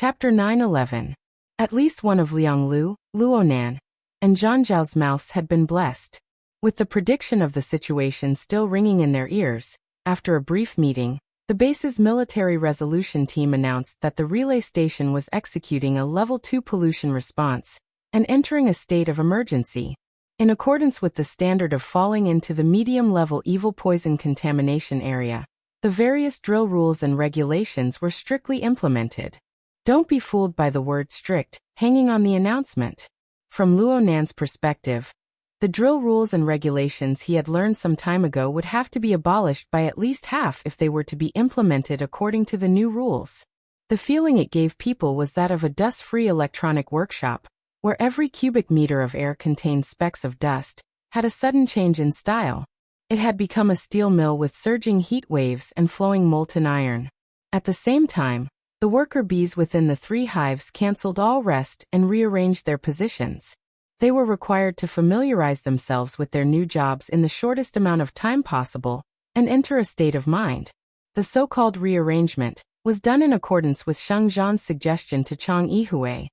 Chapter 911. At least one of Liang Lu, Luonan, and Zhang Zhao's mouths had been blessed. With the prediction of the situation still ringing in their ears, after a brief meeting, the base's military resolution team announced that the relay station was executing a Level 2 pollution response and entering a state of emergency. In accordance with the standard of falling into the medium-level evil poison contamination area, the various drill rules and regulations were strictly implemented. Don't be fooled by the word strict hanging on the announcement. From Luonan's perspective, the drill rules and regulations he had learned some time ago would have to be abolished by at least half if they were to be implemented according to the new rules. The feeling it gave people was that of a dust-free electronic workshop, where every cubic meter of air contained specks of dust, had a sudden change in style. It had become a steel mill with surging heat waves and flowing molten iron. At the same time, the worker bees within the 3 hives cancelled all rest and rearranged their positions. They were required to familiarize themselves with their new jobs in the shortest amount of time possible and enter a state of mind. The so-called rearrangement was done in accordance with Sheng Zhan's suggestion to Chang Yihui.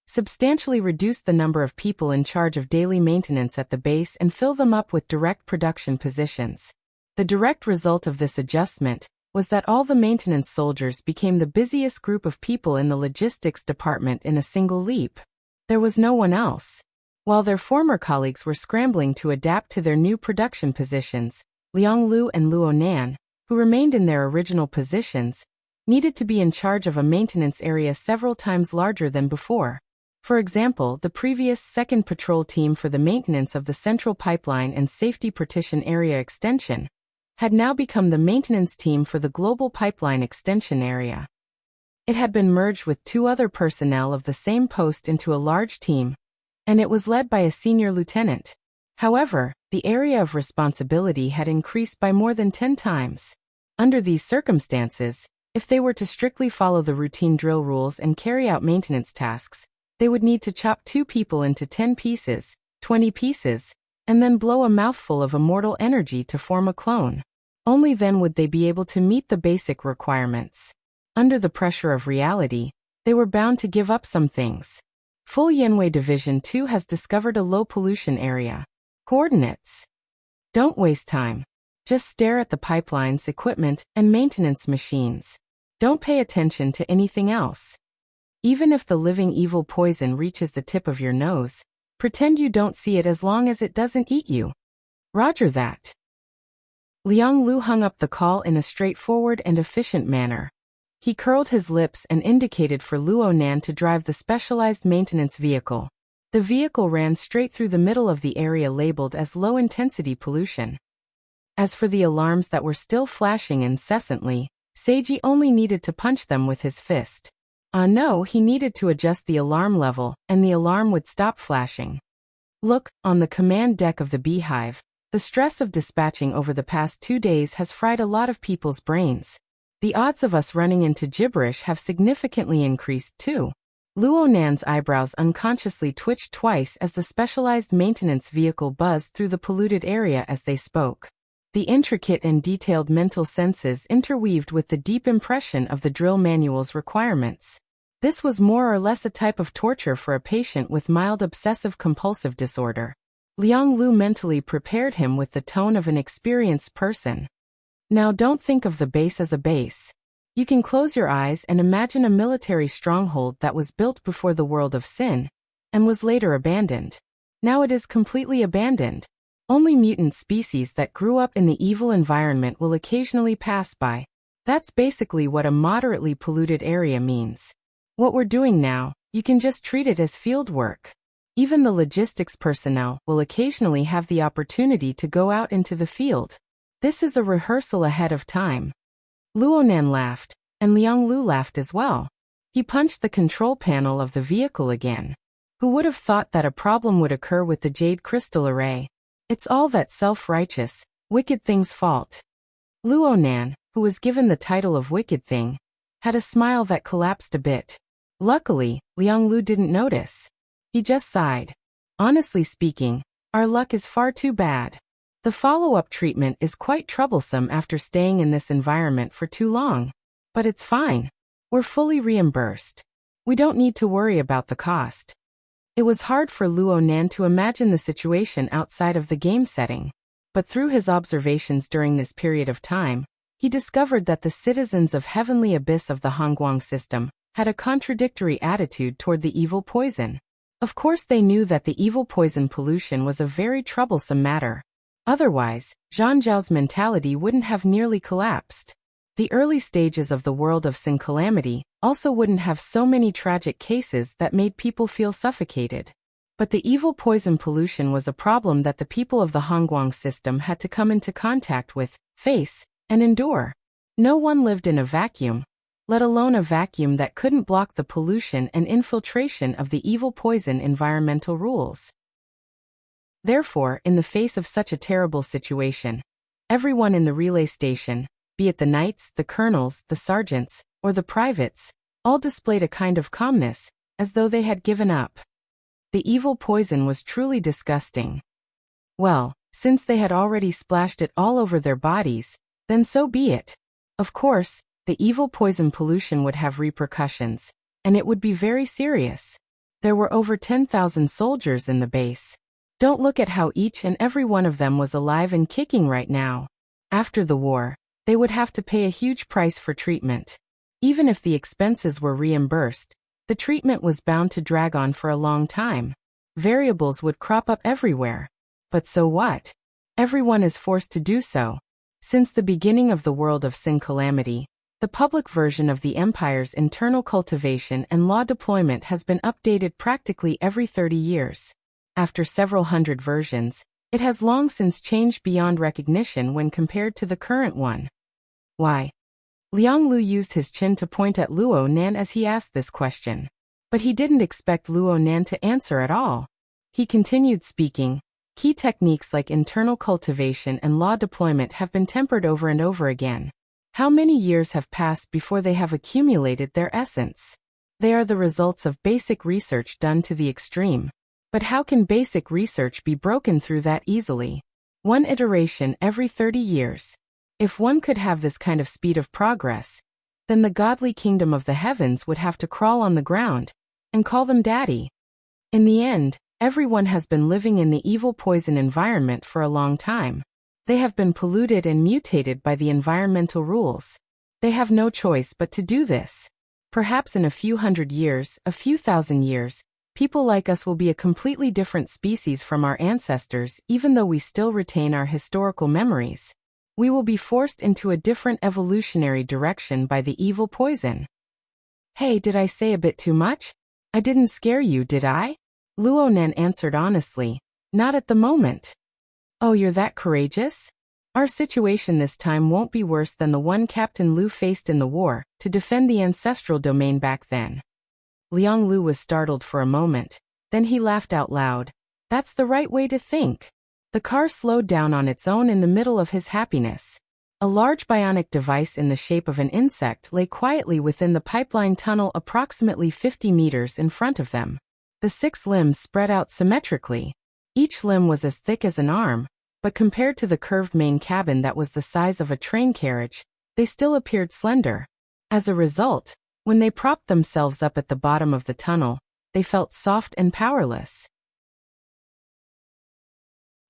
Substantially reduce the number of people in charge of daily maintenance at the base and fill them up with direct production positions. The direct result of this adjustment was that all the maintenance soldiers became the busiest group of people in the logistics department in a single leap. There was no one else. While their former colleagues were scrambling to adapt to their new production positions, Liang Lu and Luonan, who remained in their original positions, needed to be in charge of a maintenance area several times larger than before. For example, the previous 2nd Patrol Team for the maintenance of the Central Pipeline and Safety Partition Area Extension had now become the maintenance team for the Global Pipeline Extension Area. It had been merged with 2 other personnel of the same post into a large team, and it was led by a senior lieutenant. However, the area of responsibility had increased by more than 10 times. Under these circumstances, if they were to strictly follow the routine drill rules and carry out maintenance tasks, they would need to chop 2 people into 10 pieces, 20 pieces, and then blow a mouthful of immortal energy to form a clone. Only then would they be able to meet the basic requirements. Under the pressure of reality, they were bound to give up some things. Full Yanwei Division 2 has discovered a low pollution area. Coordinates. Don't waste time. Just stare at the pipelines, equipment, and maintenance machines. Don't pay attention to anything else. Even if the living evil poison reaches the tip of your nose, pretend you don't see it as long as it doesn't eat you. Roger that. Liang Lu hung up the call in a straightforward and efficient manner. He curled his lips and indicated for Luonan to drive the specialized maintenance vehicle. The vehicle ran straight through the middle of the area labeled as low-intensity pollution. As for the alarms that were still flashing incessantly, Seiji only needed to punch them with his fist. No, he needed to adjust the alarm level, and the alarm would stop flashing. Look, on the command deck of the beehive, the stress of dispatching over the past 2 days has fried a lot of people's brains. The odds of us running into gibberish have significantly increased too. Luonan's eyebrows unconsciously twitched twice as the specialized maintenance vehicle buzzed through the polluted area as they spoke. The intricate and detailed mental senses interweaved with the deep impression of the drill manual's requirements. This was more or less a type of torture for a patient with mild obsessive-compulsive disorder. Liang Lu mentally prepared him with the tone of an experienced person. Now don't think of the base as a base. You can close your eyes and imagine a military stronghold that was built before the world of sin, and was later abandoned. Now it is completely abandoned. Only mutant species that grew up in the evil environment will occasionally pass by. That's basically what a moderately polluted area means. What we're doing now, you can just treat it as field work. Even the logistics personnel will occasionally have the opportunity to go out into the field. This is a rehearsal ahead of time. Luonan laughed, and Liang Lu laughed as well. He punched the control panel of the vehicle again. Who would have thought that a problem would occur with the jade crystal array? It's all that self-righteous, wicked thing's fault. Luonan, who was given the title of Wicked Thing, had a smile that collapsed a bit. Luckily, Liang Lu didn't notice. He just sighed. Honestly speaking, our luck is far too bad. The follow-up treatment is quite troublesome after staying in this environment for too long. But it's fine. We're fully reimbursed. We don't need to worry about the cost. It was hard for Luo Nan to imagine the situation outside of the game setting. But through his observations during this period of time, he discovered that the citizens of Heavenly Abyss of the Hongguang system had a contradictory attitude toward the evil poison. Of course they knew that the evil poison pollution was a very troublesome matter. Otherwise, Zhang Zhao's mentality wouldn't have nearly collapsed. The early stages of the world of sin calamity also wouldn't have so many tragic cases that made people feel suffocated. But the evil poison pollution was a problem that the people of the Hongguang system had to come into contact with, face, and endure. No one lived in a vacuum, let alone a vacuum that couldn't block the pollution and infiltration of the evil poison environmental rules. Therefore, in the face of such a terrible situation, everyone in the relay station, be it the knights, the colonels, the sergeants, or the privates, all displayed a kind of calmness, as though they had given up. The evil poison was truly disgusting. Well, since they had already splashed it all over their bodies, then so be it. Of course, the evil poison pollution would have repercussions, and it would be very serious. There were over 10,000 soldiers in the base. Don't look at how each and every one of them was alive and kicking right now. After the war, they would have to pay a huge price for treatment. Even if the expenses were reimbursed, the treatment was bound to drag on for a long time. Variables would crop up everywhere. But so what? Everyone is forced to do so. Since the beginning of the world of sin calamity, the public version of the Empire's internal cultivation and law deployment has been updated practically every 30 years. After several hundred versions, it has long since changed beyond recognition when compared to the current one. Why? Liang Lu used his chin to point at Luo Nan as he asked this question. But he didn't expect Luo Nan to answer at all. He continued speaking. Key techniques like internal cultivation and law deployment have been tempered over and over again. How many years have passed before they have accumulated their essence? They are the results of basic research done to the extreme. But how can basic research be broken through that easily? One iteration every 30 years. If one could have this kind of speed of progress, then the godly kingdom of the heavens would have to crawl on the ground and call them daddy. In the end, everyone has been living in the evil poison environment for a long time. They have been polluted and mutated by the environmental rules. They have no choice but to do this. Perhaps in a few hundred years, a few thousand years, people like us will be a completely different species from our ancestors, even though we still retain our historical memories. We will be forced into a different evolutionary direction by the evil poison. Hey, did I say a bit too much? I didn't scare you, did I? Luo Nan answered honestly. Not at the moment. Oh, you're that courageous? Our situation this time won't be worse than the one Captain Lu faced in the war, to defend the ancestral domain back then. Liang Lu was startled for a moment. Then he laughed out loud. That's the right way to think. The car slowed down on its own in the middle of his happiness. A large bionic device in the shape of an insect lay quietly within the pipeline tunnel approximately 50 meters in front of them. The 6 limbs spread out symmetrically. Each limb was as thick as an arm, but compared to the curved main cabin that was the size of a train carriage, they still appeared slender. As a result, when they propped themselves up at the bottom of the tunnel, they felt soft and powerless.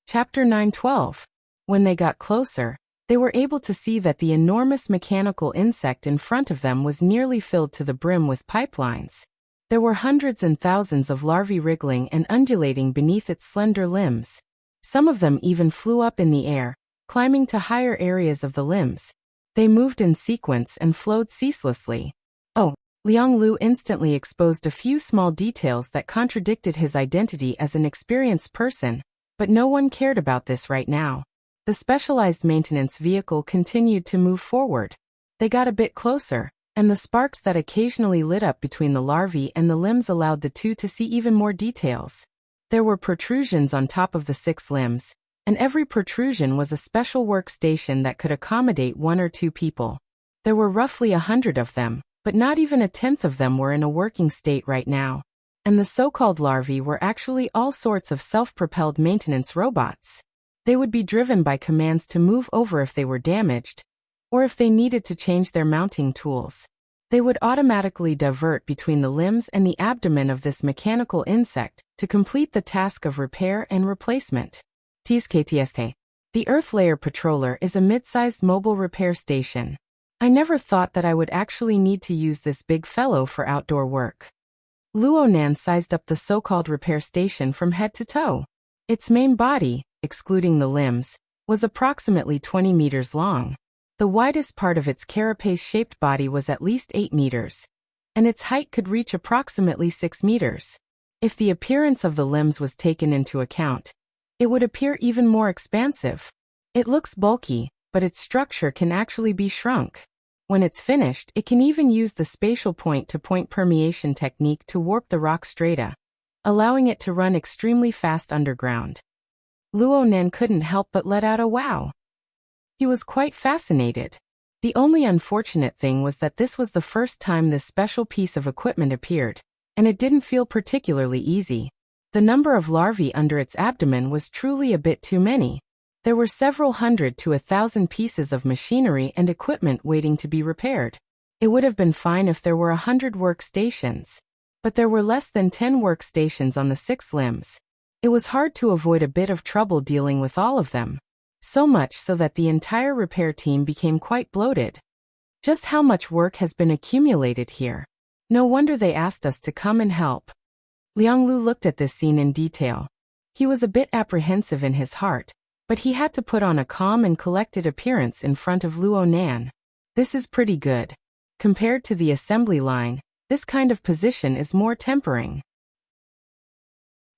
Chapter 9:12. When they got closer, they were able to see that the enormous mechanical insect in front of them was nearly filled to the brim with pipelines. There were hundreds and thousands of larvae wriggling and undulating beneath its slender limbs. Some of them even flew up in the air, climbing to higher areas of the limbs. They moved in sequence and flowed ceaselessly. Oh, Liang Lu instantly exposed a few small details that contradicted his identity as an experienced person. But no one cared about this right now. The specialized maintenance vehicle continued to move forward. They got a bit closer, and the sparks that occasionally lit up between the larvae and the limbs allowed the two to see even more details. There were protrusions on top of the 6 limbs, and every protrusion was a special workstation that could accommodate 1 or 2 people. There were roughly 100 of them, but not even a tenth of them were in a working state right now. And the so-called larvae were actually all sorts of self-propelled maintenance robots. They would be driven by commands to move over if they were damaged, or if they needed to change their mounting tools. They would automatically divert between the limbs and the abdomen of this mechanical insect to complete the task of repair and replacement. TSKTSK. The Earth Layer Patroller is a mid-sized mobile repair station. I never thought that I would actually need to use this big fellow for outdoor work. Luonan sized up the so-called repair station from head to toe. Its main body, excluding the limbs, was approximately 20 meters long. The widest part of its carapace-shaped body was at least 8 meters, and its height could reach approximately 6 meters. If the appearance of the limbs was taken into account, it would appear even more expansive. It looks bulky, but its structure can actually be shrunk. When it's finished, it can even use the spatial point-to-point permeation technique to warp the rock strata, allowing it to run extremely fast underground. Luonan couldn't help but let out a wow. He was quite fascinated. The only unfortunate thing was that this was the first time this special piece of equipment appeared, and it didn't feel particularly easy. The number of larvae under its abdomen was truly a bit too many. There were several hundred to 1,000 pieces of machinery and equipment waiting to be repaired. It would have been fine if there were 100 workstations, but there were less than 10 workstations on the 6 limbs. It was hard to avoid a bit of trouble dealing with all of them. So much so that the entire repair team became quite bloated. Just how much work has been accumulated here? No wonder they asked us to come and help. Lianglu looked at this scene in detail. He was a bit apprehensive in his heart, but he had to put on a calm and collected appearance in front of Luonan. This is pretty good. Compared to the assembly line, this kind of position is more tempering.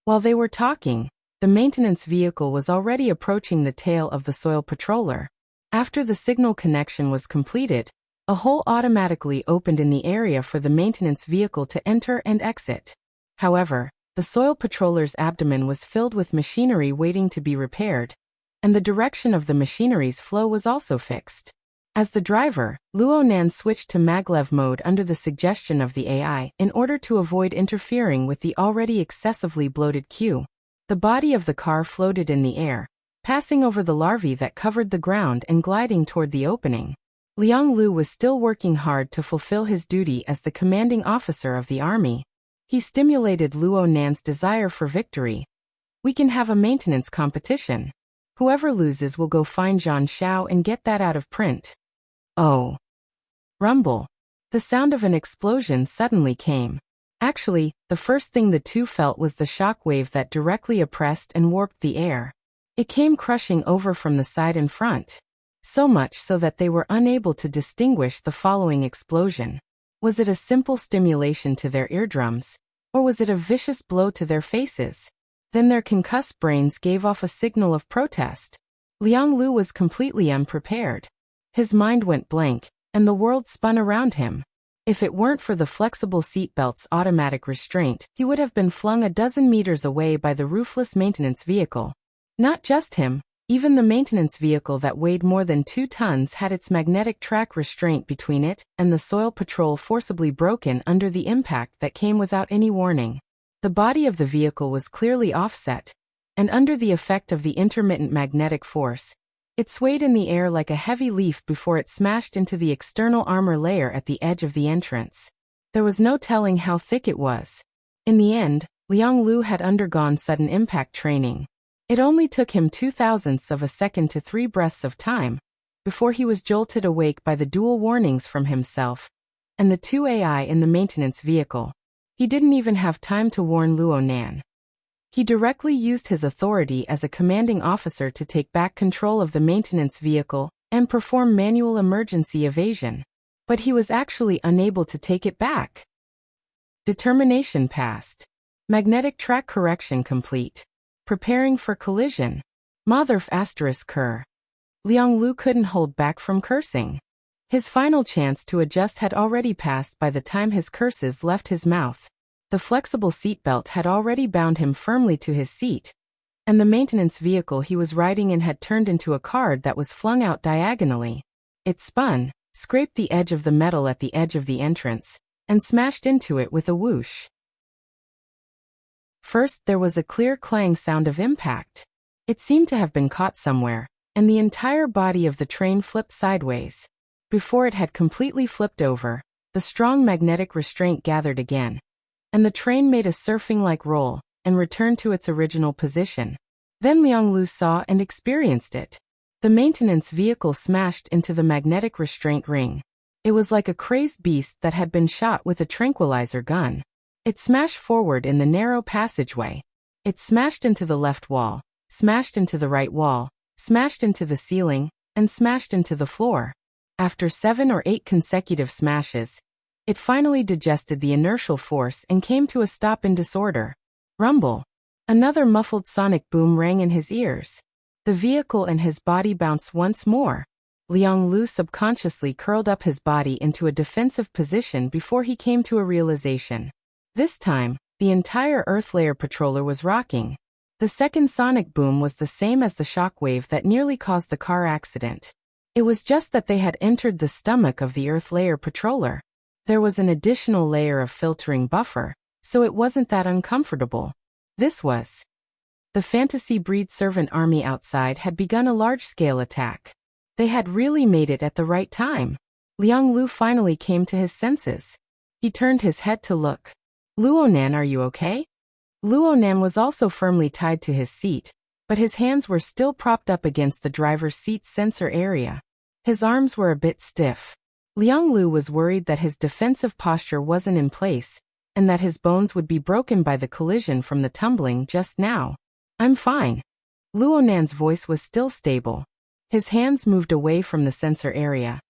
While they were talking, the maintenance vehicle was already approaching the tail of the soil patroller. After the signal connection was completed, a hole automatically opened in the area for the maintenance vehicle to enter and exit. However, the soil patroller's abdomen was filled with machinery waiting to be repaired, and the direction of the machinery's flow was also fixed. As the driver, Luonan switched to maglev mode under the suggestion of the AI in order to avoid interfering with the already excessively bloated queue. The body of the car floated in the air, passing over the larvae that covered the ground and gliding toward the opening. Liang Lu was still working hard to fulfill his duty as the commanding officer of the army. He stimulated Luonan's desire for victory. We can have a maintenance competition. Whoever loses will go find Zhang Xiao and get that out of print. Oh. Rumble. The sound of an explosion suddenly came. Actually, the first thing the two felt was the shock wave that directly oppressed and warped the air. It came crushing over from the side and front. So much so that they were unable to distinguish the following explosion. Was it a simple stimulation to their eardrums, or was it a vicious blow to their faces? Then their concussed brains gave off a signal of protest. Liang Lu was completely unprepared. His mind went blank, and the world spun around him. If it weren't for the flexible seatbelt's automatic restraint, he would have been flung a dozen meters away by the roofless maintenance vehicle. Not just him, even the maintenance vehicle that weighed more than 2 tons had its magnetic track restraint between it and the soil patrol forcibly broken under the impact that came without any warning. The body of the vehicle was clearly offset, and under the effect of the intermittent magnetic force, it swayed in the air like a heavy leaf before it smashed into the external armor layer at the edge of the entrance. There was no telling how thick it was. In the end, Liang Lu had undergone sudden impact training. It only took him 0.02 of a second to 3 breaths of time before he was jolted awake by the dual warnings from himself and the 2 AI in the maintenance vehicle. He didn't even have time to warn Luonan. He directly used his authority as a commanding officer to take back control of the maintenance vehicle and perform manual emergency evasion. But he was actually unable to take it back. Determination passed. Magnetic track correction complete. Preparing for collision. Motherf asterisk cur. Liang Lu couldn't hold back from cursing. His final chance to adjust had already passed by the time his curses left his mouth. The flexible seatbelt had already bound him firmly to his seat, and the maintenance vehicle he was riding in had turned into a card that was flung out diagonally. It spun, scraped the edge of the metal at the edge of the entrance, and smashed into it with a whoosh. First, there was a clear clang sound of impact. It seemed to have been caught somewhere, and the entire body of the train flipped sideways. Before it had completely flipped over, the strong magnetic restraint gathered again, and the train made a surfing-like roll and returned to its original position. Then Liang Lu saw and experienced it. The maintenance vehicle smashed into the magnetic restraint ring. It was like a crazed beast that had been shot with a tranquilizer gun. It smashed forward in the narrow passageway. It smashed into the left wall, smashed into the right wall, smashed into the ceiling, and smashed into the floor. After 7 or 8 consecutive smashes, it finally digested the inertial force and came to a stop in disorder. Rumble. Another muffled sonic boom rang in his ears. The vehicle and his body bounced once more. Liang Lu subconsciously curled up his body into a defensive position before he came to a realization. This time, the entire Earth Layer patroller was rocking. The second sonic boom was the same as the shockwave that nearly caused the car accident. It was just that they had entered the stomach of the Earth Layer patroller. There was an additional layer of filtering buffer, so it wasn't that uncomfortable. This was. The fantasy breed servant army outside had begun a large-scale attack. They had really made it at the right time. Liang Lu finally came to his senses. He turned his head to look. Luonan, are you okay? Luonan was also firmly tied to his seat, but his hands were still propped up against the driver's seat sensor area. His arms were a bit stiff. Liang Lu was worried that his defensive posture wasn't in place, and that his bones would be broken by the collision from the tumbling just now. I'm fine. Luonan's voice was still stable. His hands moved away from the sensor area,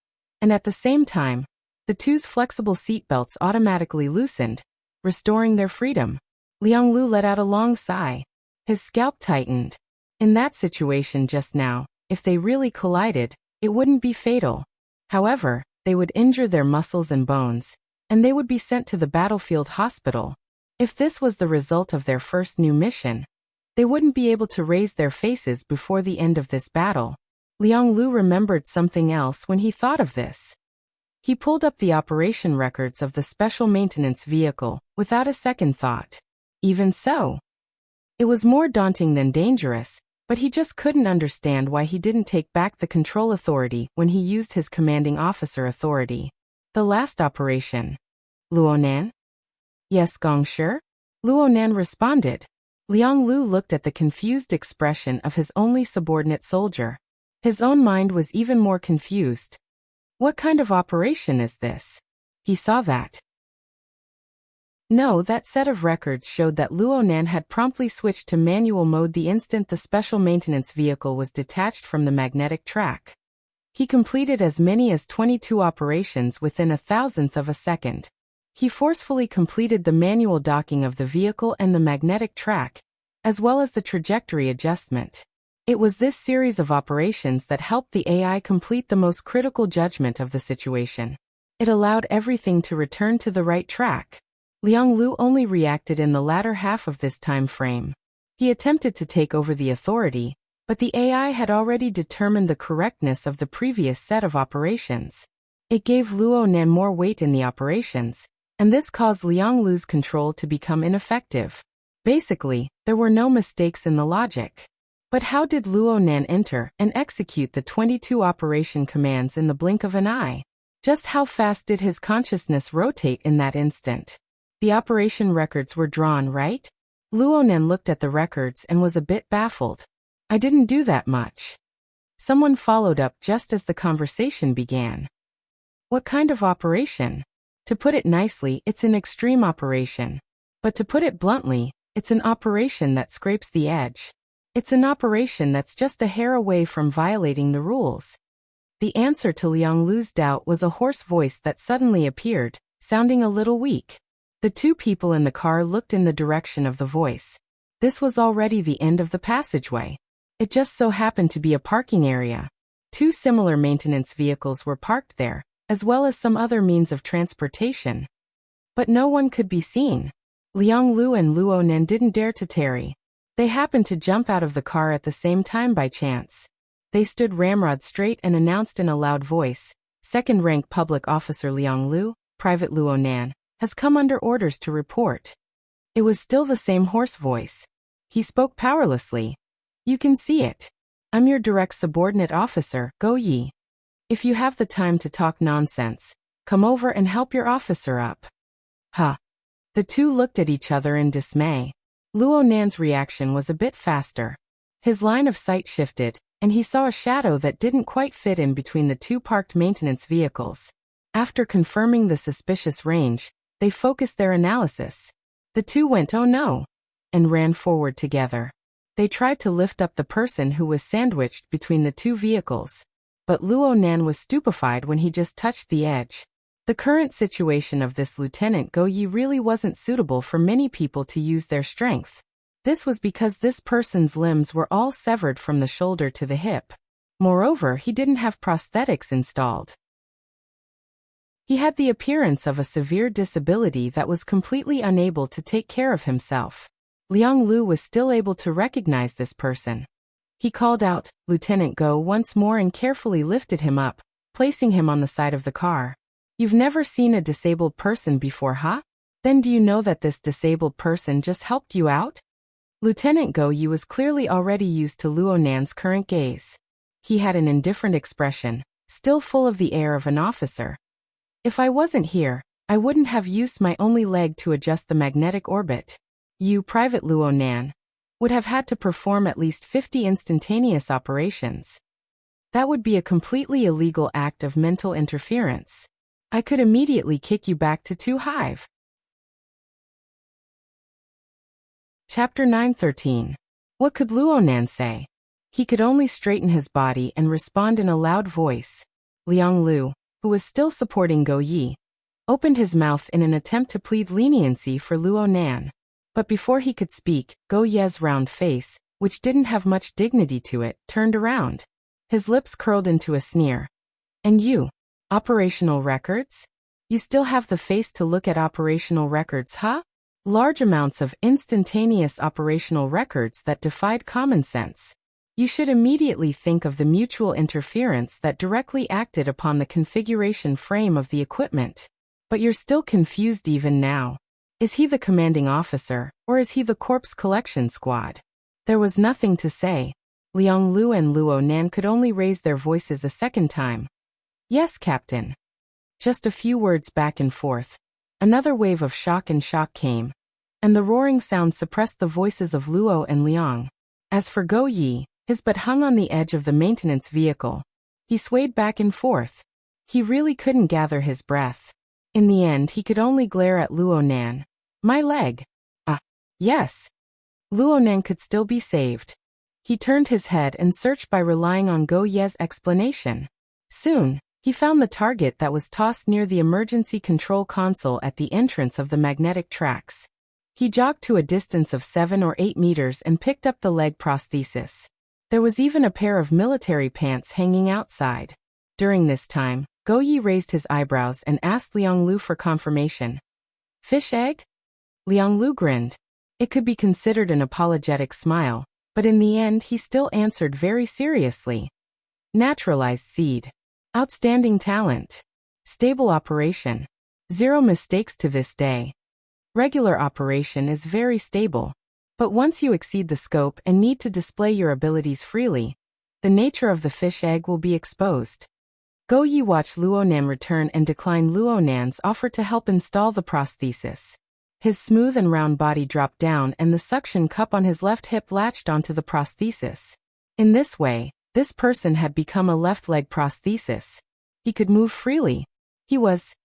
and at the same time, the two's flexible seatbelts automatically loosened, restoring their freedom. Liang Lu let out a long sigh. His scalp tightened. In that situation just now, if they really collided, it wouldn't be fatal. However, they would injure their muscles and bones, and they would be sent to the battlefield hospital. If this was the result of their first new mission, they wouldn't be able to raise their faces before the end of this battle. Liang Lu remembered something else when he thought of this. He pulled up the operation records of the special maintenance vehicle without a second thought. Even so, it was more daunting than dangerous, but he just couldn't understand why he didn't take back the control authority when he used his commanding officer authority. The last operation. Luonan? Yes, Gongshi? Luonan responded. Liang Lu looked at the confused expression of his only subordinate soldier. His own mind was even more confused. What kind of operation is this? He saw that. No, that set of records showed that Luonan had promptly switched to manual mode the instant the special maintenance vehicle was detached from the magnetic track. He completed as many as 22 operations within 1,000th of a second. He forcefully completed the manual docking of the vehicle and the magnetic track, as well as the trajectory adjustment. It was this series of operations that helped the AI complete the most critical judgment of the situation. It allowed everything to return to the right track. Liang Lu only reacted in the latter half of this time frame. He attempted to take over the authority, but the AI had already determined the correctness of the previous set of operations. It gave Luonan more weight in the operations, and this caused Liang Lu's control to become ineffective. Basically, there were no mistakes in the logic. But how did Luonan enter and execute the 22 operation commands in the blink of an eye? Just how fast did his consciousness rotate in that instant? The operation records were drawn, right? Luonan looked at the records and was a bit baffled. I didn't do that much. Someone followed up just as the conversation began. What kind of operation? To put it nicely, it's an extreme operation. But to put it bluntly, it's an operation that scrapes the edge. It's an operation that's just a hair away from violating the rules. The answer to Liang Lu's doubt was a hoarse voice that suddenly appeared, sounding a little weak. The two people in the car looked in the direction of the voice. This was already the end of the passageway. It just so happened to be a parking area. Two similar maintenance vehicles were parked there, as well as some other means of transportation. But no one could be seen. Liang Lu and Luonan didn't dare to tarry. They happened to jump out of the car at the same time by chance. They stood ramrod straight and announced in a loud voice, "Second-rank public officer Liang Lu, Private Luonan, has come under orders to report." It was still the same hoarse voice. He spoke powerlessly. "You can see it. I'm your direct subordinate officer, Go Yi. If you have the time to talk nonsense, Come over and help your officer up. Huh. The two looked at each other in dismay. Luo Nan's reaction was a bit faster. His line of sight shifted, and he saw a shadow that didn't quite fit in between the two parked maintenance vehicles. After confirming the suspicious range, they focused their analysis. The two went, "Oh no," and ran forward together. They tried to lift up the person who was sandwiched between the two vehicles. But Luo Nan was stupefied when he just touched the edge. The current situation of this Lieutenant Go Yi really wasn't suitable for many people to use their strength. This was because this person's limbs were all severed from the shoulder to the hip. Moreover, he didn't have prosthetics installed. He had the appearance of a severe disability that was completely unable to take care of himself. Liang Lu was still able to recognize this person. He called out, "Lieutenant Go," once more and carefully lifted him up, placing him on the side of the car. "You've never seen a disabled person before, huh? Then do you know that this disabled person just helped you out?" Lieutenant Go Yi was clearly already used to Luo Nan's current gaze. He had an indifferent expression, still full of the air of an officer. "If I wasn't here, I wouldn't have used my only leg to adjust the magnetic orbit. You, Private Luo Nan, would have had to perform at least 50 instantaneous operations. That would be a completely illegal act of mental interference. I could immediately kick you back to 2 Hive." Chapter 9:13. What could Luo Nan say? He could only straighten his body and respond in a loud voice. Liang Lu, who was still supporting Go Yi, opened his mouth in an attempt to plead leniency for Luo Nan. But before he could speak, Go Ye's round face, which didn't have much dignity to it, turned around. His lips curled into a sneer. "And you? Operational records? You still have the face to look at operational records, huh? Large amounts of instantaneous operational records that defied common sense. You should immediately think of the mutual interference that directly acted upon the configuration frame of the equipment. But you're still confused even now. Is he the commanding officer, or is he the corpse collection squad?" There was nothing to say. Liang Lu and Luo Nan could only raise their voices a second time. "Yes, Captain." Just a few words back and forth. Another wave of shock came, and the roaring sound suppressed the voices of Luo and Liang. As for Go Yi, his butt hung on the edge of the maintenance vehicle. He swayed back and forth. He really couldn't gather his breath. In the end, he could only glare at Luo Nan. "My leg." Yes." Luo Nan could still be saved. He turned his head and searched by relying on Go Ye's explanation. Soon, he found the target that was tossed near the emergency control console at the entrance of the magnetic tracks. He jogged to a distance of 7 or 8 meters and picked up the leg prosthesis. There was even a pair of military pants hanging outside. During this time, Go Yi raised his eyebrows and asked Liang Lu for confirmation. "Fish egg?" Liang Lu grinned. It could be considered an apologetic smile, but in the end he still answered very seriously. "Naturalized seed. Outstanding talent. Stable operation. 0 mistakes to this day. Regular operation is very stable. But once you exceed the scope and need to display your abilities freely, the nature of the fish egg will be exposed." Go Yi watched Luo Nan return and decline Luo Nan's offer to help install the prosthesis. His smooth and round body dropped down and the suction cup on his left hip latched onto the prosthesis. In this way, this person had become a left leg prosthesis. He could move freely. He was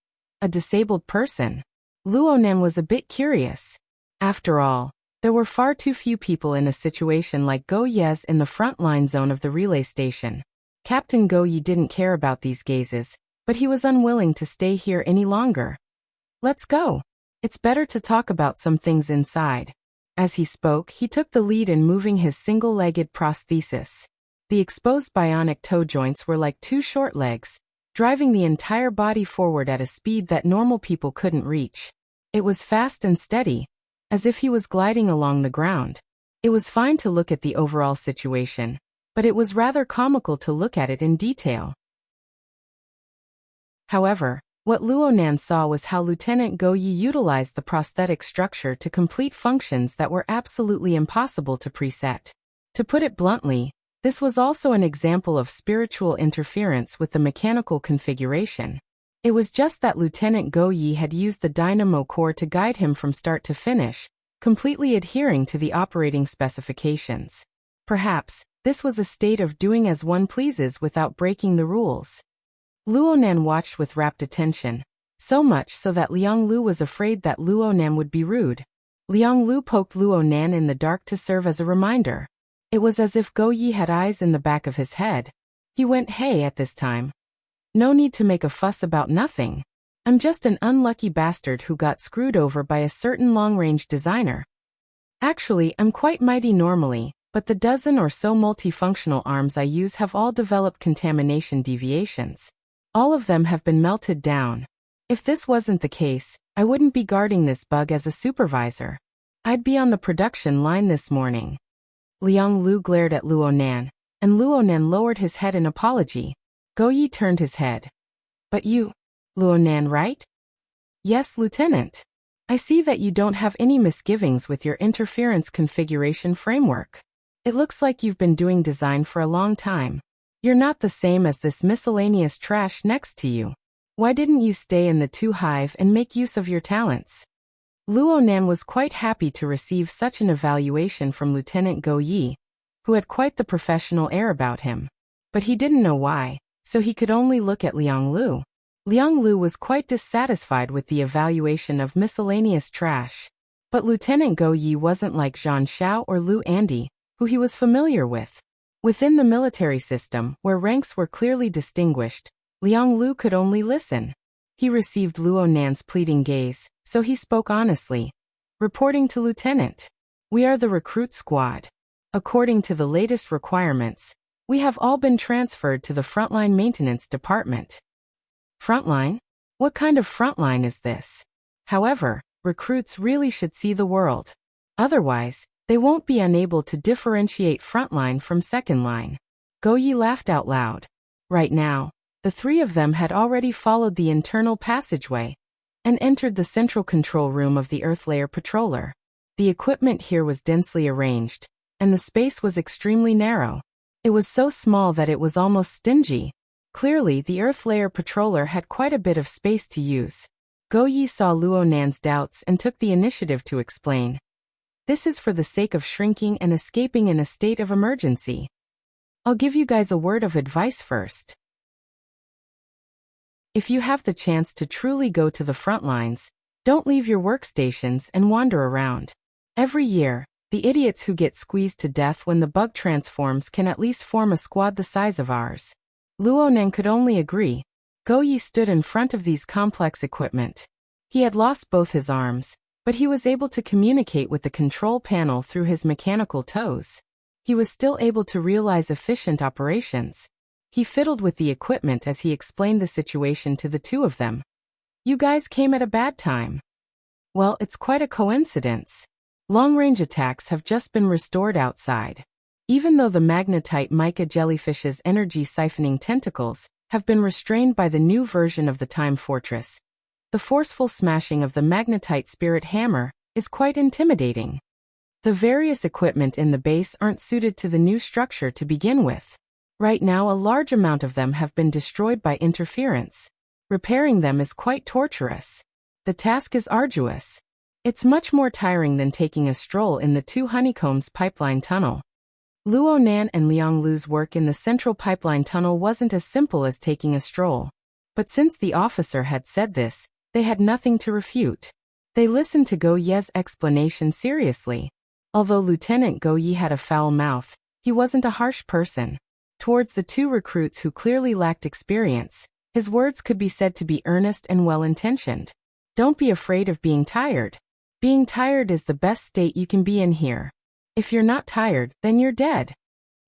a disabled person. Luo Nan was a bit curious. After all, there were far too few people in a situation like Go Ye's in the front line zone of the relay station. Captain Go Yi didn't care about these gazes, but he was unwilling to stay here any longer. "Let's go. It's better to talk about some things inside." As he spoke, he took the lead in moving his single-legged prosthesis. The exposed bionic toe joints were like 2 short legs, driving the entire body forward at a speed that normal people couldn't reach. It was fast and steady, as if he was gliding along the ground. It was fine to look at the overall situation, but it was rather comical to look at it in detail. However, what Luo Nan saw was how Lieutenant Go Yi utilized the prosthetic structure to complete functions that were absolutely impossible to preset. To put it bluntly, this was also an example of spiritual interference with the mechanical configuration. It was just that Lieutenant Go Yi had used the dynamo core to guide him from start to finish, completely adhering to the operating specifications. Perhaps, this was a state of doing as one pleases without breaking the rules. Luonan watched with rapt attention, so much so that Liang Lu was afraid that Luonan would be rude. Liang Lu poked Luonan in the dark to serve as a reminder. It was as if Go Yi had eyes in the back of his head. He went, "Hey, at this time. No need to make a fuss about nothing. I'm just an unlucky bastard who got screwed over by a certain long-range designer. Actually, I'm quite mighty normally, but the dozen or so multifunctional arms I use have all developed contamination deviations. All of them have been melted down. If this wasn't the case, I wouldn't be guarding this bug as a supervisor. I'd be on the production line this morning." Liang Lu glared at Luonan, and Luonan lowered his head in apology. Go Yi turned his head. "But you, Luonan, right?" "Yes, Lieutenant. I see that you don't have any misgivings with your interference configuration framework. It looks like you've been doing design for a long time. You're not the same as this miscellaneous trash next to you. Why didn't you stay in the two hive and make use of your talents?" Luonan was quite happy to receive such an evaluation from Lieutenant Go Yi, who had quite the professional air about him. But he didn't know why, so he could only look at Liang Lu. Liang Lu was quite dissatisfied with the evaluation of miscellaneous trash. But Lieutenant Go Yi wasn't like Zhang Xiao or Lu Andy, who he was familiar with. Within the military system, where ranks were clearly distinguished, Liang Lu could only listen. He received Luonan's pleading gaze, so he spoke honestly. "Reporting to Lieutenant. We are the recruit squad. According to the latest requirements, we have all been transferred to the frontline maintenance department." "Frontline? What kind of frontline is this? However, recruits really should see the world. Otherwise, they won't be unable to differentiate frontline from second line." Go Yi laughed out loud. Right now, the three of them had already followed the internal passageway and entered the central control room of the Earth Layer Patroller. The equipment here was densely arranged, and the space was extremely narrow. It was so small that it was almost stingy. Clearly, the Earth Layer Patroller had quite a bit of space to use. Go Yi saw Luonan's doubts and took the initiative to explain. "This is for the sake of shrinking and escaping in a state of emergency. I'll give you guys a word of advice first. If you have the chance to truly go to the front lines, don't leave your workstations and wander around. Every year, the idiots who get squeezed to death when the bug transforms can at least form a squad the size of ours." Luonan could only agree. Go Yi stood in front of these complex equipment. He had lost both his arms, but he was able to communicate with the control panel through his mechanical toes. He was still able to realize efficient operations. He fiddled with the equipment as he explained the situation to the two of them. "You guys came at a bad time. Well, it's quite a coincidence. Long-range attacks have just been restored outside. Even though the magnetite mica jellyfish's energy-siphoning tentacles have been restrained by the new version of the Time Fortress, the forceful smashing of the magnetite spirit hammer is quite intimidating. The various equipment in the base aren't suited to the new structure to begin with. Right now a large amount of them have been destroyed by interference. Repairing them is quite torturous. The task is arduous. It's much more tiring than taking a stroll in the two honeycombs pipeline tunnel." Luonan and Liang Lu's work in the central pipeline tunnel wasn't as simple as taking a stroll. But since the officer had said this, they had nothing to refute. They listened to Go Ye's explanation seriously. Although Lieutenant Go Yi had a foul mouth, he wasn't a harsh person. Towards the two recruits who clearly lacked experience, his words could be said to be earnest and well-intentioned. "Don't be afraid of being tired. Being tired is the best state you can be in here. If you're not tired, then you're dead.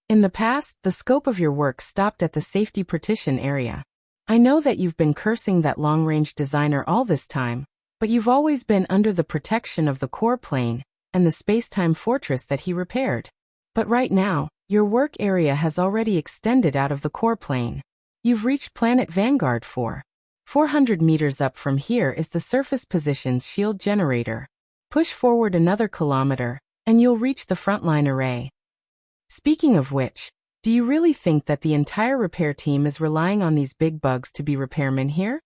In the past, the scope of your work stopped at the safety partition area. I know that you've been cursing that long-range designer all this time, but you've always been under the protection of the core plane and the space-time fortress that he repaired. But right now, your work area has already extended out of the core plane. You've reached planet Vanguard 400 meters up from here is the surface position's shield generator. Push forward another kilometer, and you'll reach the frontline array. Speaking of which, do you really think that the entire repair team is relying on these big bugs to be repairmen here?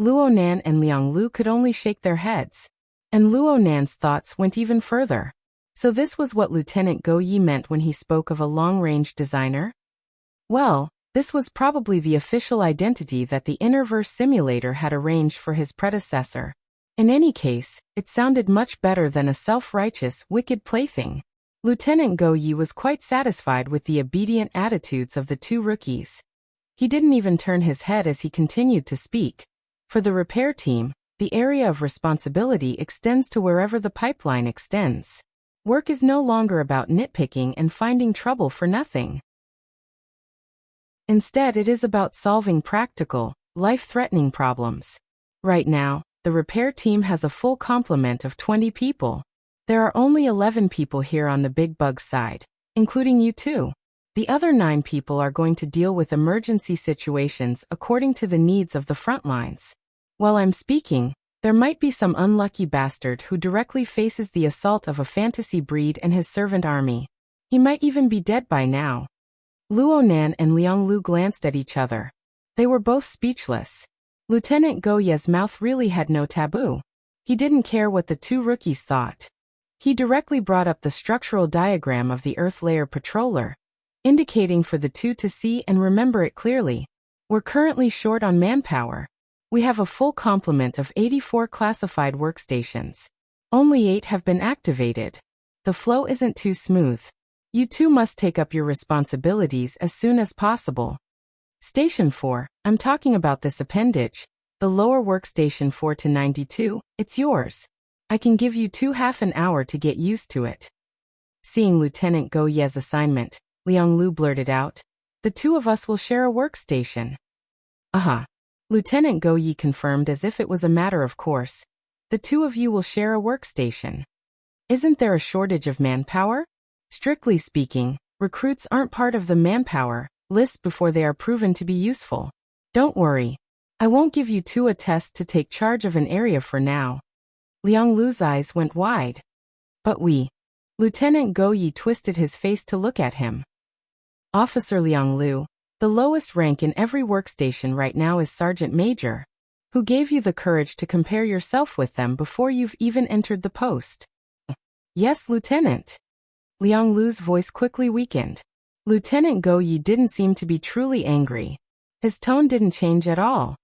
Luonan and Liang Lu could only shake their heads. And Luonan's thoughts went even further. So this was what Lieutenant Go Yi meant when he spoke of a long-range designer? Well, this was probably the official identity that the Innerverse simulator had arranged for his predecessor. In any case, it sounded much better than a self-righteous, wicked plaything. Lieutenant Go Yi was quite satisfied with the obedient attitudes of the two rookies. He didn't even turn his head as he continued to speak. For the repair team, the area of responsibility extends to wherever the pipeline extends. Work is no longer about nitpicking and finding trouble for nothing. Instead, it is about solving practical, life-threatening problems. Right now, the repair team has a full complement of 20 people. There are only 11 people here on the Big Bug side, including you two. The other 9 people are going to deal with emergency situations according to the needs of the front lines. While I'm speaking, there might be some unlucky bastard who directly faces the assault of a fantasy breed and his servant army. He might even be dead by now. Luonan and Liang Lu glanced at each other. They were both speechless. Lieutenant Go Ye's mouth really had no taboo. He didn't care what the two rookies thought. He directly brought up the structural diagram of the Earth Layer Patroller, indicating for the two to see and remember it clearly. We're currently short on manpower. We have a full complement of 84 classified workstations. Only 8 have been activated. The flow isn't too smooth. You two must take up your responsibilities as soon as possible. Station 4, I'm talking about this appendage, the lower workstation 4 to 92, it's yours. I can give you half an hour to get used to it. Seeing Lieutenant Go Ye's assignment, Liang Lu blurted out, the two of us will share a workstation. Lieutenant Go Yi confirmed as if it was a matter of course. The two of you will share a workstation. Isn't there a shortage of manpower? Strictly speaking, recruits aren't part of the manpower list before they are proven to be useful. Don't worry. I won't give you two a test to take charge of an area for now. Liang Lu's eyes went wide. But we. Lieutenant Go Yi twisted his face to look at him. Officer Liang Lu, the lowest rank in every workstation right now is Sergeant Major. Who gave you the courage to compare yourself with them before you've even entered the post? Yes, Lieutenant. Liang Lu's voice quickly weakened. Lieutenant Go Yi didn't seem to be truly angry. His tone didn't change at all.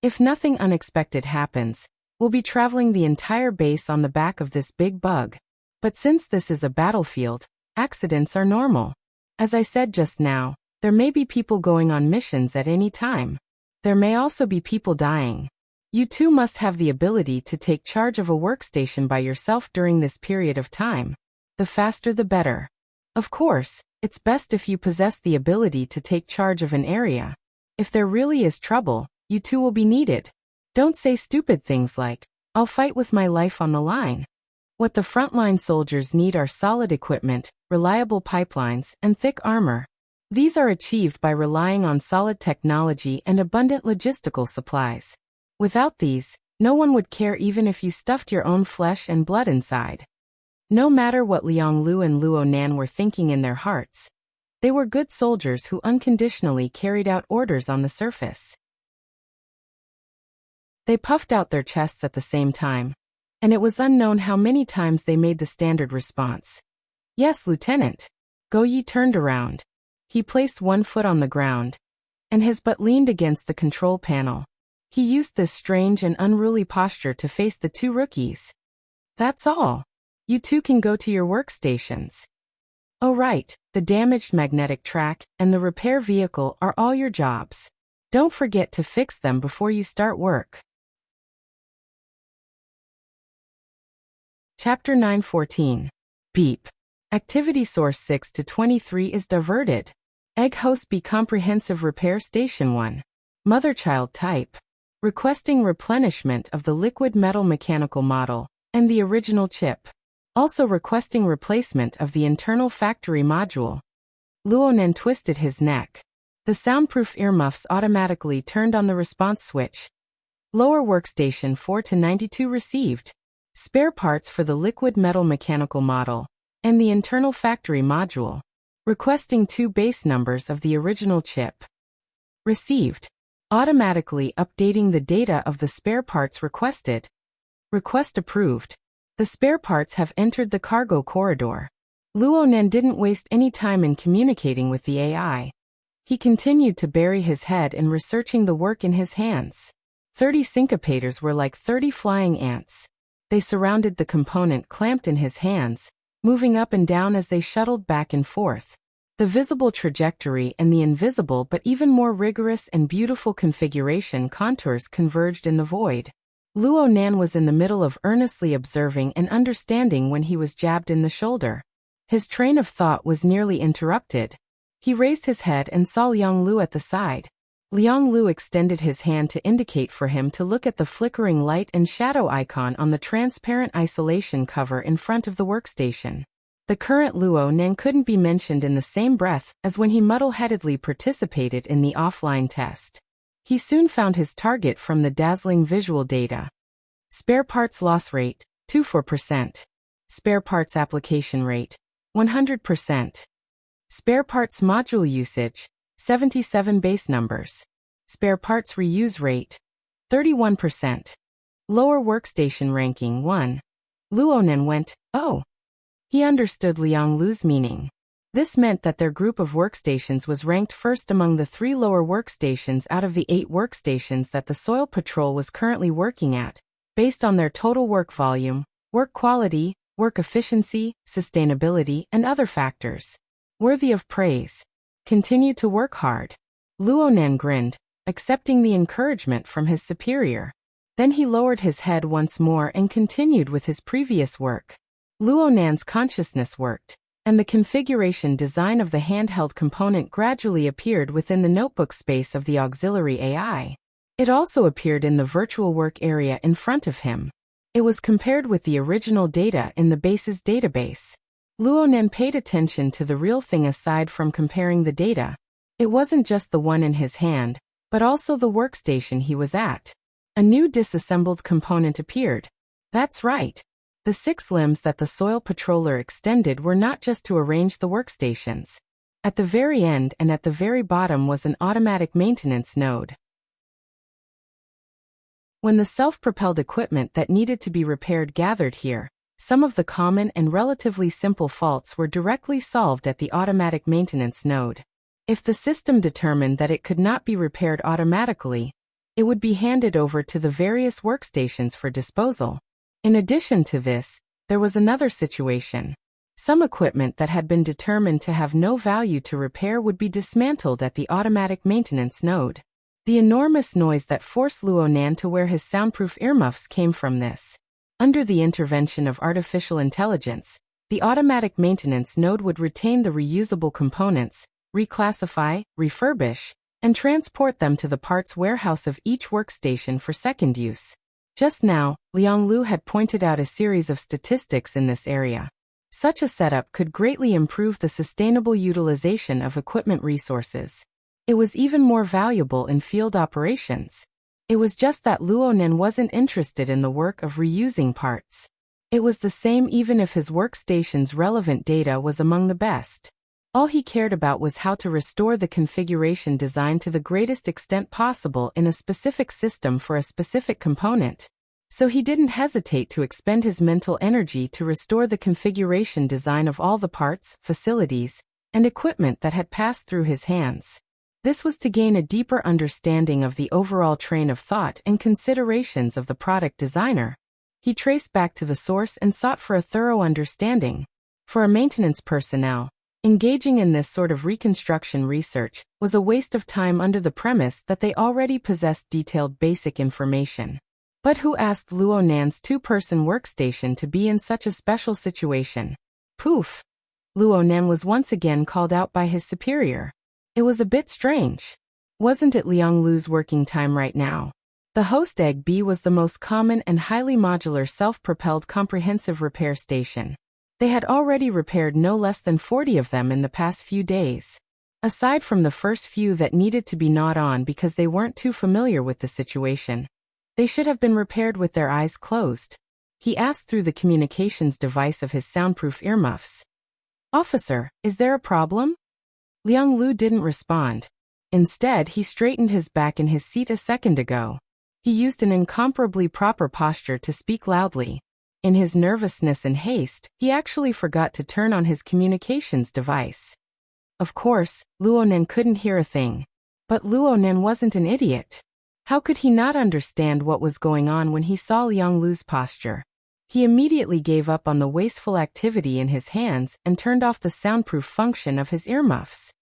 If nothing unexpected happens, we'll be traveling the entire base on the back of this big bug. But since this is a battlefield, accidents are normal. As I said just now, there may be people going on missions at any time. There may also be people dying. You two must have the ability to take charge of a workstation by yourself during this period of time. The faster the better. Of course, it's best if you possess the ability to take charge of an area. If there really is trouble, you two will be needed. Don't say stupid things like, I'll fight with my life on the line. What the frontline soldiers need are solid equipment, reliable pipelines, and thick armor. These are achieved by relying on solid technology and abundant logistical supplies. Without these, no one would care even if you stuffed your own flesh and blood inside. No matter what Liang Lu and Luonan were thinking in their hearts, they were good soldiers who unconditionally carried out orders on the surface. They puffed out their chests at the same time, and it was unknown how many times they made the standard response. Yes, Lieutenant. Go Yi turned around. He placed one foot on the ground, and his butt leaned against the control panel. He used this strange and unruly posture to face the two rookies. That's all. You two can go to your workstations. Oh right, the damaged magnetic track and the repair vehicle are all your jobs. Don't forget to fix them before you start work. Chapter 9:14. Beep. Activity source 6 to 23 is diverted. Egg host B comprehensive repair station 1. Mother-child type. Requesting replenishment of the liquid metal mechanical model and the original chip. Also requesting replacement of the internal factory module. Luonan twisted his neck. The soundproof earmuffs automatically turned on the response switch. Lower workstation 4 to 92 received. Spare parts for the liquid metal mechanical model and the internal factory module. Requesting 2 base numbers of the original chip. Received. automatically updating the data of the spare parts requested. Request approved. The spare parts have entered the cargo corridor. Luonan didn't waste any time in communicating with the AI. He continued to bury his head in researching the work in his hands. 30 syncopators were like 30 flying ants. They surrounded the component clamped in his hands, moving up and down as they shuttled back and forth. The visible trajectory and the invisible but even more rigorous and beautiful configuration contours converged in the void. Luonan was in the middle of earnestly observing and understanding when he was jabbed in the shoulder. His train of thought was nearly interrupted. He raised his head and saw Liang Lu at the side. Liang Lu extended his hand to indicate for him to look at the flickering light and shadow icon on the transparent isolation cover in front of the workstation. The current Luonan couldn't be mentioned in the same breath as when he muddle-headedly participated in the offline test. He soon found his target from the dazzling visual data. Spare parts loss rate, 24%. Spare parts application rate, 100%. Spare parts module usage, 77 base numbers. Spare parts reuse rate, 31%. Lower workstation ranking 1. Luonan went, oh. He understood Liang Lu's meaning. This meant that their group of workstations was ranked first among the 3 lower workstations out of the 8 workstations that the Soil Patrol was currently working at, based on their total work volume, work quality, work efficiency, sustainability, and other factors. Worthy of praise. Continue to work hard. Luonan grinned, accepting the encouragement from his superior. Then he lowered his head once more and continued with his previous work. Luonan's consciousness worked, and the configuration design of the handheld component gradually appeared within the notebook space of the auxiliary AI. It also appeared in the virtual work area in front of him. It was compared with the original data in the base's database. Luonan paid attention to the real thing aside from comparing the data. It wasn't just the one in his hand, but also the workstation he was at. A new disassembled component appeared. That's right. The 6 limbs that the Soil Patroller extended were not just to arrange the workstations. At the very end and at the very bottom was an automatic maintenance node. When the self-propelled equipment that needed to be repaired gathered here, some of the common and relatively simple faults were directly solved at the automatic maintenance node. If the system determined that it could not be repaired automatically, it would be handed over to the various workstations for disposal. In addition to this, there was another situation. Some equipment that had been determined to have no value to repair would be dismantled at the automatic maintenance node. The enormous noise that forced Luonan to wear his soundproof earmuffs came from this. Under the intervention of artificial intelligence, the automatic maintenance node would retain the reusable components, reclassify, refurbish, and transport them to the parts warehouse of each workstation for second use. Just now, Liang Lu had pointed out a series of statistics in this area. Such a setup could greatly improve the sustainable utilization of equipment resources. It was even more valuable in field operations. It was just that Luonan wasn't interested in the work of reusing parts. It was the same even if his workstation's relevant data was among the best. All he cared about was how to restore the configuration design to the greatest extent possible in a specific system for a specific component. So he didn't hesitate to expend his mental energy to restore the configuration design of all the parts, facilities, and equipment that had passed through his hands. This was to gain a deeper understanding of the overall train of thought and considerations of the product designer. He traced back to the source and sought for a thorough understanding. For a maintenance personnel, engaging in this sort of reconstruction research was a waste of time under the premise that they already possessed detailed basic information. But who asked Luonan's 2-person workstation to be in such a special situation? Poof! Luonan was once again called out by his superior. It was a bit strange. Wasn't it Liang Lu's working time right now? The host Egg B was the most common and highly modular self-propelled comprehensive repair station. They had already repaired no less than 40 of them in the past few days. Aside from the first few that needed to be gnawed on because they weren't too familiar with the situation, they should have been repaired with their eyes closed. He asked through the communications device of his soundproof earmuffs. "Officer, is there a problem?" Liang Lu didn't respond. Instead, he straightened his back in his seat a second ago. He used an incomparably proper posture to speak loudly. In his nervousness and haste, he actually forgot to turn on his communications device. Of course, Luonen couldn't hear a thing. But Luonen wasn't an idiot. How could he not understand what was going on when he saw Liang Lu's posture? He immediately gave up on the wasteful activity in his hands and turned off the soundproof function of his earmuffs.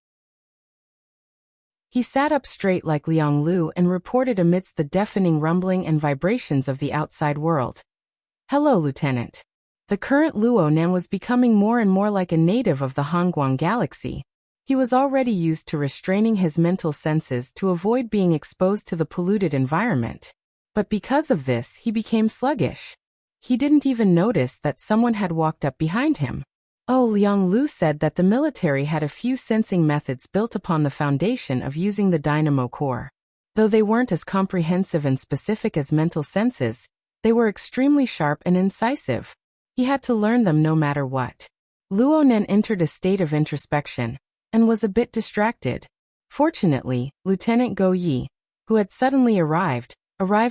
He sat up straight like Liang Lu and reported amidst the deafening rumbling and vibrations of the outside world. "Hello, Lieutenant." The current Luonen was becoming more and more like a native of the Hongguang galaxy. He was already used to restraining his mental senses to avoid being exposed to the polluted environment. But because of this, he became sluggish. He didn't even notice that someone had walked up behind him. Oh, Liang Lu said that the military had a few sensing methods built upon the foundation of using the dynamo core. Though they weren't as comprehensive and specific as mental senses, they were extremely sharp and incisive. He had to learn them no matter what. Luonen entered a state of introspection and was a bit distracted. Fortunately, Lieutenant Go Yi, who had suddenly arrived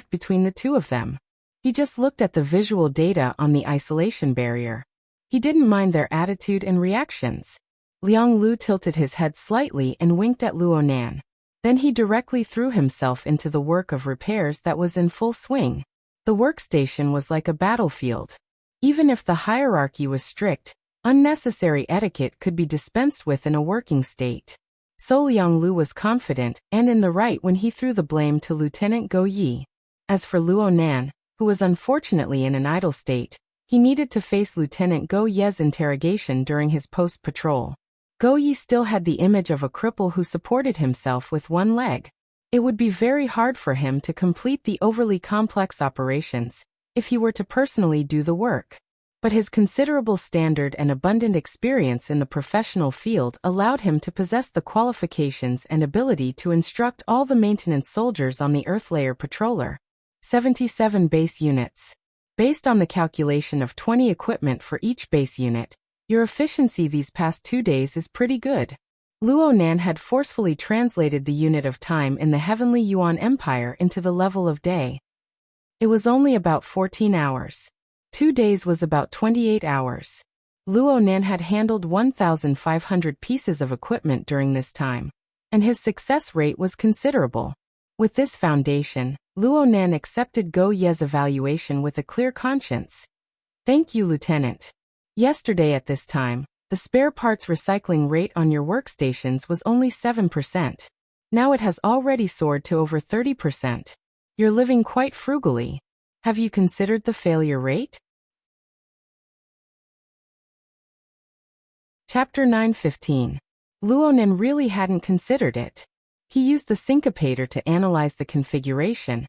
between the two of them. He just looked at the visual data on the isolation barrier. He didn't mind their attitude and reactions. Liang Lu tilted his head slightly and winked at Luonan. Then he directly threw himself into the work of repairs that was in full swing. The workstation was like a battlefield. Even if the hierarchy was strict, unnecessary etiquette could be dispensed with in a working state. So Liang Lu was confident and in the right when he threw the blame to Lieutenant Go Yi. As for Luonan, who was unfortunately in an idle state, he needed to face Lieutenant Go Ye's interrogation during his post-patrol. Go Yi still had the image of a cripple who supported himself with one leg. It would be very hard for him to complete the overly complex operations if he were to personally do the work. But his considerable standard and abundant experience in the professional field allowed him to possess the qualifications and ability to instruct all the maintenance soldiers on the Earth Layer Patroller. 77 base units. Based on the calculation of 20 equipment for each base unit, your efficiency these past 2 days is pretty good. Luonan had forcefully translated the unit of time in the Heavenly Yuan Empire into the level of day. It was only about 14 hours. 2 days was about 28 hours. Luonan had handled 1,500 pieces of equipment during this time, and his success rate was considerable. With this foundation, Luonan accepted Go Ye's evaluation with a clear conscience. "Thank you, Lieutenant. Yesterday at this time, the spare parts recycling rate on your workstations was only 7%. Now it has already soared to over 30%. You're living quite frugally. Have you considered the failure rate?" Chapter 9:15. Luonan really hadn't considered it. He used the syncopator to analyze the configuration,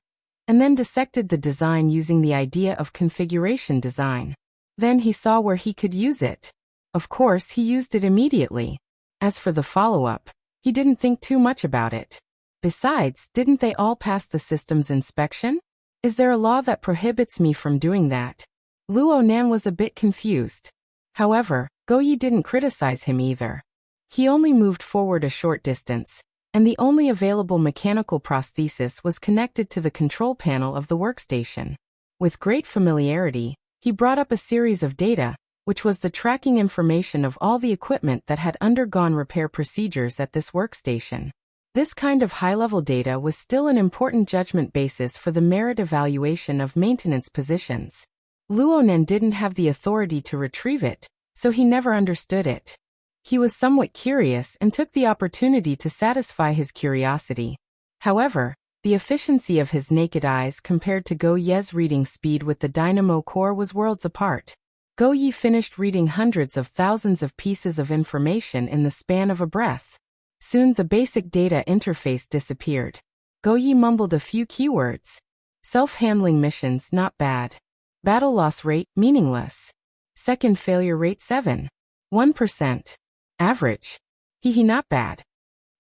and then dissected the design using the idea of configuration design. Then he saw where he could use it. Of course, he used it immediately. As for the follow-up, he didn't think too much about it. Besides, didn't they all pass the system's inspection? Is there a law that prohibits me from doing that? Luonan was a bit confused. However, Go Yi didn't criticize him either. He only moved forward a short distance, and the only available mechanical prosthesis was connected to the control panel of the workstation. With great familiarity, he brought up a series of data, which was the tracking information of all the equipment that had undergone repair procedures at this workstation. This kind of high-level data was still an important judgment basis for the merit evaluation of maintenance positions. Luonan didn't have the authority to retrieve it, so he never understood it. He was somewhat curious and took the opportunity to satisfy his curiosity. However, the efficiency of his naked eyes compared to Go Ye's reading speed with the dynamo core was worlds apart. Go Ye finished reading hundreds of thousands of pieces of information in the span of a breath. Soon the basic data interface disappeared. Go Ye mumbled a few keywords. Self-handling missions not bad. Battle loss rate meaningless. Second failure rate 1%. Average. Hehe not bad.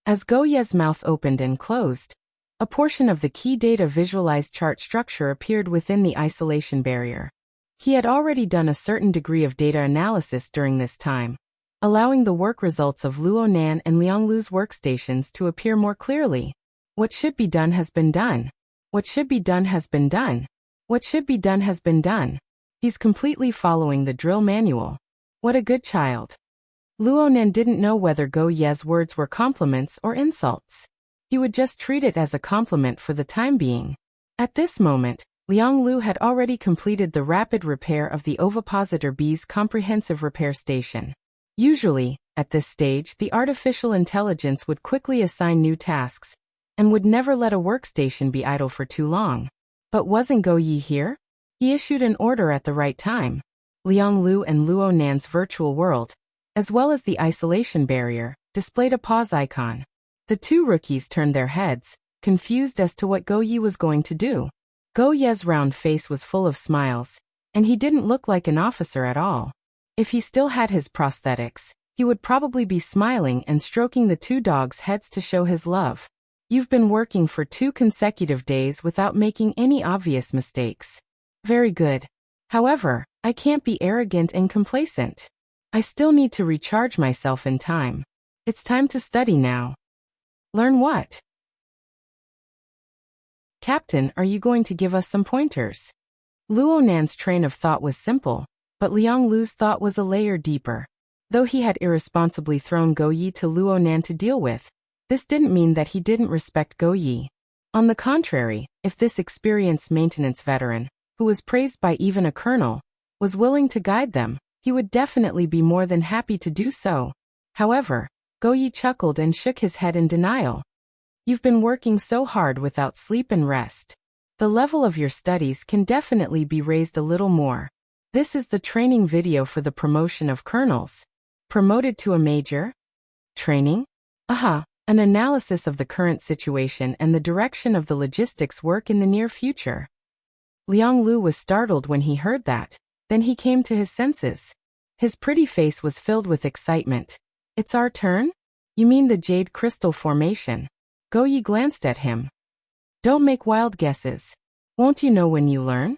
As Go Ye's mouth opened and closed, a portion of the key data visualized chart structure appeared within the isolation barrier. He had already done a certain degree of data analysis during this time, allowing the work results of Luo Nan and Liang Lu's workstations to appear more clearly. What should be done has been done. What should be done has been done. What should be done has been done. He's completely following the drill manual. What a good child. Luo Nan didn't know whether Go Ye's words were compliments or insults. He would just treat it as a compliment for the time being. At this moment, Liang Lu had already completed the rapid repair of the ovipositor B's comprehensive repair station. Usually, at this stage, the artificial intelligence would quickly assign new tasks and would never let a workstation be idle for too long. But wasn't Go Ye here? He issued an order at the right time. Liang Lu and Luo Nan's virtual world, as well as the isolation barrier, displayed a pause icon. The two rookies turned their heads, confused as to what Go Ye was going to do. Go Ye's round face was full of smiles, and he didn't look like an officer at all. If he still had his prosthetics, he would probably be smiling and stroking the two dogs' heads to show his love. You've been working for 2 consecutive days without making any obvious mistakes. Very good. However, I can't be arrogant and complacent. I still need to recharge myself in time. It's time to study now. Learn what? Captain, are you going to give us some pointers? Luo Nan's train of thought was simple, but Liang Lu's thought was a layer deeper. Though he had irresponsibly thrown Go Ye to Luo Nan to deal with, this didn't mean that he didn't respect Go Ye. On the contrary, if this experienced maintenance veteran, who was praised by even a colonel, was willing to guide them, he would definitely be more than happy to do so. However, Go Ye chuckled and shook his head in denial. You've been working so hard without sleep and rest. The level of your studies can definitely be raised a little more. This is the training video for the promotion of colonels. Promoted to a major? Training? Aha, an analysis of the current situation and the direction of the logistics work in the near future. Liang Lu was startled when he heard that. Then he came to his senses. His pretty face was filled with excitement. It's our turn? You mean the Jade Crystal Formation? Go Ye glanced at him. Don't make wild guesses. Won't you know when you learn?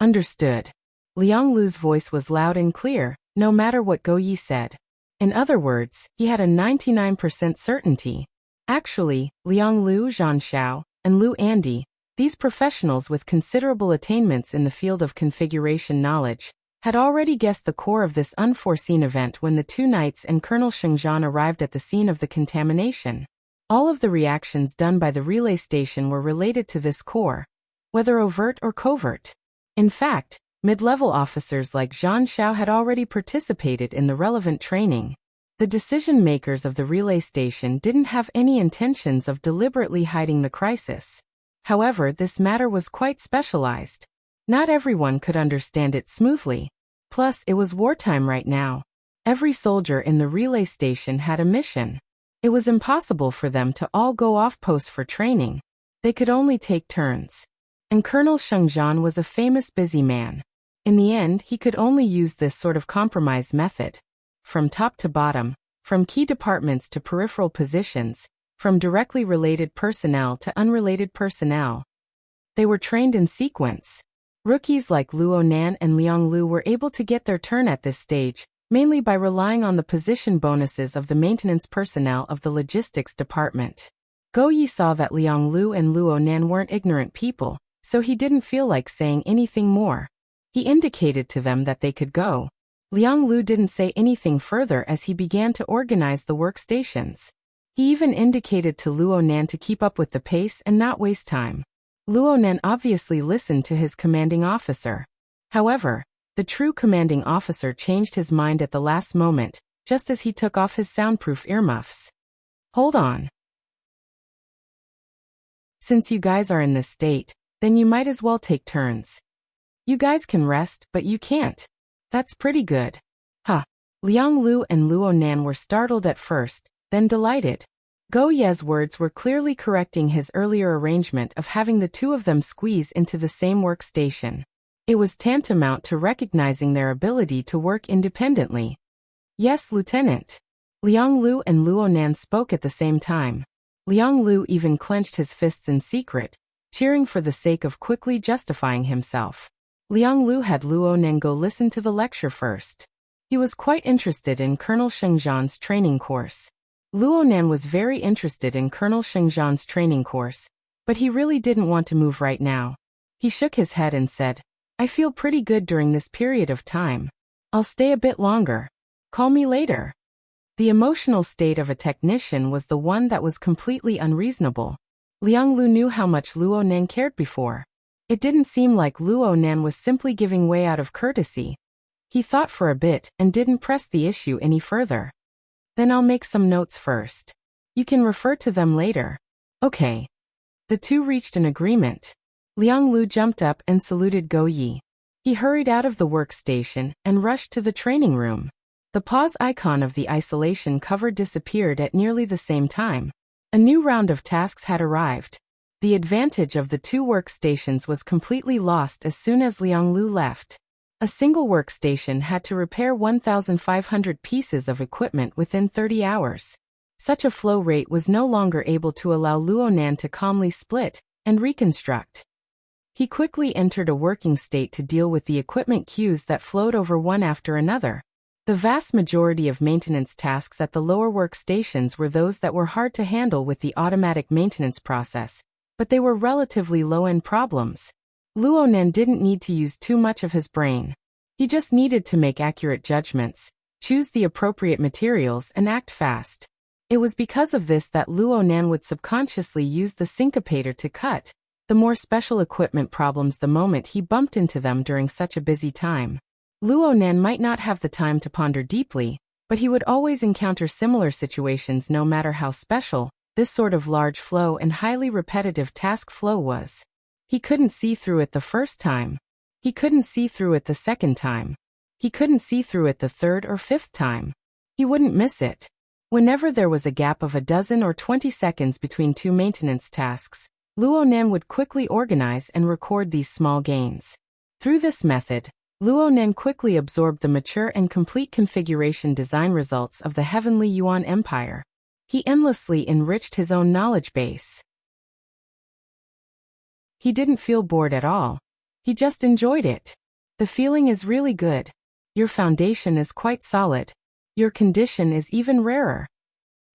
Understood. Liang Lu's voice was loud and clear, no matter what Go Ye said. In other words, he had a 99% certainty. Actually, Liang Lu, Zhan Xiao, and Lu Andy, these professionals with considerable attainments in the field of configuration knowledge, had already guessed the core of this unforeseen event when the two knights and Colonel Shengzhan arrived at the scene of the contamination. All of the reactions done by the relay station were related to this core, whether overt or covert. In fact, mid-level officers like Zhan Xiao had already participated in the relevant training. The decision-makers of the relay station didn't have any intentions of deliberately hiding the crisis. However, this matter was quite specialized. Not everyone could understand it smoothly. Plus, it was wartime right now. Every soldier in the relay station had a mission. It was impossible for them to all go off post for training. They could only take turns. And Colonel Shengzhan was a famous busy man. In the end, he could only use this sort of compromise method. From top to bottom, from key departments to peripheral positions, from directly related personnel to unrelated personnel. They were trained in sequence. Rookies like Luo Nan and Liang Lu were able to get their turn at this stage, mainly by relying on the position bonuses of the maintenance personnel of the logistics department. Go Ye saw that Liang Lu and Luo Nan weren't ignorant people, so he didn't feel like saying anything more. He indicated to them that they could go. Liang Lu didn't say anything further as he began to organize the workstations. He even indicated to Luo Nan to keep up with the pace and not waste time. Luo Nan obviously listened to his commanding officer. However, the true commanding officer changed his mind at the last moment, just as he took off his soundproof earmuffs. Hold on. Since you guys are in this state, then you might as well take turns. You guys can rest, but you can't. That's pretty good. Huh. Liang Lu and Luo Nan were startled at first, then delighted. Go Ye's words were clearly correcting his earlier arrangement of having the two of them squeeze into the same workstation. It was tantamount to recognizing their ability to work independently. Yes, Lieutenant. Liang Lu and Luo Nan spoke at the same time. Liang Lu even clenched his fists in secret, cheering for the sake of quickly justifying himself. Liang Lu had Luo Nan go listen to the lecture first. He was quite interested in Colonel Shengzhan's training course. Luonan was very interested in Colonel Shengzhan's training course, but he really didn't want to move right now. He shook his head and said, I feel pretty good during this period of time. I'll stay a bit longer. Call me later. The emotional state of a technician was the one that was completely unreasonable. Liang Lu knew how much Luonan cared before. It didn't seem like Luonan was simply giving way out of courtesy. He thought for a bit and didn't press the issue any further. Then I'll make some notes first. You can refer to them later. Okay. The two reached an agreement. Liang Lu jumped up and saluted Go Yi. He hurried out of the workstation and rushed to the training room. The pause icon of the isolation cover disappeared at nearly the same time. A new round of tasks had arrived. The advantage of the two workstations was completely lost as soon as Liang Lu left. A single workstation had to repair 1,500 pieces of equipment within 30 hours. Such a flow rate was no longer able to allow Luonan to calmly split and reconstruct. He quickly entered a working state to deal with the equipment queues that flowed over one after another. The vast majority of maintenance tasks at the lower workstations were those that were hard to handle with the automatic maintenance process, but they were relatively low-end problems. Luonan didn't need to use too much of his brain. He just needed to make accurate judgments, choose the appropriate materials and act fast. It was because of this that Luonan would subconsciously use the syncopator to cut the more special equipment problems the moment he bumped into them during such a busy time. Luonan might not have the time to ponder deeply, but he would always encounter similar situations no matter how special this sort of large flow and highly repetitive task flow was. He couldn't see through it the first time. He couldn't see through it the second time. He couldn't see through it the third or fifth time. He wouldn't miss it. Whenever there was a gap of a dozen or 20 seconds between two maintenance tasks, Luonan would quickly organize and record these small gains. Through this method, Luonan quickly absorbed the mature and complete configuration design results of the Heavenly Yuan Empire. He endlessly enriched his own knowledge base. He didn't feel bored at all. He just enjoyed it. The feeling is really good. Your foundation is quite solid. Your condition is even rarer.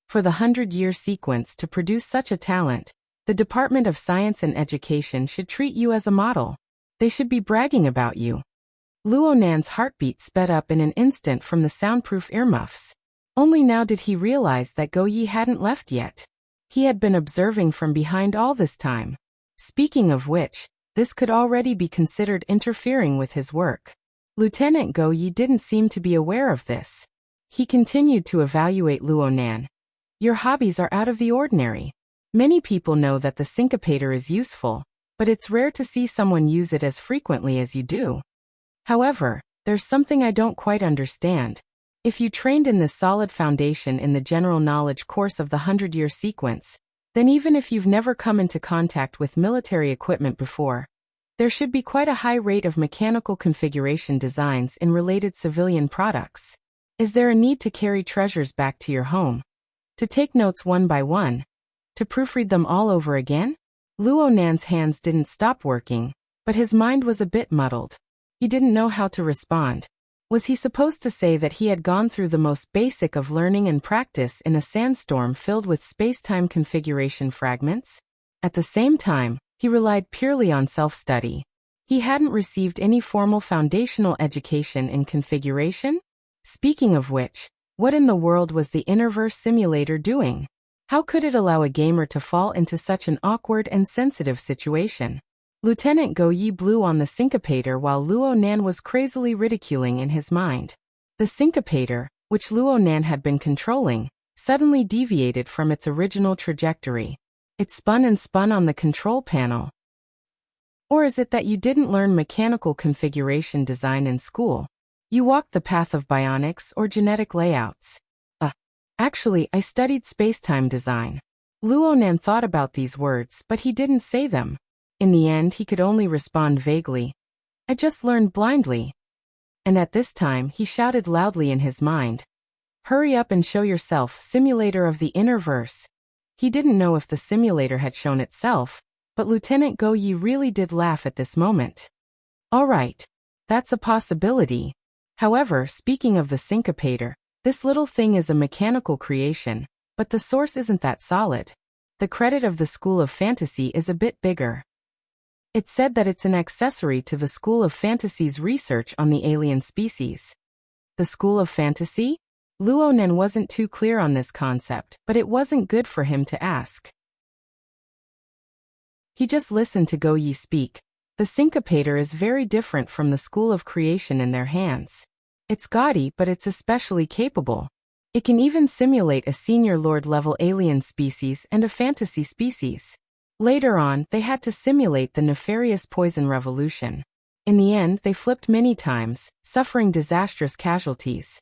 For the 100-year sequence to produce such a talent, the Department of Science and Education should treat you as a model. They should be bragging about you. Luonan's heartbeat sped up in an instant from the soundproof earmuffs. Only now did he realize that Go Yi hadn't left yet. He had been observing from behind all this time. Speaking of which, this could already be considered interfering with his work. Lieutenant Go Yi didn't seem to be aware of this. He continued to evaluate Luonan. Your hobbies are out of the ordinary. Many people know that the syncopator is useful, but it's rare to see someone use it as frequently as you do. However, there's something I don't quite understand. If you trained in this solid foundation in the general knowledge course of the 100-year sequence, then even if you've never come into contact with military equipment before, there should be quite a high rate of mechanical configuration designs in related civilian products. Is there a need to carry treasures back to your home? To take notes one by one? To proofread them all over again? Luonan's hands didn't stop working, but his mind was a bit muddled. He didn't know how to respond. Was he supposed to say that he had gone through the most basic of learning and practice in a sandstorm filled with space-time configuration fragments? At the same time, he relied purely on self-study. He hadn't received any formal foundational education in configuration? Speaking of which, what in the world was the Innerverse simulator doing? How could it allow a gamer to fall into such an awkward and sensitive situation? Lieutenant Go Yi blew on the syncopator while Luonan was crazily ridiculing in his mind. The syncopator, which Luonan had been controlling, suddenly deviated from its original trajectory. It spun and spun on the control panel. Or is it that you didn't learn mechanical configuration design in school? You walked the path of bionics or genetic layouts. Actually, I studied space-time design. Luonan thought about these words, but he didn't say them. In the end, he could only respond vaguely. I just learned blindly. And at this time, he shouted loudly in his mind. Hurry up and show yourself, simulator of the Innerverse. He didn't know if the simulator had shown itself, but Lieutenant Go Yi really did laugh at this moment. All right. That's a possibility. However, speaking of the syncopator, this little thing is a mechanical creation, but the source isn't that solid. The credit of the School of Fantasy is a bit bigger. It's said that it's an accessory to the School of Fantasy's research on the alien species. The School of Fantasy? Luonan wasn't too clear on this concept, but it wasn't good for him to ask. He just listened to Go Yi speak. The syncopator is very different from the School of Creation in their hands. It's gaudy, but it's especially capable. It can even simulate a senior lord-level alien species and a fantasy species. Later on, they had to simulate the nefarious poison revolution. In the end, they flipped many times, suffering disastrous casualties.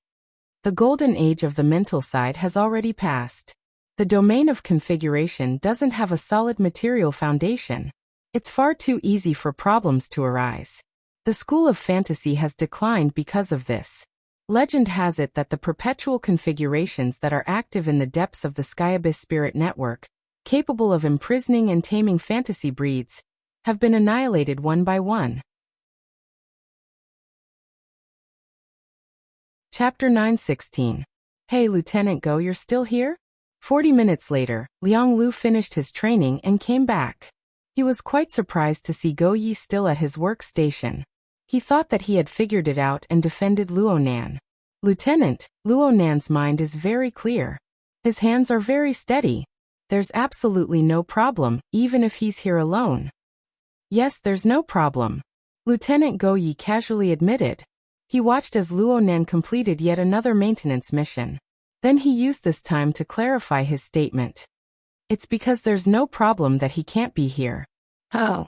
The golden age of the mental side has already passed. The domain of configuration doesn't have a solid material foundation. It's far too easy for problems to arise. The School of Fantasy has declined because of this. Legend has it that the perpetual configurations that are active in the depths of the Skyabyss spirit network, capable of imprisoning and taming fantasy breeds, have been annihilated one by one. Chapter 916. Hey Lieutenant Go, you're still here? 40 minutes later, Liang Lu finished his training and came back. He was quite surprised to see Go Yi still at his workstation. He thought that he had figured it out and defended Luonan. Lieutenant, Luonan's mind is very clear. His hands are very steady. There's absolutely no problem, even if he's here alone. Yes, there's no problem. Lieutenant Go Yi casually admitted. He watched as Luonan completed yet another maintenance mission. Then he used this time to clarify his statement. It's because there's no problem that he can't be here. Oh.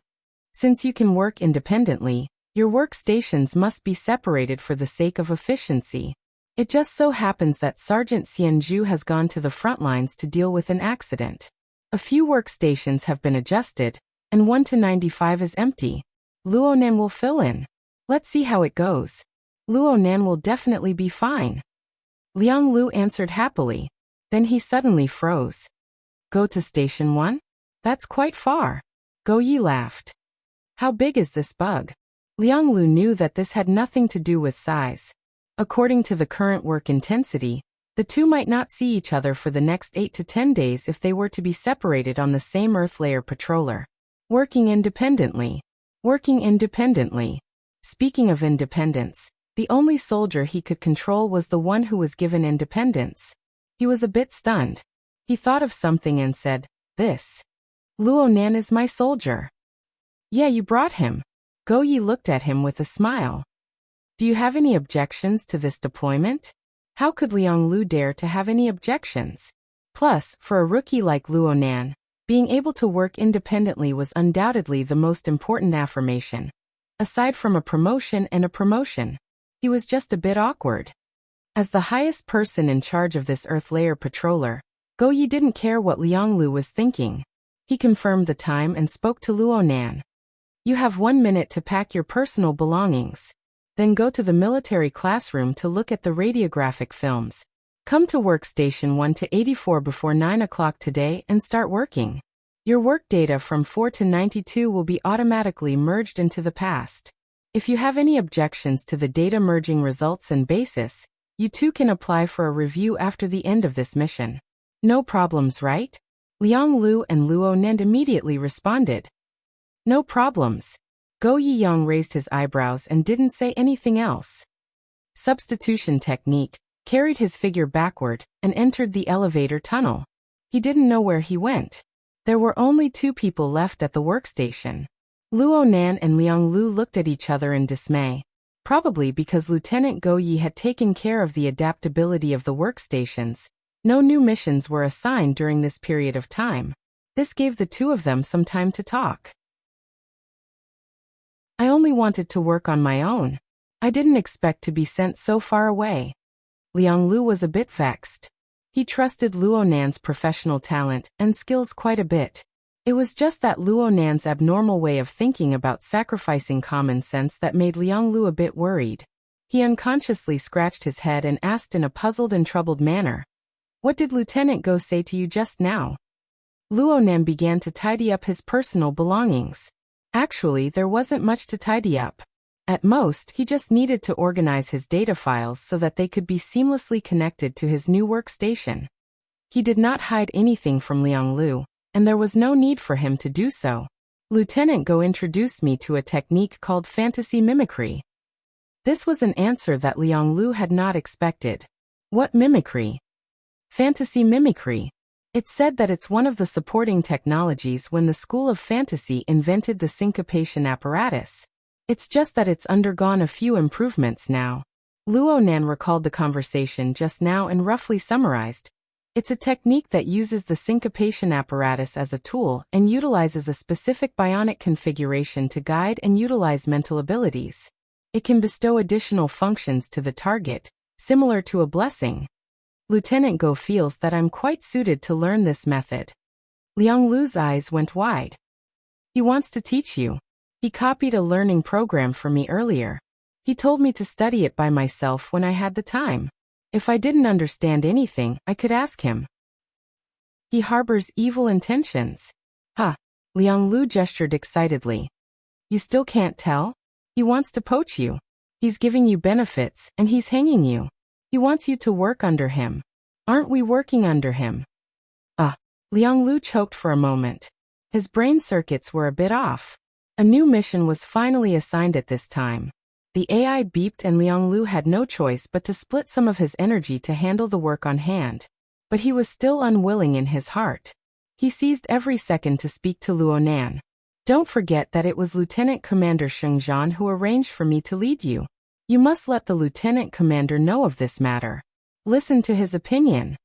Since you can work independently, your workstations must be separated for the sake of efficiency. It just so happens that Sergeant Xianzhu has gone to the front lines to deal with an accident. A few workstations have been adjusted, and 1 to 95 is empty. Luonan will fill in. Let's see how it goes. Luonan will definitely be fine. Liang Lu answered happily. Then he suddenly froze. Go to Station 1? That's quite far. Go Yi laughed. How big is this bug? Liang Lu knew that this had nothing to do with size. According to the current work intensity, the two might not see each other for the next 8 to 10 days if they were to be separated on the same Earth layer patroller. Working independently. Working independently. Speaking of independence, the only soldier he could control was the one who was given independence. He was a bit stunned. He thought of something and said, "This. Luonan is my soldier." "Yeah, you brought him." Go Yi looked at him with a smile. "Do you have any objections to this deployment?" How could Liang Lu dare to have any objections? Plus, for a rookie like Luonan, being able to work independently was undoubtedly the most important affirmation. Aside from a promotion and a promotion, he was just a bit awkward. As the highest person in charge of this Earth layer patroller, Go Yi didn't care what Liang Lu was thinking. He confirmed the time and spoke to Luonan. "You have 1 minute to pack your personal belongings. Then go to the military classroom to look at the radiographic films. Come to workstation 1 to 84 before 9 o'clock today and start working. Your work data from 4 to 92 will be automatically merged into the past. If you have any objections to the data merging results and basis, you too can apply for a review after the end of this mission. No problems, right?" Liang Lu and Luonan immediately responded. "No problems." Go Yiyang raised his eyebrows and didn't say anything else. Substitution technique, carried his figure backward, and entered the elevator tunnel. He didn't know where he went. There were only 2 people left at the workstation. Luonan and Liang Lu looked at each other in dismay. Probably because Lieutenant Go Yi had taken care of the adaptability of the workstations, no new missions were assigned during this period of time. This gave the 2 of them some time to talk. "I only wanted to work on my own. I didn't expect to be sent so far away." Liang Lu was a bit vexed. He trusted Luonan's professional talent and skills quite a bit. It was just that Luonan's abnormal way of thinking about sacrificing common sense that made Liang Lu a bit worried. He unconsciously scratched his head and asked in a puzzled and troubled manner, "What did Lieutenant Go say to you just now?" Luonan began to tidy up his personal belongings. Actually, there wasn't much to tidy up. At most, he just needed to organize his data files so that they could be seamlessly connected to his new workstation. He did not hide anything from Liang Lu, and there was no need for him to do so. Lieutenant Go introduced me to a technique called fantasy mimicry. This was an answer that Liang Lu had not expected. What mimicry? Fantasy mimicry. It's said that it's one of the supporting technologies when the School of Fantasy invented the syncopation apparatus. It's just that it's undergone a few improvements now. Luo Nan recalled the conversation just now and roughly summarized. It's a technique that uses the syncopation apparatus as a tool and utilizes a specific bionic configuration to guide and utilize mental abilities. It can bestow additional functions to the target, similar to a blessing. Lieutenant Go feels that I'm quite suited to learn this method. Liang Lu's eyes went wide. He wants to teach you. He copied a learning program for me earlier. He told me to study it by myself when I had the time. If I didn't understand anything, I could ask him. He harbors evil intentions. Huh. Liang Lu gestured excitedly. You still can't tell? He wants to poach you. He's giving you benefits, and he's hanging you. He wants you to work under him. Aren't we working under him? Liang Lu choked for a moment. His brain circuits were a bit off. A new mission was finally assigned at this time. The AI beeped and Liang Lu had no choice but to split some of his energy to handle the work on hand. But he was still unwilling in his heart. He seized every second to speak to Luo Nan. Don't forget that it was Lieutenant Commander Sheng Zhan who arranged for me to lead you. You must let the Lieutenant Commander know of this matter. Listen to his opinion.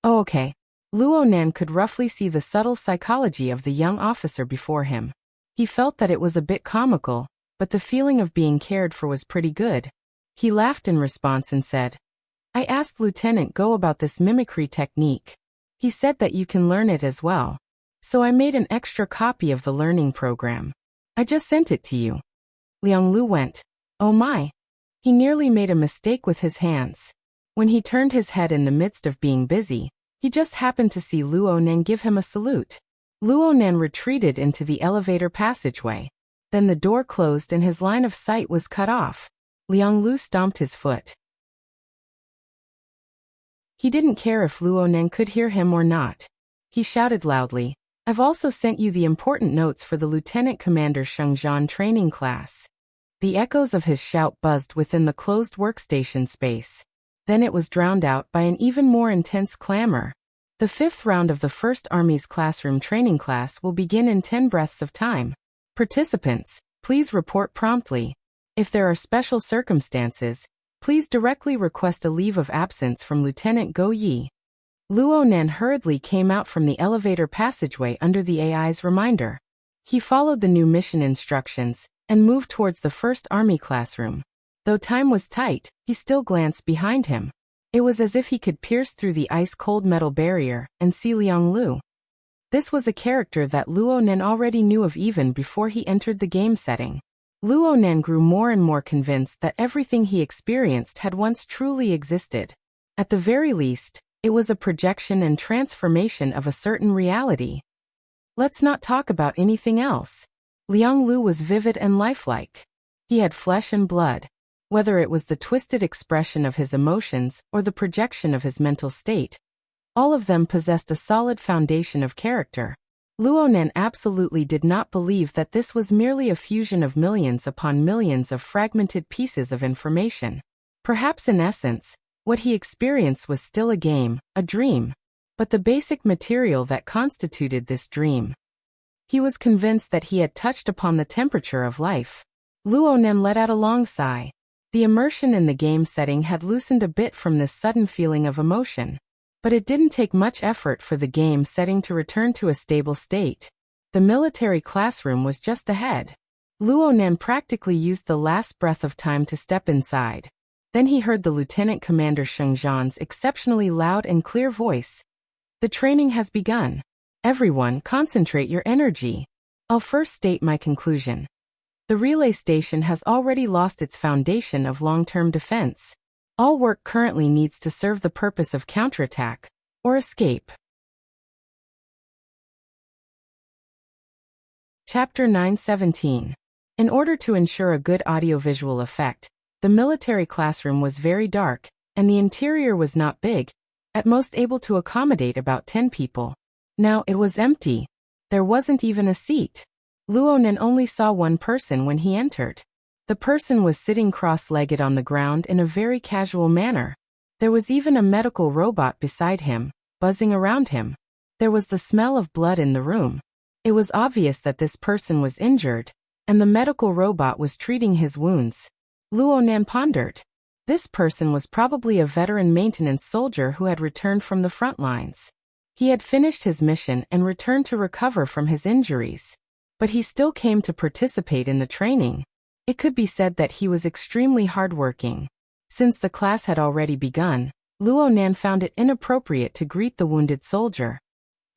Okay. Luo Nan could roughly see the subtle psychology of the young officer before him. He felt that it was a bit comical, but the feeling of being cared for was pretty good. He laughed in response and said, I asked Lieutenant Go about this mimicry technique. He said that you can learn it as well. So I made an extra copy of the learning program. I just sent it to you. Liang Lu went, oh my. He nearly made a mistake with his hands. When he turned his head in the midst of being busy, he just happened to see Luo Nan give him a salute. Luo Nan retreated into the elevator passageway. Then the door closed and his line of sight was cut off. Liang Lu stomped his foot. He didn't care if Luo Nan could hear him or not. He shouted loudly, I've also sent you the important notes for the Lieutenant Commander Sheng Zhan training class. The echoes of his shout buzzed within the closed workstation space. Then it was drowned out by an even more intense clamor. The 5th round of the 1st Army's classroom training class will begin in 10 breaths of time. Participants, please report promptly. If there are special circumstances, please directly request a leave of absence from Lieutenant Go Yi. Luo Nan hurriedly came out from the elevator passageway under the AI's reminder. He followed the new mission instructions and moved towards the 1st Army classroom. Though time was tight, he still glanced behind him. It was as if he could pierce through the ice-cold metal barrier and see Liang Lu. This was a character that Luo Nan already knew of even before he entered the game setting. Luo Nan grew more and more convinced that everything he experienced had once truly existed. At the very least, it was a projection and transformation of a certain reality. Let's not talk about anything else. Liang Lu was vivid and lifelike. He had flesh and blood. Whether it was the twisted expression of his emotions or the projection of his mental state, all of them possessed a solid foundation of character. Luo Nan absolutely did not believe that this was merely a fusion of millions upon millions of fragmented pieces of information. Perhaps in essence, what he experienced was still a game, a dream, but the basic material that constituted this dream. He was convinced that he had touched upon the temperature of life. Luo Nan let out a long sigh. The immersion in the game setting had loosened a bit from this sudden feeling of emotion. But it didn't take much effort for the game setting to return to a stable state. The military classroom was just ahead. Luo Nan practically used the last breath of time to step inside. Then he heard the Lieutenant Commander Sheng Zhan's exceptionally loud and clear voice. The training has begun. Everyone, concentrate your energy. I'll first state my conclusion. The relay station has already lost its foundation of long-term defense. All work currently needs to serve the purpose of counterattack or escape. Chapter 917. In order to ensure a good audiovisual effect, the military classroom was very dark, and the interior was not big, at most able to accommodate about 10 people. Now it was empty. There wasn't even a seat. Luonan only saw one person when he entered. The person was sitting cross-legged on the ground in a very casual manner. There was even a medical robot beside him, buzzing around him. There was the smell of blood in the room. It was obvious that this person was injured, and the medical robot was treating his wounds. Luonan pondered. This person was probably a veteran maintenance soldier who had returned from the front lines. He had finished his mission and returned to recover from his injuries. But he still came to participate in the training. It could be said that he was extremely hardworking. Since the class had already begun, Luonan found it inappropriate to greet the wounded soldier.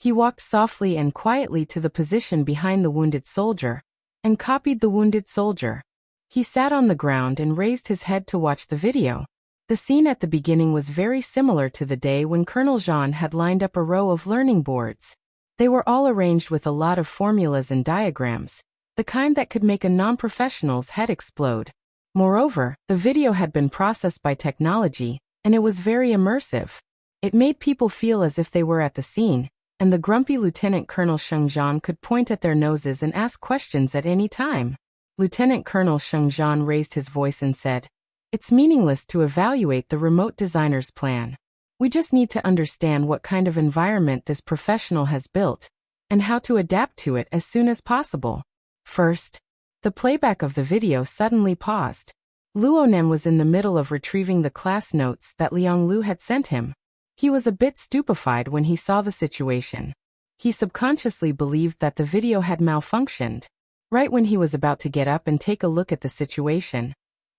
He walked softly and quietly to the position behind the wounded soldier, and copied the wounded soldier. He sat on the ground and raised his head to watch the video. The scene at the beginning was very similar to the day when Colonel Jean had lined up a row of learning boards. They were all arranged with a lot of formulas and diagrams, the kind that could make a non-professional's head explode. Moreover, the video had been processed by technology, and it was very immersive. It made people feel as if they were at the scene, and the grumpy Lieutenant Colonel Sheng Zhan could point at their noses and ask questions at any time. Lieutenant Colonel Sheng Zhan raised his voice and said, "It's meaningless to evaluate the remote designer's plan. We just need to understand what kind of environment this professional has built, and how to adapt to it as soon as possible." First, the playback of the video suddenly paused. Luonan was in the middle of retrieving the class notes that Liang Lu had sent him. He was a bit stupefied when he saw the situation. He subconsciously believed that the video had malfunctioned. Right when he was about to get up and take a look at the situation,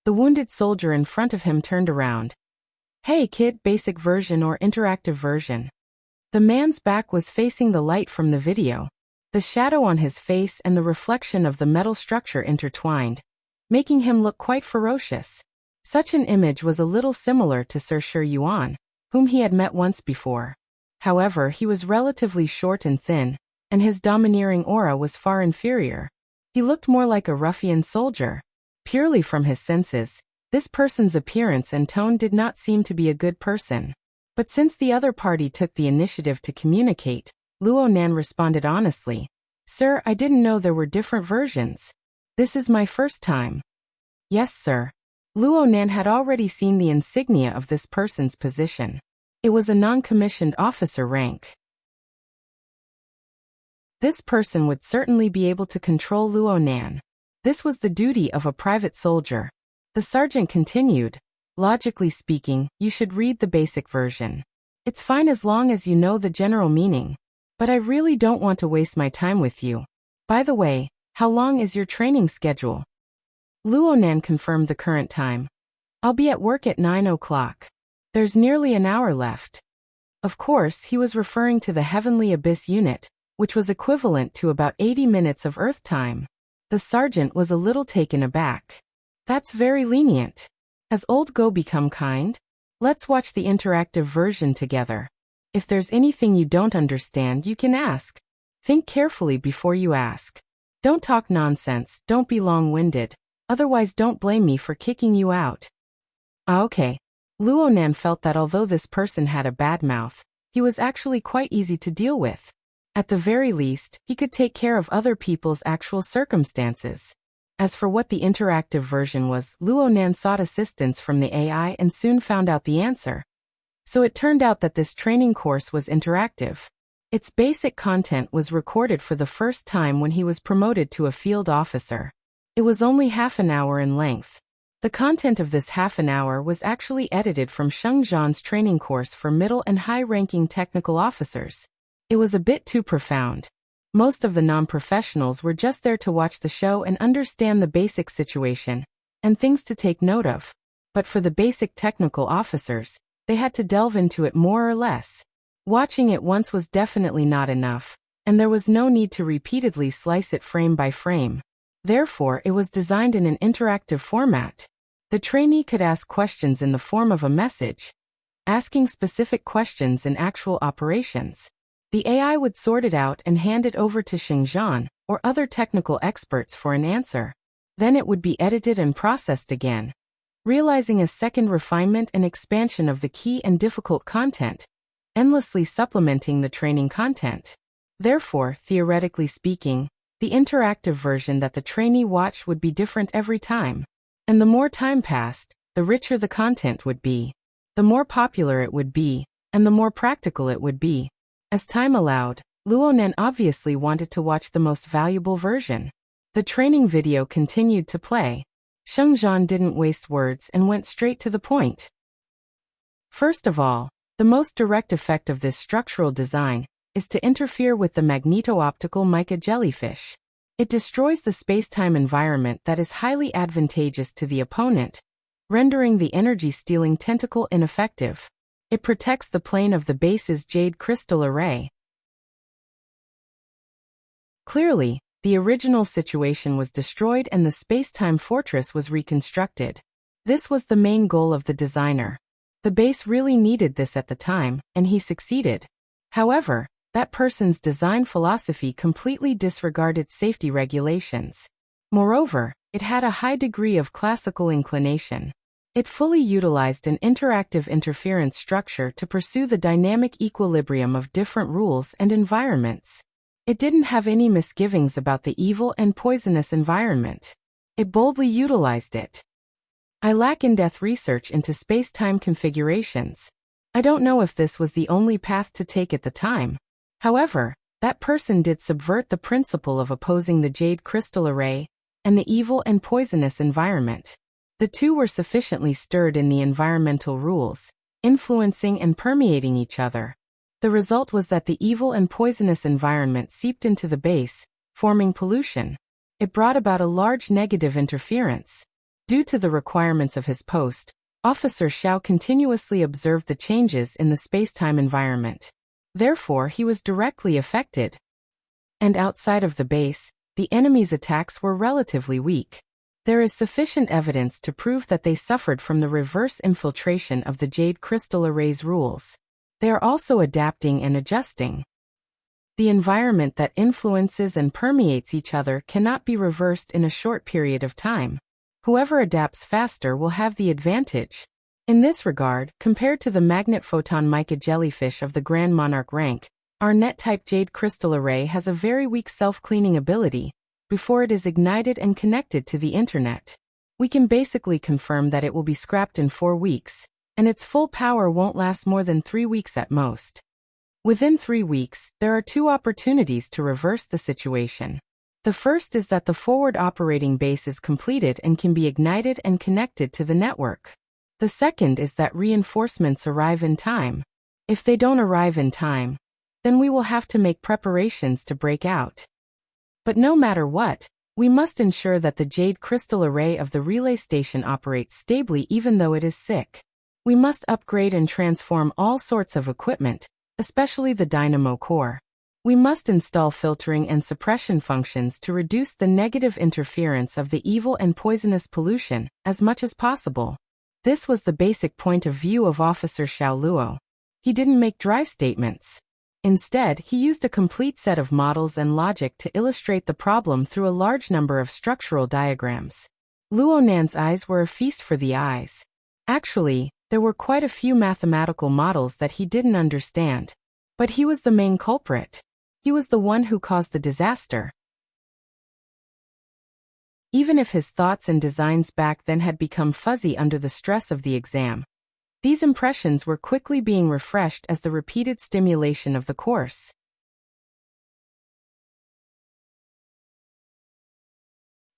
the wounded soldier in front of him turned around. "Hey kid, basic version or interactive version?" The man's back was facing the light from the video. The shadow on his face and the reflection of the metal structure intertwined, making him look quite ferocious. Such an image was a little similar to Sir Shi Yuan, whom he had met once before. However, he was relatively short and thin, and his domineering aura was far inferior. He looked more like a ruffian soldier. Purely from his senses, this person's appearance and tone did not seem to be a good person. But since the other party took the initiative to communicate, Luonan responded honestly, "Sir, I didn't know there were different versions. This is my first time." "Yes, sir." Luonan had already seen the insignia of this person's position. It was a non-commissioned officer rank. This person would certainly be able to control Luonan. This was the duty of a private soldier. The sergeant continued, "Logically speaking, you should read the basic version. It's fine as long as you know the general meaning. But I really don't want to waste my time with you. By the way, how long is your training schedule?" Luonan confirmed the current time. "I'll be at work at 9 o'clock. There's nearly an hour left." Of course, he was referring to the Heavenly Abyss unit, which was equivalent to about 80 minutes of Earth time. The sergeant was a little taken aback. "That's very lenient. Has old Go become kind? Let's watch the interactive version together. If there's anything you don't understand, you can ask. Think carefully before you ask. Don't talk nonsense, don't be long-winded, otherwise don't blame me for kicking you out." Okay. Luonan felt that although this person had a bad mouth, he was actually quite easy to deal with. At the very least, he could take care of other people's actual circumstances. As for what the interactive version was, Luonan sought assistance from the AI and soon found out the answer. So it turned out that this training course was interactive. Its basic content was recorded for the first time when he was promoted to a field officer. It was only half an hour in length. The content of this half an hour was actually edited from Sheng Zhan's training course for middle and high-ranking technical officers. It was a bit too profound. Most of the non-professionals were just there to watch the show and understand the basic situation, and things to take note of. But for the basic technical officers, they had to delve into it more or less. Watching it once was definitely not enough, and there was no need to repeatedly slice it frame by frame. Therefore, it was designed in an interactive format. The trainee could ask questions in the form of a message, asking specific questions in actual operations. The AI would sort it out and hand it over to Sheng Zhan or other technical experts for an answer. Then it would be edited and processed again, realizing a second refinement and expansion of the key and difficult content, endlessly supplementing the training content. Therefore, theoretically speaking, the interactive version that the trainee watched would be different every time. And the more time passed, the richer the content would be, the more popular it would be, and the more practical it would be. As time allowed, Luonan obviously wanted to watch the most valuable version. The training video continued to play. Shengzhan didn't waste words and went straight to the point. First of all, the most direct effect of this structural design is to interfere with the magneto-optical mica jellyfish. It destroys the space-time environment that is highly advantageous to the opponent, rendering the energy-stealing tentacle ineffective. It protects the plane of the base's jade crystal array. Clearly, the original situation was destroyed and the space-time fortress was reconstructed. This was the main goal of the designer. The base really needed this at the time, and he succeeded. However, that person's design philosophy completely disregarded safety regulations. Moreover, it had a high degree of classical inclination. It fully utilized an interactive interference structure to pursue the dynamic equilibrium of different rules and environments. It didn't have any misgivings about the evil and poisonous environment. It boldly utilized it. I lack in-depth research into space-time configurations. I don't know if this was the only path to take at the time. However, that person did subvert the principle of opposing the jade crystal array and the evil and poisonous environment. The two were sufficiently stirred in the environmental rules, influencing and permeating each other. The result was that the evil and poisonous environment seeped into the base, forming pollution. It brought about a large negative interference. Due to the requirements of his post, Officer Xiao continuously observed the changes in the space-time environment. Therefore, he was directly affected. And outside of the base, the enemy's attacks were relatively weak. There is sufficient evidence to prove that they suffered from the reverse infiltration of the jade crystal array's rules. They are also adapting and adjusting. The environment that influences and permeates each other cannot be reversed in a short period of time. Whoever adapts faster will have the advantage. In this regard, compared to the magnet photon mica jellyfish of the Grand Monarch rank, our net-type jade crystal array has a very weak self-cleaning ability before it is ignited and connected to the internet. We can basically confirm that it will be scrapped in 4 weeks, and its full power won't last more than 3 weeks at most. Within 3 weeks, there are 2 opportunities to reverse the situation. The first is that the forward operating base is completed and can be ignited and connected to the network. The second is that reinforcements arrive in time. If they don't arrive in time, then we will have to make preparations to break out. But no matter what, we must ensure that the jade crystal array of the relay station operates stably even though it is sick. We must upgrade and transform all sorts of equipment, especially the dynamo core. We must install filtering and suppression functions to reduce the negative interference of the evil and poisonous pollution as much as possible. This was the basic point of view of Officer Xiao Luo. He didn't make dry statements. Instead, he used a complete set of models and logic to illustrate the problem through a large number of structural diagrams. Luo Nan's eyes were a feast for the eyes. Actually, there were quite a few mathematical models that he didn't understand. But he was the main culprit. He was the one who caused the disaster. Even if his thoughts and designs back then had become fuzzy under the stress of the exam, these impressions were quickly being refreshed as the repeated stimulation of the course.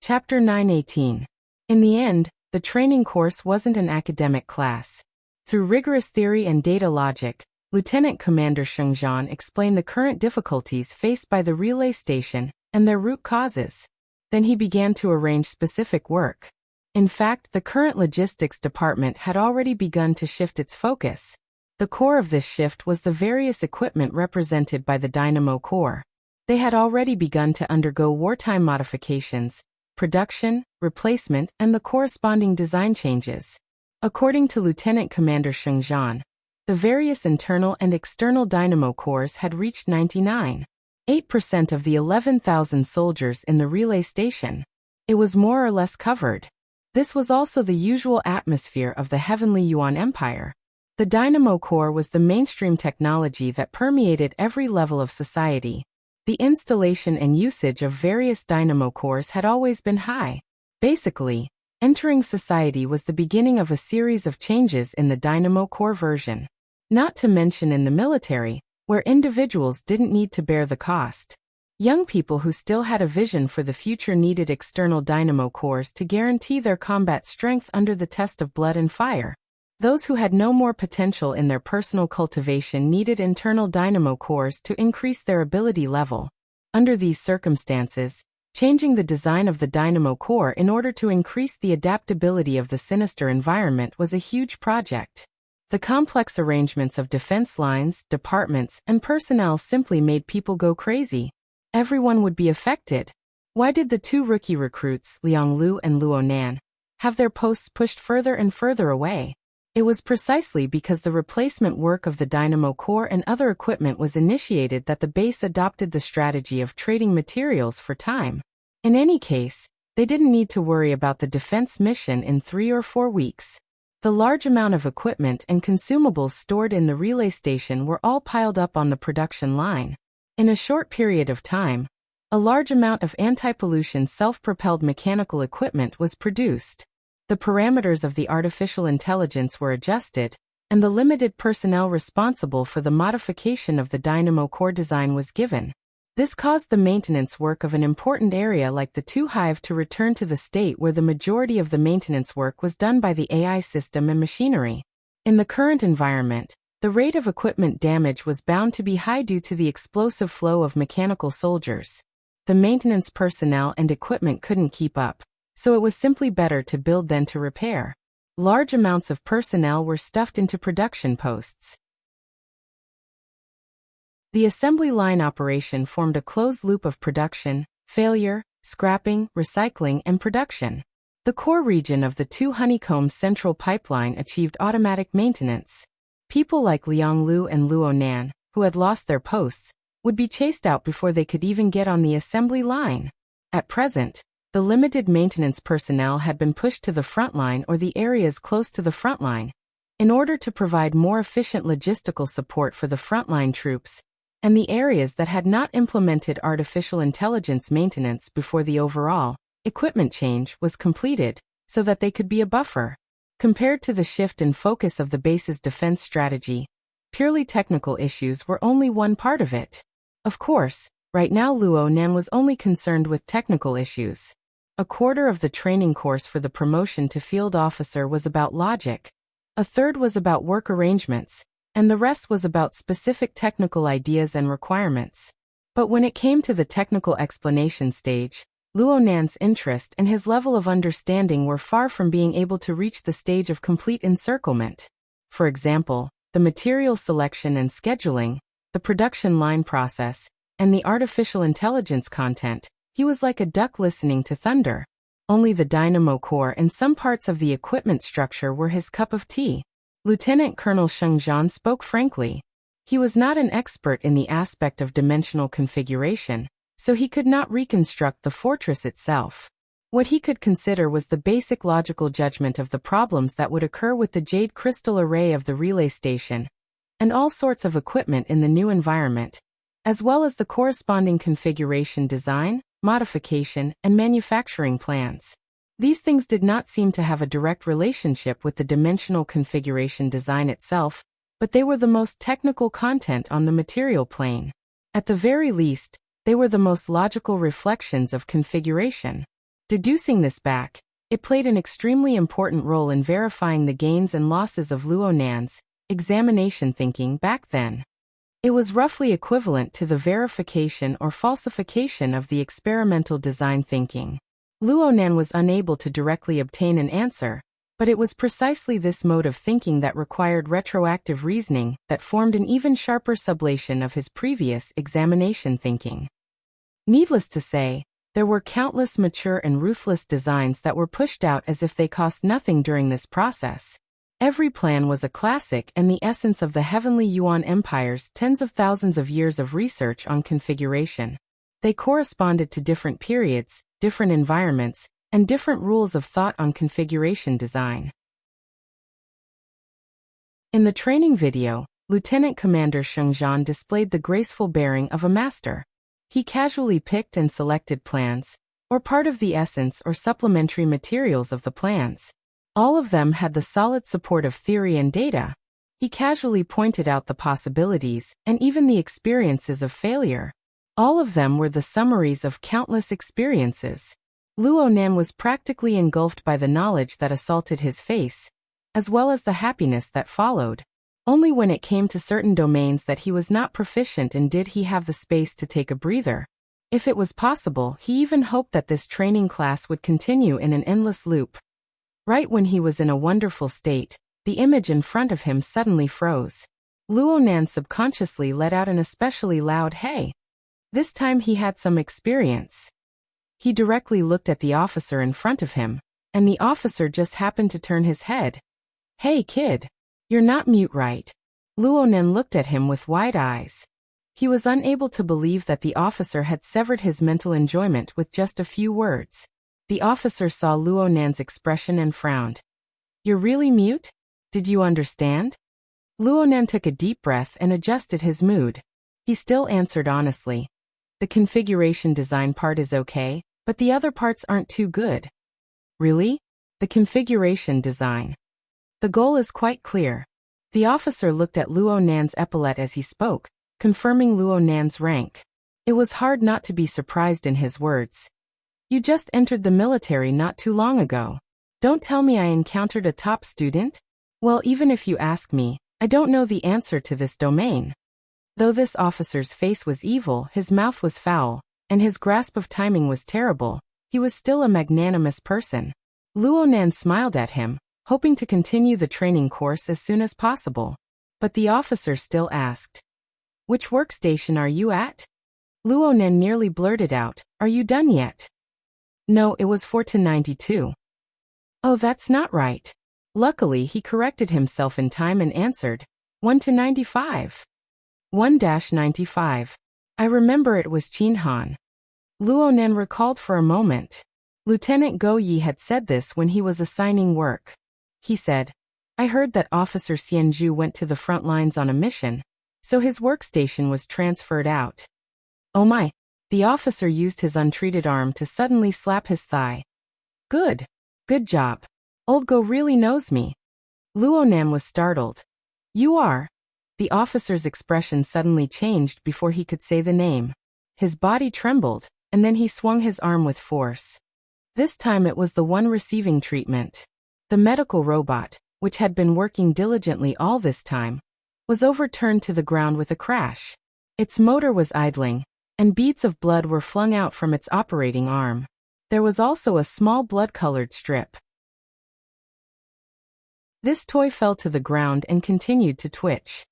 Chapter 9:18. In the end, the training course wasn't an academic class. Through rigorous theory and data logic, Lieutenant Commander Shengzhan explained the current difficulties faced by the relay station and their root causes. Then he began to arrange specific work. In fact, the current logistics department had already begun to shift its focus. The core of this shift was the various equipment represented by the dynamo core. They had already begun to undergo wartime modifications, production, replacement, and the corresponding design changes. According to Lieutenant Commander Shengzhan, the various internal and external dynamo cores had reached 99.8% of the 11,000 soldiers in the relay station. it was more or less covered. This was also the usual atmosphere of the Heavenly Yuan Empire. The dynamo core was the mainstream technology that permeated every level of society. The installation and usage of various dynamo cores had always been high. Basically, entering society was the beginning of a series of changes in the dynamo core version. Not to mention in the military, where individuals didn't need to bear the cost. Young people who still had a vision for the future needed external dynamo cores to guarantee their combat strength under the test of blood and fire. Those who had no more potential in their personal cultivation needed internal dynamo cores to increase their ability level. Under these circumstances, changing the design of the dynamo core in order to increase the adaptability of the sinister environment was a huge project. The complex arrangements of defense lines, departments, and personnel simply made people go crazy. Everyone would be affected. Why did the two rookie recruits, Liang Lu and Luo Nan, have their posts pushed further and further away? It was precisely because the replacement work of the dynamo core and other equipment was initiated that the base adopted the strategy of trading materials for time. In any case, they didn't need to worry about the defense mission in 3 or 4 weeks. The large amount of equipment and consumables stored in the relay station were all piled up on the production line. In a short period of time, a large amount of anti-pollution self-propelled mechanical equipment was produced. The parameters of the artificial intelligence were adjusted, and the limited personnel responsible for the modification of the dynamo core design was given. This caused the maintenance work of an important area like the 2 hive to return to the state where the majority of the maintenance work was done by the AI system and machinery. In the current environment, the rate of equipment damage was bound to be high due to the explosive flow of mechanical soldiers. The maintenance personnel and equipment couldn't keep up, so it was simply better to build than to repair. Large amounts of personnel were stuffed into production posts. The assembly line operation formed a closed loop of production, failure, scrapping, recycling, and production. The core region of the 2 honeycomb central pipeline achieved automatic maintenance. People like Liang Lu and Luo Nan, who had lost their posts, would be chased out before they could even get on the assembly line. At present, the limited maintenance personnel had been pushed to the front line or the areas close to the front line, in order to provide more efficient logistical support for the frontline troops, and the areas that had not implemented artificial intelligence maintenance before the overall equipment change was completed, so that they could be a buffer. Compared to the shift in focus of the base's defense strategy, purely technical issues were only one part of it. Of course, right now Luo Nan was only concerned with technical issues. A quarter of the training course for the promotion to field officer was about logic, a third was about work arrangements, and the rest was about specific technical ideas and requirements. But when it came to the technical explanation stage, Luo Nan's interest and his level of understanding were far from being able to reach the stage of complete encirclement. For example, the material selection and scheduling, the production line process, and the artificial intelligence content, he was like a duck listening to thunder. Only the dynamo core and some parts of the equipment structure were his cup of tea. Lieutenant Colonel Sheng Zhan spoke frankly. He was not an expert in the aspect of dimensional configuration, so he could not reconstruct the fortress itself. What he could consider was the basic logical judgment of the problems that would occur with the jade crystal array of the relay station, and all sorts of equipment in the new environment, as well as the corresponding configuration design, modification, and manufacturing plans. These things did not seem to have a direct relationship with the dimensional configuration design itself, but they were the most technical content on the material plane. At the very least, they were the most logical reflections of configuration. Deducing this back, it played an extremely important role in verifying the gains and losses of Luo Nan's examination thinking back then. It was roughly equivalent to the verification or falsification of the experimental design thinking. Luo Nan was unable to directly obtain an answer, but it was precisely this mode of thinking that required retroactive reasoning that formed an even sharper sublation of his previous examination thinking. Needless to say, there were countless mature and ruthless designs that were pushed out as if they cost nothing during this process. Every plan was a classic and the essence of the Heavenly Yuan Empire's tens of thousands of years of research on configuration. They corresponded to different periods, different environments, and different rules of thought on configuration design. In the training video, Lieutenant Commander Sheng Zhan displayed the graceful bearing of a master. He casually picked and selected plans, or part of the essence or supplementary materials of the plans. All of them had the solid support of theory and data. He casually pointed out the possibilities and even the experiences of failure. All of them were the summaries of countless experiences. Luo Nan was practically engulfed by the knowledge that assaulted his face, as well as the happiness that followed. Only when it came to certain domains that he was not proficient in did he have the space to take a breather. If it was possible, he even hoped that this training class would continue in an endless loop. Right when he was in a wonderful state, the image in front of him suddenly froze. Luo Nan subconsciously let out an especially loud hey. This time he had some experience. He directly looked at the officer in front of him, and the officer just happened to turn his head. Hey kid, you're not mute, right? Luo Nan looked at him with wide eyes. He was unable to believe that the officer had severed his mental enjoyment with just a few words. The officer saw Luo Nan's expression and frowned. You're really mute? Did you understand? Luo Nan took a deep breath and adjusted his mood. He still answered honestly. The configuration design part is okay, but the other parts aren't too good. Really? The configuration design. The goal is quite clear. The officer looked at Luo Nan's epaulette as he spoke, confirming Luo Nan's rank. It was hard not to be surprised in his words. You just entered the military not too long ago. Don't tell me I encountered a top student? Well, even if you ask me, I don't know the answer to this domain. Though this officer's face was evil, his mouth was foul, and his grasp of timing was terrible, he was still a magnanimous person. Luo Nan smiled at him, hoping to continue the training course as soon as possible. But the officer still asked, which workstation are you at? Luo Nan nearly blurted out, are you done yet? No, it was 4-92. Oh, that's not right. Luckily, he corrected himself in time and answered, 1-95. 1-95. I remember it was Qinhan. Luo Nan recalled for a moment. Lieutenant Go Yi had said this when he was assigning work. He said, I heard that Officer Xianzhu went to the front lines on a mission, so his workstation was transferred out. Oh my. The officer used his untreated arm to suddenly slap his thigh. Good. Good job. Old Go really knows me. Luo Nan was startled. You are? The officer's expression suddenly changed before he could say the name. His body trembled, and then he swung his arm with force. This time it was the one receiving treatment. The medical robot, which had been working diligently all this time, was overturned to the ground with a crash. Its motor was idling, and beads of blood were flung out from its operating arm. There was also a small blood-colored strip. This toy fell to the ground and continued to twitch.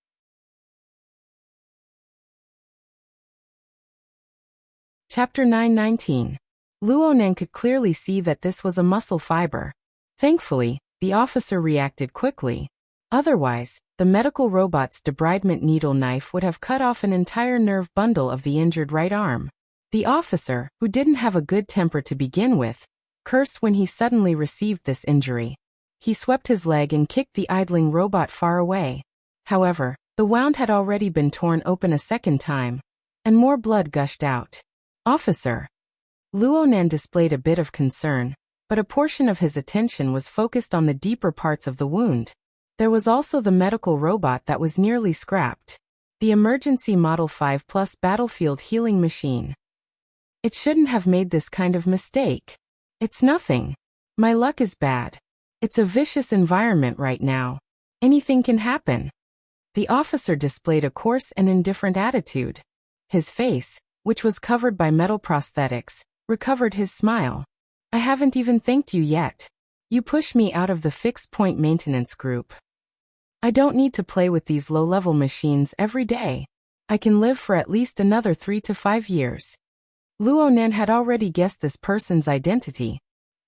Chapter 919. Luo Nan could clearly see that this was a muscle fiber. Thankfully, the officer reacted quickly. Otherwise, the medical robot's debridement needle knife would have cut off an entire nerve bundle of the injured right arm. The officer, who didn't have a good temper to begin with, cursed when he suddenly received this injury. He swept his leg and kicked the idling robot far away. However, the wound had already been torn open a second time, and more blood gushed out. Officer. Luo Nan displayed a bit of concern, but a portion of his attention was focused on the deeper parts of the wound. There was also the medical robot that was nearly scrapped. The emergency Model 5 Plus battlefield healing machine. It shouldn't have made this kind of mistake. It's nothing. My luck is bad. It's a vicious environment right now. Anything can happen. The officer displayed a coarse and indifferent attitude. His face, which was covered by metal prosthetics, recovered his smile. I haven't even thanked you yet. You pushed me out of the fixed-point maintenance group. I don't need to play with these low-level machines every day. I can live for at least another 3 to 5 years. Luo Nan had already guessed this person's identity.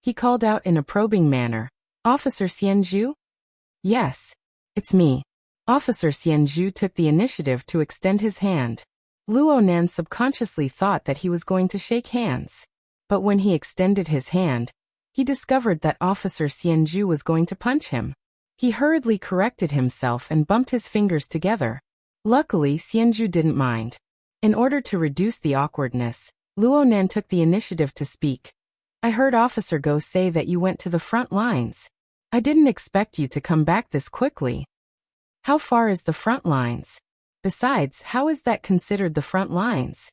He called out in a probing manner, Officer Xianzhu? Yes, it's me. Officer Xianzhu took the initiative to extend his hand. Luo Nan subconsciously thought that he was going to shake hands. But when he extended his hand, he discovered that Officer Xianju was going to punch him. He hurriedly corrected himself and bumped his fingers together. Luckily, Xianju didn't mind. In order to reduce the awkwardness, Luonan took the initiative to speak. I heard Officer Go say that you went to the front lines. I didn't expect you to come back this quickly. How far is the front lines? Besides, how is that considered the front lines?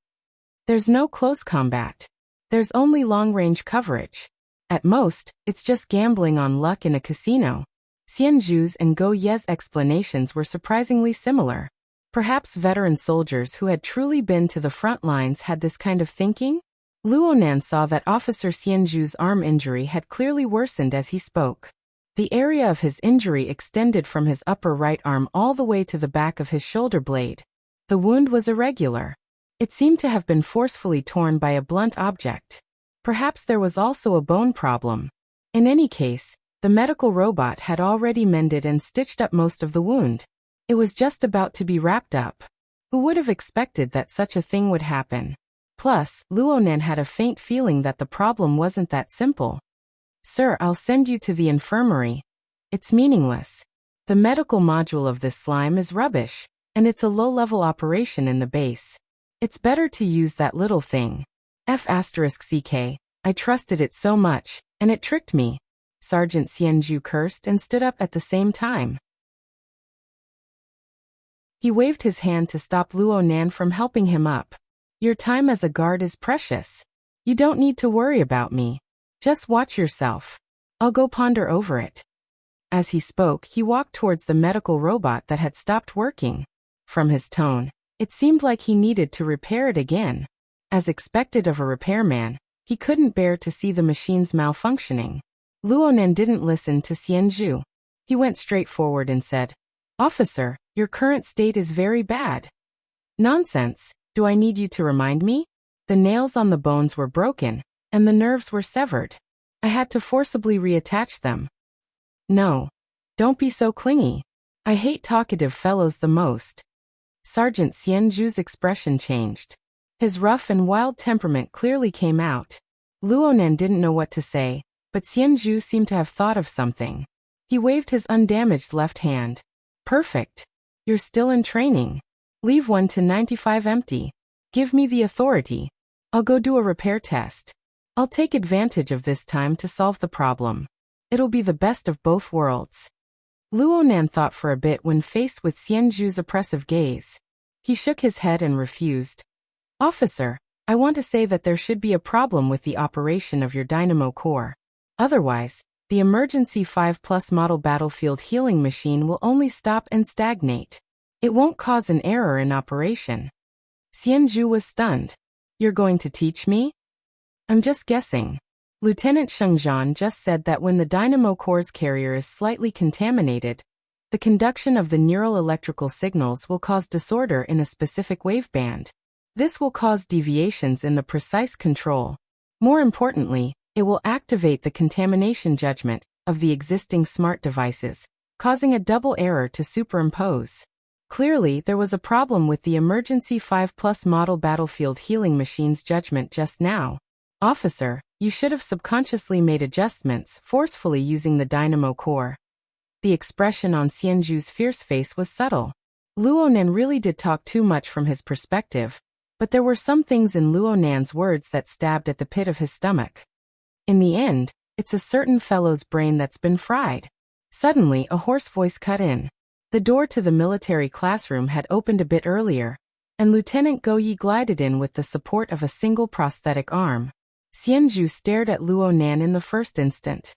There's no close combat. There's only long-range coverage. At most, it's just gambling on luck in a casino. Xianju's and Go Ye's explanations were surprisingly similar. Perhaps veteran soldiers who had truly been to the front lines had this kind of thinking? Luonan saw that Officer Xianju's arm injury had clearly worsened as he spoke. The area of his injury extended from his upper right arm all the way to the back of his shoulder blade. The wound was irregular. It seemed to have been forcefully torn by a blunt object. Perhaps there was also a bone problem. In any case, the medical robot had already mended and stitched up most of the wound. It was just about to be wrapped up. Who would have expected that such a thing would happen? Plus, Luonan had a faint feeling that the problem wasn't that simple. Sir, I'll send you to the infirmary. It's meaningless. The medical module of this slime is rubbish, and it's a low-level operation in the base. It's better to use that little thing. F***ck, I trusted it so much, and it tricked me. Sergeant Xianju cursed and stood up at the same time. He waved his hand to stop Luonan from helping him up. Your time as a guard is precious. You don't need to worry about me. Just watch yourself. I'll go ponder over it. As he spoke, he walked towards the medical robot that had stopped working. From his tone, it seemed like he needed to repair it again. As expected of a repairman, he couldn't bear to see the machines malfunctioning. Luonan didn't listen to Xianju. He went straight forward and said, Officer, your current state is very bad. Nonsense. Do I need you to remind me? The nails on the bones were broken, and the nerves were severed. I had to forcibly reattach them. No. Don't be so clingy. I hate talkative fellows the most. Sergeant Xianju's expression changed. His rough and wild temperament clearly came out. Luonan didn't know what to say, but Xianju seemed to have thought of something. He waved his undamaged left hand. Perfect. You're still in training. Leave 1 to 95 empty. Give me the authority. I'll go do a repair test. I'll take advantage of this time to solve the problem. It'll be the best of both worlds. Luonan thought for a bit when faced with Xianju's oppressive gaze. He shook his head and refused. Officer, I want to say that there should be a problem with the operation of your dynamo core. Otherwise, the emergency 5+ model battlefield healing machine will only stop and stagnate. It won't cause an error in operation. Xianju was stunned. You're going to teach me? I'm just guessing. Lieutenant Shengzhan just said that when the dynamo core's carrier is slightly contaminated, the conduction of the neural electrical signals will cause disorder in a specific waveband. This will cause deviations in the precise control. More importantly, it will activate the contamination judgment of the existing smart devices, causing a double error to superimpose. Clearly, there was a problem with the emergency 5+ model battlefield healing machine's judgment just now. Officer, you should have subconsciously made adjustments, forcefully using the dynamo core. The expression on Xianju's fierce face was subtle. Luonan really did talk too much from his perspective, but there were some things in Luonan's words that stabbed at the pit of his stomach. In the end, it's a certain fellow's brain that's been fried. Suddenly, a hoarse voice cut in. The door to the military classroom had opened a bit earlier, and Lieutenant Go Yi glided in with the support of a single prosthetic arm. Xianju stared at Luonan in the first instant.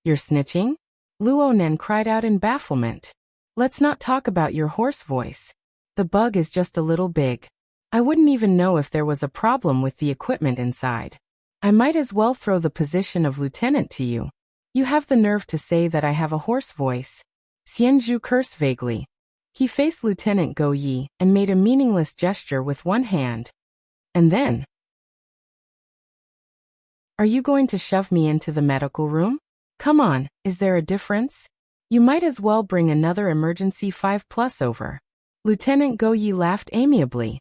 You're snitching? Luonan cried out in bafflement. Let's not talk about your hoarse voice. The bug is just a little big. I wouldn't even know if there was a problem with the equipment inside. I might as well throw the position of lieutenant to you. You have the nerve to say that I have a hoarse voice. Xianju cursed vaguely. He faced Lieutenant Go Yi and made a meaningless gesture with one hand. And then, are you going to shove me into the medical room? Come on, is there a difference? You might as well bring another emergency 5+ over. Lieutenant Go Yi laughed amiably.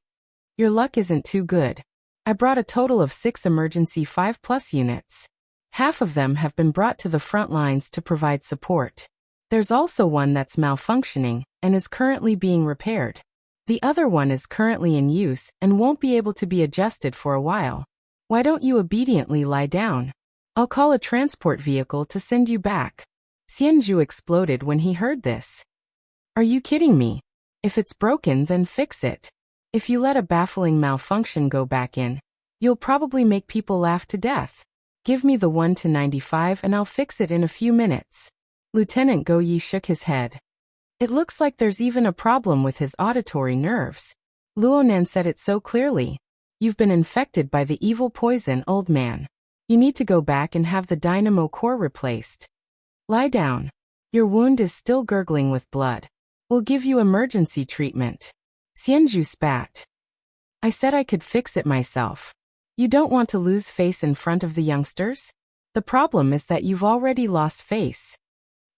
Your luck isn't too good. I brought a total of 6 emergency 5+ units. Half of them have been brought to the front lines to provide support. There's also one that's malfunctioning and is currently being repaired. The other one is currently in use and won't be able to be adjusted for a while. Why don't you obediently lie down? I'll call a transport vehicle to send you back. Xianzhu exploded when he heard this. Are you kidding me? If it's broken, then fix it. If you let a baffling malfunction go back in, you'll probably make people laugh to death. Give me the 1 to 95 and I'll fix it in a few minutes. Lieutenant Go Yi shook his head. It looks like there's even a problem with his auditory nerves. Luonan said it so clearly. You've been infected by the evil poison, old man. You need to go back and have the dynamo core replaced. Lie down. Your wound is still gurgling with blood. We'll give you emergency treatment. Xianzhu spat. I said I could fix it myself. You don't want to lose face in front of the youngsters? The problem is that you've already lost face.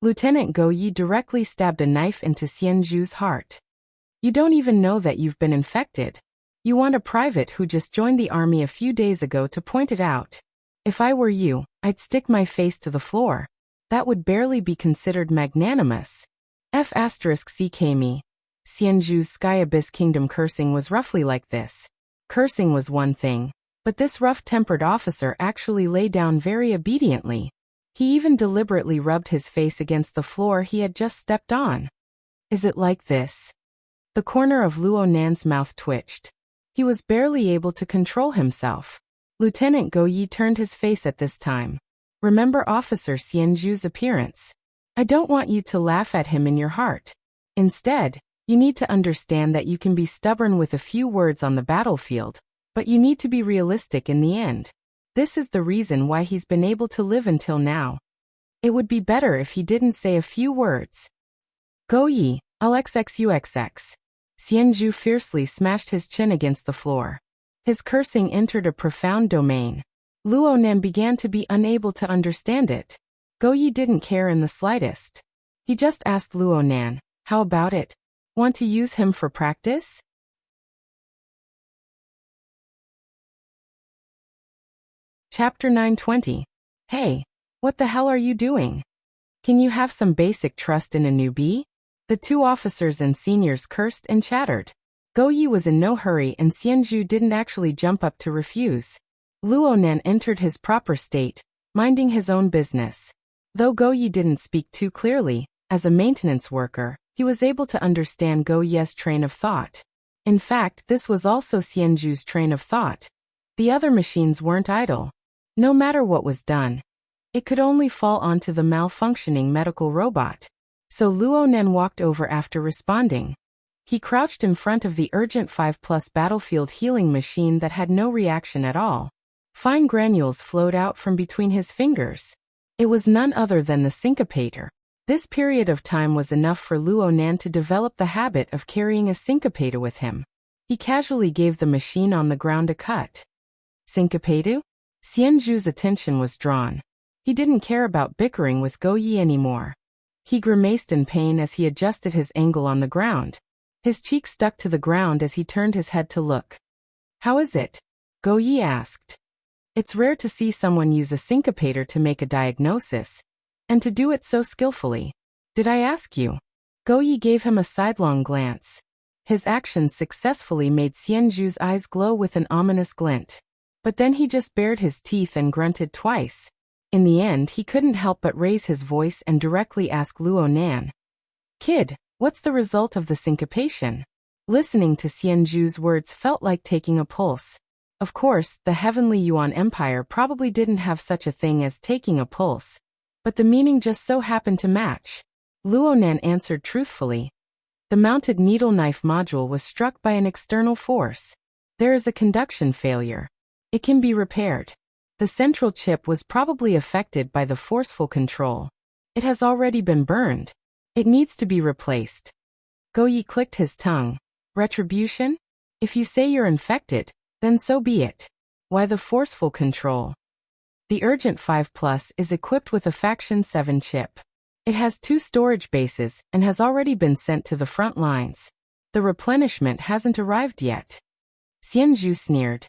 Lieutenant Go Yi directly stabbed a knife into Xianzhu's heart. You don't even know that you've been infected. You want a private who just joined the army a few days ago to point it out. If I were you, I'd stick my face to the floor. That would barely be considered magnanimous. F***ck me. Xianzhu's Sky Abyss Kingdom cursing was roughly like this. Cursing was one thing, but this rough-tempered officer actually lay down very obediently. He even deliberately rubbed his face against the floor he had just stepped on. Is it like this? The corner of Luo Nan's mouth twitched. He was barely able to control himself. Lieutenant Go Yi turned his face at this time. Remember Officer Xianzhu's appearance. I don't want you to laugh at him in your heart. Instead, you need to understand that you can be stubborn with a few words on the battlefield, but you need to be realistic in the end. This is the reason why he's been able to live until now. It would be better if he didn't say a few words. Go Yi, I'll XXUXX. Xianzhu fiercely smashed his chin against the floor. His cursing entered a profound domain. Luo Nan began to be unable to understand it. Go Yi didn't care in the slightest. He just asked Luo Nan, how about it? Want to use him for practice? Chapter 920. Hey, what the hell are you doing? Can you have some basic trust in a newbie? The two officers and seniors cursed and chattered. Go Yi was in no hurry and Xianzhu didn't actually jump up to refuse. Luo Nan entered his proper state, minding his own business. Though Go Yi didn't speak too clearly, as a maintenance worker, he was able to understand Go Yi's train of thought. In fact, this was also Xianzhu's train of thought. The other machines weren't idle. No matter what was done, it could only fall onto the malfunctioning medical robot. So Luo Nan walked over after responding. He crouched in front of the Urgent 5+ battlefield healing machine that had no reaction at all. Fine granules flowed out from between his fingers. It was none other than the syncopator. This period of time was enough for Luo Nan to develop the habit of carrying a syncopator with him. He casually gave the machine on the ground a cut. Syncopator? Xianzhu's attention was drawn. He didn't care about bickering with Go Yi anymore. He grimaced in pain as he adjusted his angle on the ground. His cheek stuck to the ground as he turned his head to look. How is it? Go Yi asked. It's rare to see someone use a syncopator to make a diagnosis, and to do it so skillfully. Did I ask you? Go Yi gave him a sidelong glance. His actions successfully made Xianzhu's eyes glow with an ominous glint. But then he just bared his teeth and grunted twice. In the end, he couldn't help but raise his voice and directly ask Luo Nan. Kid, what's the result of the syncopation? Listening to Xianzhu's words felt like taking a pulse. Of course, the Heavenly Yuan Empire probably didn't have such a thing as taking a pulse. But the meaning just so happened to match. Luo Nan answered truthfully. The mounted needle knife module was struck by an external force. There is a conduction failure. It can be repaired. The central chip was probably affected by the forceful control. It has already been burned. It needs to be replaced. Go Yi clicked his tongue. Retribution? If you say you're infected, then so be it. Why the forceful control? The Urgent 5+ is equipped with a Faction 7 chip. It has 2 storage bases and has already been sent to the front lines. The replenishment hasn't arrived yet. Xianzhu sneered.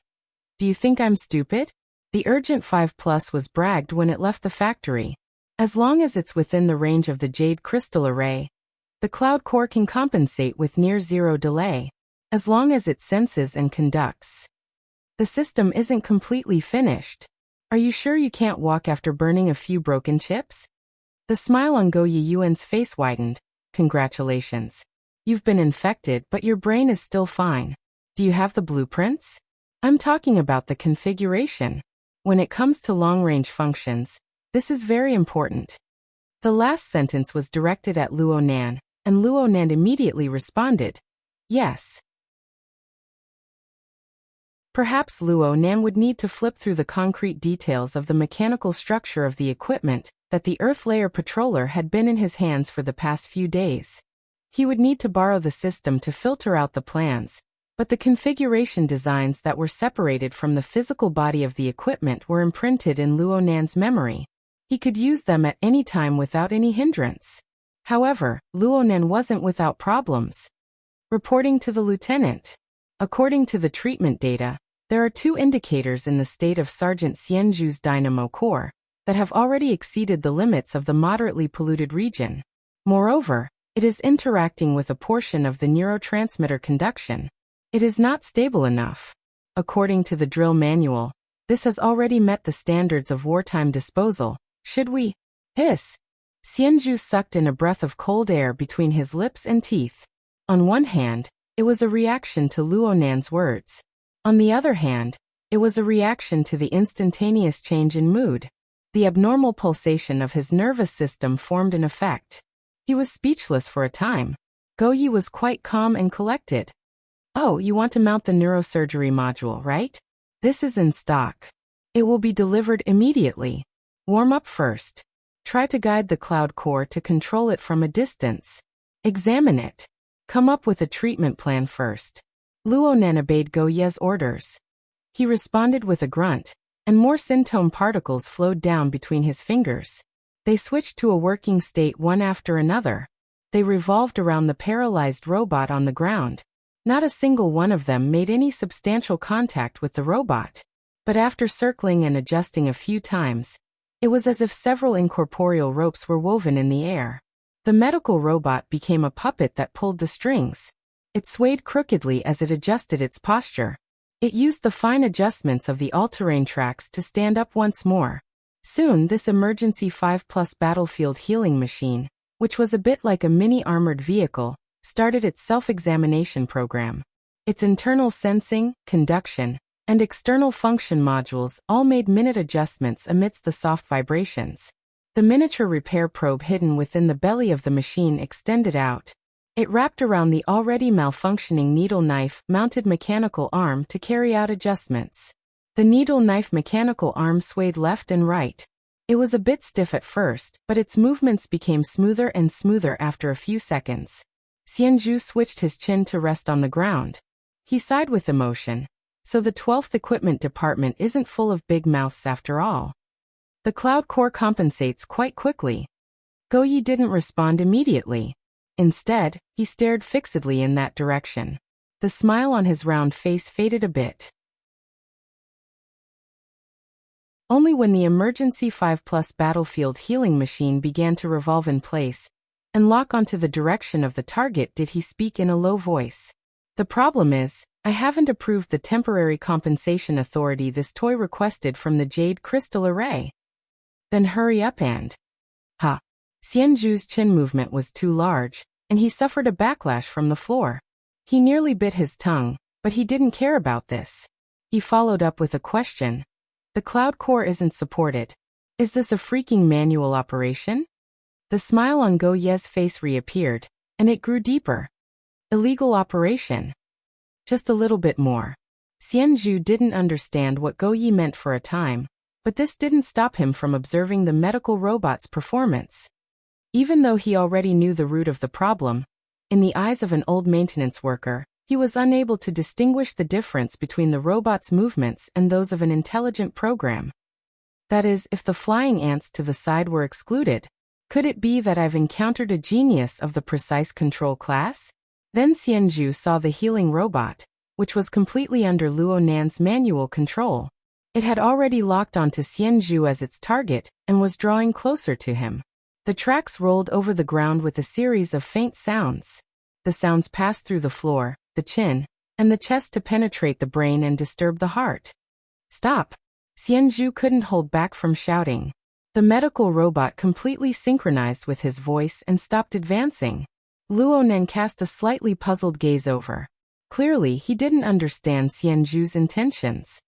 Do you think I'm stupid? The Urgent 5 Plus was bragged when it left the factory. As long as it's within the range of the Jade Crystal Array, the Cloud Core can compensate with near-zero delay, as long as it senses and conducts. The system isn't completely finished. Are you sure you can't walk after burning a few broken chips? The smile on Go Yiyuan's face widened. Congratulations. You've been infected, but your brain is still fine. Do you have the blueprints? I'm talking about the configuration. When it comes to long-range functions, this is very important. The last sentence was directed at Luo Nan, and Luo Nan immediately responded, yes. Perhaps Luo Nan would need to flip through the concrete details of the mechanical structure of the equipment that the Earth Layer Patroller had been in his hands for the past few days. He would need to borrow the system to filter out the plans, but the configuration designs that were separated from the physical body of the equipment were imprinted in Luo Nan's memory. He could use them at any time without any hindrance. However, Luo Nan wasn't without problems. Reporting to the lieutenant. According to the treatment data, there are 2 indicators in the state of Sergeant Xianzhu's dynamo core that have already exceeded the limits of the moderately polluted region. Moreover, it is interacting with a portion of the neurotransmitter conduction. It is not stable enough. According to the drill manual, this has already met the standards of wartime disposal. Should we? Hiss. Xianzhu sucked in a breath of cold air between his lips and teeth. On one hand, it was a reaction to Luo Nan's words. On the other hand, it was a reaction to the instantaneous change in mood. The abnormal pulsation of his nervous system formed an effect. He was speechless for a time. Go Yi was quite calm and collected. Oh, you want to mount the neurosurgery module, right? This is in stock. It will be delivered immediately. Warm up first. Try to guide the Cloud Core to control it from a distance. Examine it. Come up with a treatment plan first. Luo Nan obeyed Go Ye's orders. He responded with a grunt, and more syntome particles flowed down between his fingers. They switched to a working state one after another. They revolved around the paralyzed robot on the ground. Not a single one of them made any substantial contact with the robot. But after circling and adjusting a few times, it was as if several incorporeal ropes were woven in the air. The medical robot became a puppet that pulled the strings. It swayed crookedly as it adjusted its posture. It used the fine adjustments of the all-terrain tracks to stand up once more. Soon this emergency 5+ battlefield healing machine, which was a bit like a mini-armored vehicle, started its self-examination program. Its internal sensing, conduction, and external function modules all made minute adjustments amidst the soft vibrations. The miniature repair probe hidden within the belly of the machine extended out. It wrapped around the already malfunctioning needle knife-mounted mechanical arm to carry out adjustments. The needle knife mechanical arm swayed left and right. It was a bit stiff at first, but its movements became smoother and smoother after a few seconds. Xianzhu switched his chin to rest on the ground. He sighed with emotion. So the 12th Equipment Department isn't full of big mouths after all. The Cloud Core compensates quite quickly. Go Yi didn't respond immediately. Instead, he stared fixedly in that direction. The smile on his round face faded a bit. Only when the emergency 5+ battlefield healing machine began to revolve in place and lock onto the direction of the target did he speak in a low voice. The problem is, I haven't approved the temporary compensation authority this toy requested from the Jade Crystal Array. Then hurry up and... Ha! Xianzhu's chin movement was too large, and he suffered a backlash from the floor. He nearly bit his tongue, but he didn't care about this. He followed up with a question. The Cloud Core isn't supported. Is this a freaking manual operation? The smile on Go Ye's face reappeared, and it grew deeper. Illegal operation. Just a little bit more. Xianzhu didn't understand what Go Yi meant for a time, but this didn't stop him from observing the medical robot's performance. Even though he already knew the root of the problem, in the eyes of an old maintenance worker, he was unable to distinguish the difference between the robot's movements and those of an intelligent program. That is, if the flying ants to the side were excluded. Could it be that I've encountered a genius of the precise control class? Then Xianzhu saw the healing robot, which was completely under Luo Nan's manual control. It had already locked onto Xianzhu as its target and was drawing closer to him. The tracks rolled over the ground with a series of faint sounds. The sounds passed through the floor, the chin, and the chest to penetrate the brain and disturb the heart. Stop! Xianzhu couldn't hold back from shouting. The medical robot completely synchronized with his voice and stopped advancing. Luonan cast a slightly puzzled gaze over. Clearly, he didn't understand Xianzhu's intentions.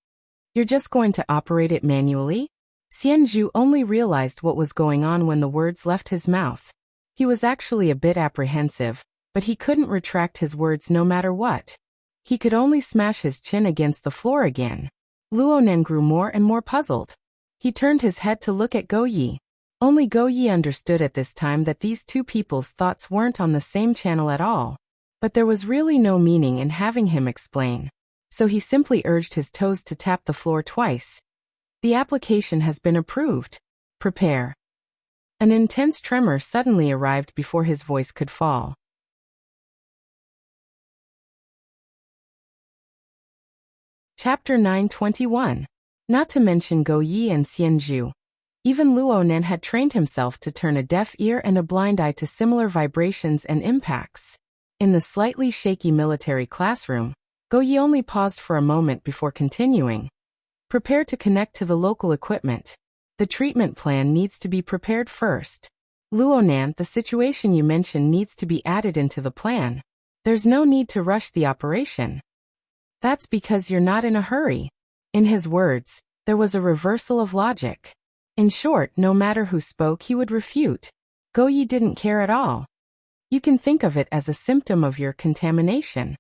You're just going to operate it manually? Xianzhu only realized what was going on when the words left his mouth. He was actually a bit apprehensive, but he couldn't retract his words no matter what. He could only smash his chin against the floor again. Luonan grew more and more puzzled. He turned his head to look at Go Yi. Only Go Yi understood at this time that these two people's thoughts weren't on the same channel at all. But there was really no meaning in having him explain. So he simply urged his toes to tap the floor twice. The application has been approved. Prepare. An intense tremor suddenly arrived before his voice could fall. Chapter 921. Not to mention Go Yi and Xianzhu. Even Luonan had trained himself to turn a deaf ear and a blind eye to similar vibrations and impacts. In the slightly shaky military classroom, Go Yi only paused for a moment before continuing. Prepare to connect to the local equipment. The treatment plan needs to be prepared first. Luonan, the situation you mentioned needs to be added into the plan. There's no need to rush the operation. That's because you're not in a hurry. In his words, there was a reversal of logic. In short, no matter who spoke, he would refute. Go Yi didn't care at all. You can think of it as a symptom of your contamination.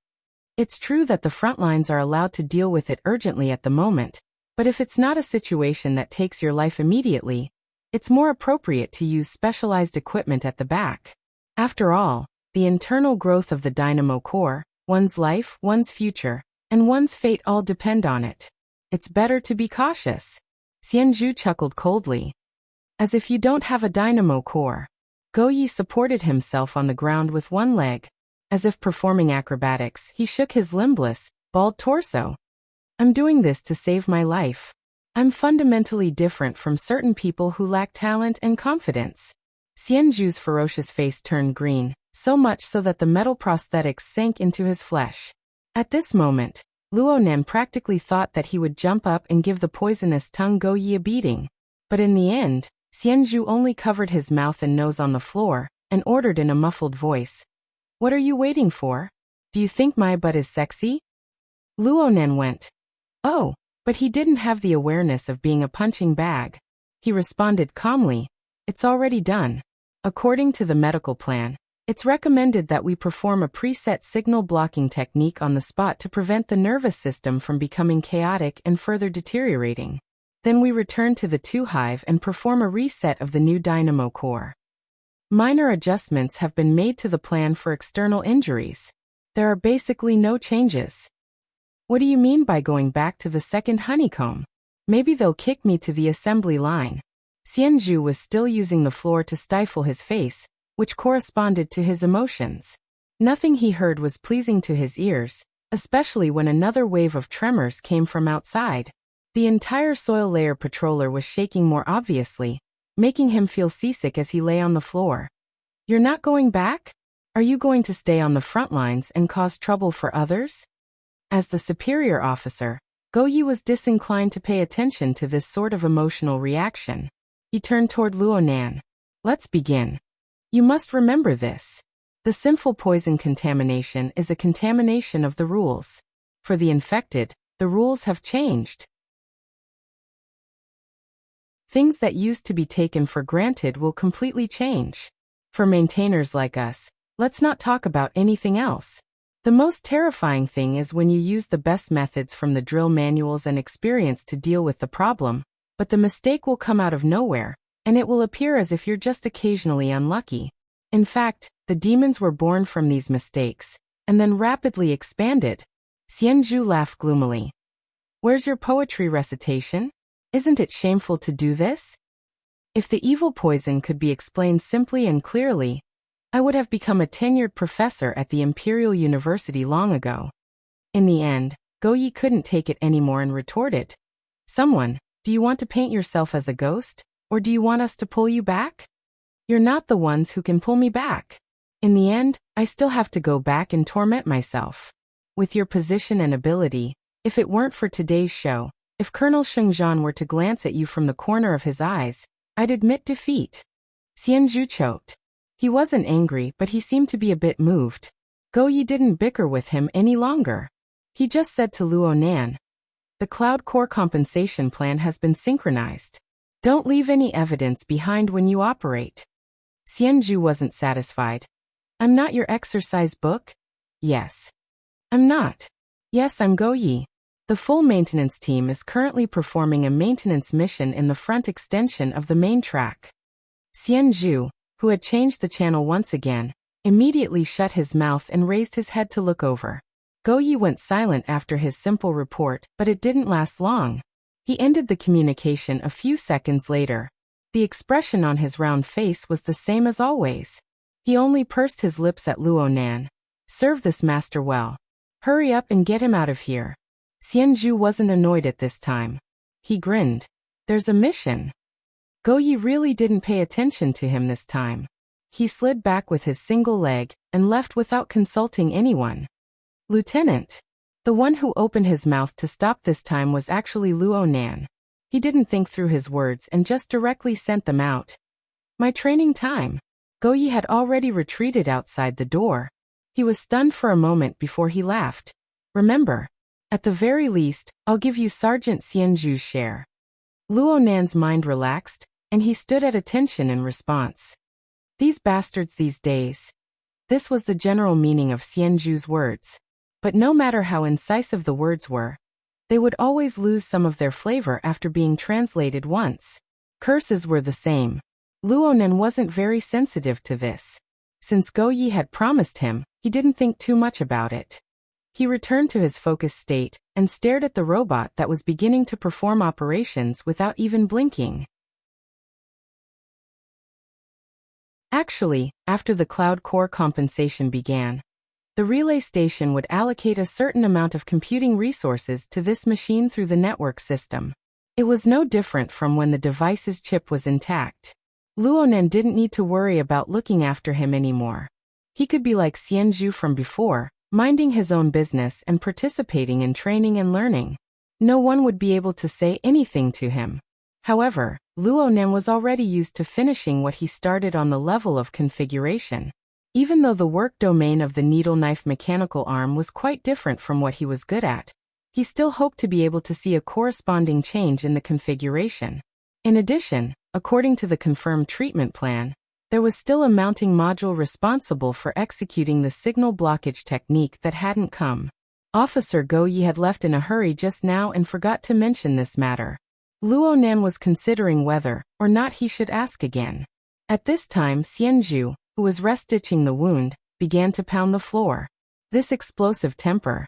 It's true that the front lines are allowed to deal with it urgently at the moment, but if it's not a situation that takes your life immediately, it's more appropriate to use specialized equipment at the back. After all, the internal growth of the dynamo core, one's life, one's future, and one's fate all depend on it. It's better to be cautious. Xianzhu chuckled coldly. As if you don't have a dynamo core. Go Yi supported himself on the ground with one leg. As if performing acrobatics, he shook his limbless, bald torso. I'm doing this to save my life. I'm fundamentally different from certain people who lack talent and confidence. Xianzhu's ferocious face turned green, so much so that the metal prosthetics sank into his flesh. At this moment, Luonan practically thought that he would jump up and give the poisonous tongue Go Yi a beating. But in the end, Xianzhu only covered his mouth and nose on the floor, and ordered in a muffled voice. What are you waiting for? Do you think my butt is sexy? Luonan went. Oh, but he didn't have the awareness of being a punching bag. He responded calmly. It's already done. According to the medical plan, it's recommended that we perform a preset signal blocking technique on the spot to prevent the nervous system from becoming chaotic and further deteriorating. Then we return to the 2 hive and perform a reset of the new dynamo core. Minor adjustments have been made to the plan for external injuries. There are basically no changes. What do you mean by going back to the second honeycomb? Maybe they'll kick me to the assembly line. Xianzhu was still using the floor to stifle his face, which corresponded to his emotions. Nothing he heard was pleasing to his ears, especially when another wave of tremors came from outside. The entire soil layer patroller was shaking more obviously, making him feel seasick as he lay on the floor. You're not going back? Are you going to stay on the front lines and cause trouble for others? As the superior officer, Go Yi was disinclined to pay attention to this sort of emotional reaction. He turned toward Luonan. Let's begin. You must remember this. The sinful poison contamination is a contamination of the rules. For the infected, the rules have changed. Things that used to be taken for granted will completely change. For maintainers like us, let's not talk about anything else. The most terrifying thing is when you use the best methods from the drill manuals and experience to deal with the problem, but the mistake will come out of nowhere, and it will appear as if you're just occasionally unlucky. In fact, the demons were born from these mistakes, and then rapidly expanded. Xianzhu laughed gloomily. Where's your poetry recitation? Isn't it shameful to do this? If the evil poison could be explained simply and clearly, I would have become a tenured professor at the Imperial University long ago. In the end, Go Yi couldn't take it anymore and retorted. Someone, do you want to paint yourself as a ghost? Or do you want us to pull you back? You're not the ones who can pull me back. In the end, I still have to go back and torment myself. With your position and ability, if it weren't for today's show, if Colonel Shengzhan were to glance at you from the corner of his eyes, I'd admit defeat. Xianzhu choked. He wasn't angry, but he seemed to be a bit moved. Go Yi didn't bicker with him any longer. He just said to Luo Nan, the Cloud Core compensation plan has been synchronized. Don't leave any evidence behind when you operate. Xianzhu wasn't satisfied. I'm not your exercise book? Yes. I'm not. Yes, I'm Go Yi. The full maintenance team is currently performing a maintenance mission in the front extension of the main track. Xianzhu, who had changed the channel once again, immediately shut his mouth and raised his head to look over. Go Yi went silent after his simple report, but it didn't last long. He ended the communication a few seconds later. The expression on his round face was the same as always. He only pursed his lips at Luo Nan. Serve this master well. Hurry up and get him out of here. Xianzhu wasn't annoyed at this time. He grinned. There's a mission. Go Yi really didn't pay attention to him this time. He slid back with his single leg and left without consulting anyone. Lieutenant. The one who opened his mouth to stop this time was actually Luo Nan. He didn't think through his words and just directly sent them out. My training time. Go Yi had already retreated outside the door. He was stunned for a moment before he laughed. Remember, at the very least, I'll give you Sergeant Xianzhu's share. Luo Nan's mind relaxed, and he stood at attention in response. These bastards these days. This was the general meaning of Xianzhu's words. But no matter how incisive the words were, they would always lose some of their flavor after being translated once. Curses were the same. Luo Nan wasn't very sensitive to this. Since Go Yi had promised him, he didn't think too much about it. He returned to his focused state and stared at the robot that was beginning to perform operations without even blinking. Actually, after the Cloud Core compensation began, the relay station would allocate a certain amount of computing resources to this machine through the network system. It was no different from when the device's chip was intact. Luo Nan didn't need to worry about looking after him anymore. He could be like Xianzhu from before, minding his own business and participating in training and learning. No one would be able to say anything to him. However, Luo Nan was already used to finishing what he started on the level of configuration. Even though the work domain of the needle-knife mechanical arm was quite different from what he was good at, he still hoped to be able to see a corresponding change in the configuration. In addition, according to the confirmed treatment plan, there was still a mounting module responsible for executing the signal blockage technique that hadn't come. Officer Go Yi had left in a hurry just now and forgot to mention this matter. Luo Nan was considering whether or not he should ask again. At this time, Xianzhu, who was rest-stitching the wound, began to pound the floor. This explosive temper.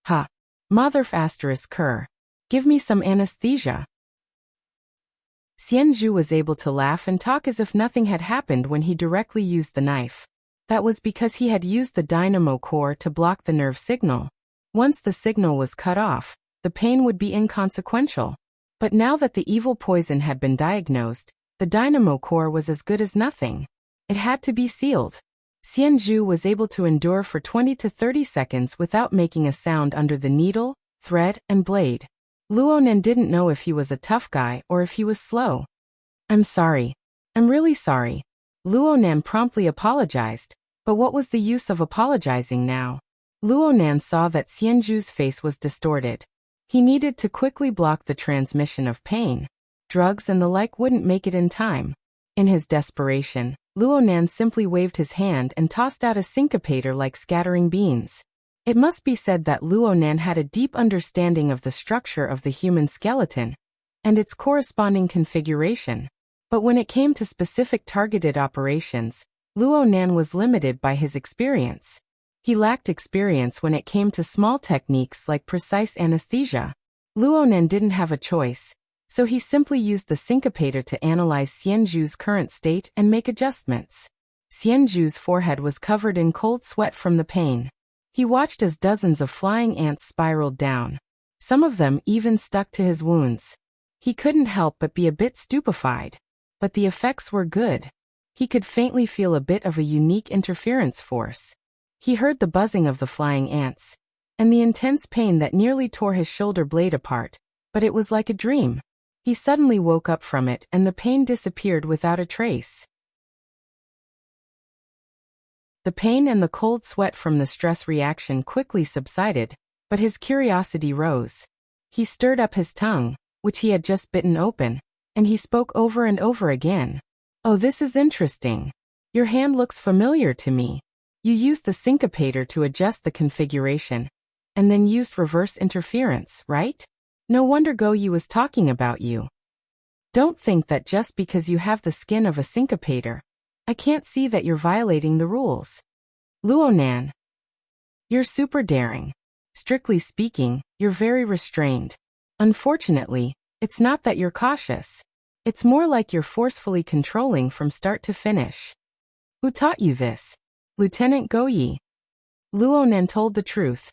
Ha! Motherf asterisk cur. Give me some anesthesia. Xianzhu was able to laugh and talk as if nothing had happened when he directly used the knife. That was because he had used the dynamo core to block the nerve signal. Once the signal was cut off, the pain would be inconsequential. But now that the evil poison had been diagnosed, the dynamo core was as good as nothing. It had to be sealed. Xianzhu was able to endure for 20 to 30 seconds without making a sound under the needle, thread, and blade. Luo Nan didn't know if he was a tough guy or if he was slow. I'm sorry. I'm really sorry. Luo Nan promptly apologized, but what was the use of apologizing now? Luo Nan saw that Xianzhu's face was distorted. He needed to quickly block the transmission of pain. Drugs and the like wouldn't make it in time. In his desperation, Luo Nan simply waved his hand and tossed out a syncopator like scattering beans. It must be said that Luo Nan had a deep understanding of the structure of the human skeleton and its corresponding configuration. But when it came to specific targeted operations, Luo Nan was limited by his experience. He lacked experience when it came to small techniques like precise anesthesia. Luo Nan didn't have a choice, so he simply used the syncopator to analyze Xianzhu's current state and make adjustments. Xianzhu's forehead was covered in cold sweat from the pain. He watched as dozens of flying ants spiraled down. Some of them even stuck to his wounds. He couldn't help but be a bit stupefied. But the effects were good. He could faintly feel a bit of a unique interference force. He heard the buzzing of the flying ants, and the intense pain that nearly tore his shoulder blade apart, but it was like a dream. He suddenly woke up from it and the pain disappeared without a trace. The pain and the cold sweat from the stress reaction quickly subsided, but his curiosity rose. He stirred up his tongue, which he had just bitten open, and he spoke over and over again. "Oh, this is interesting. Your hand looks familiar to me. You used the syncopator to adjust the configuration, and then used reverse interference, right? No wonder Goyi was talking about you. Don't think that just because you have the skin of a syncopator, I can't see that you're violating the rules. Luonan, you're super daring. Strictly speaking, you're very restrained. Unfortunately, it's not that you're cautious. It's more like you're forcefully controlling from start to finish." "Who taught you this?" "Lieutenant Goyi." Luonan told the truth.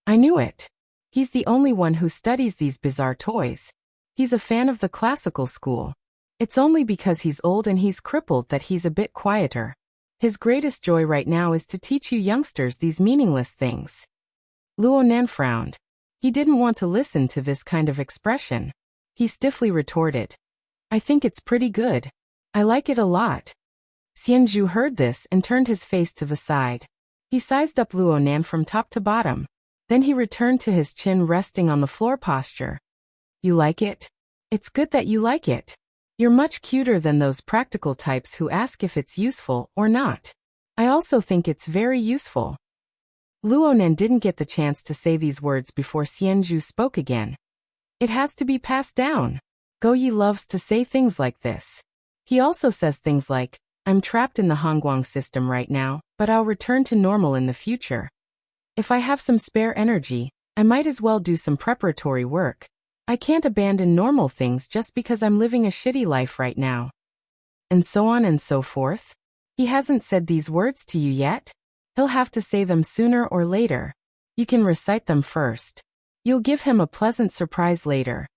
"I knew it. He's the only one who studies these bizarre toys. He's a fan of the classical school. It's only because he's old and he's crippled that he's a bit quieter. His greatest joy right now is to teach you youngsters these meaningless things." Luonan frowned. He didn't want to listen to this kind of expression. He stiffly retorted, "I think it's pretty good. I like it a lot." Xianzhu heard this and turned his face to the side. He sized up Luonan from top to bottom. Then he returned to his chin resting on the floor posture. "You like it? It's good that you like it. You're much cuter than those practical types who ask if it's useful or not. I also think it's very useful." Luonan didn't get the chance to say these words before Xianzhu spoke again. "It has to be passed down. Goyi loves to say things like this. He also says things like, 'I'm trapped in the Hongguang system right now, but I'll return to normal in the future. If I have some spare energy, I might as well do some preparatory work. I can't abandon normal things just because I'm living a shitty life right now.' And so on and so forth. He hasn't said these words to you yet? He'll have to say them sooner or later. You can recite them first. You'll give him a pleasant surprise later."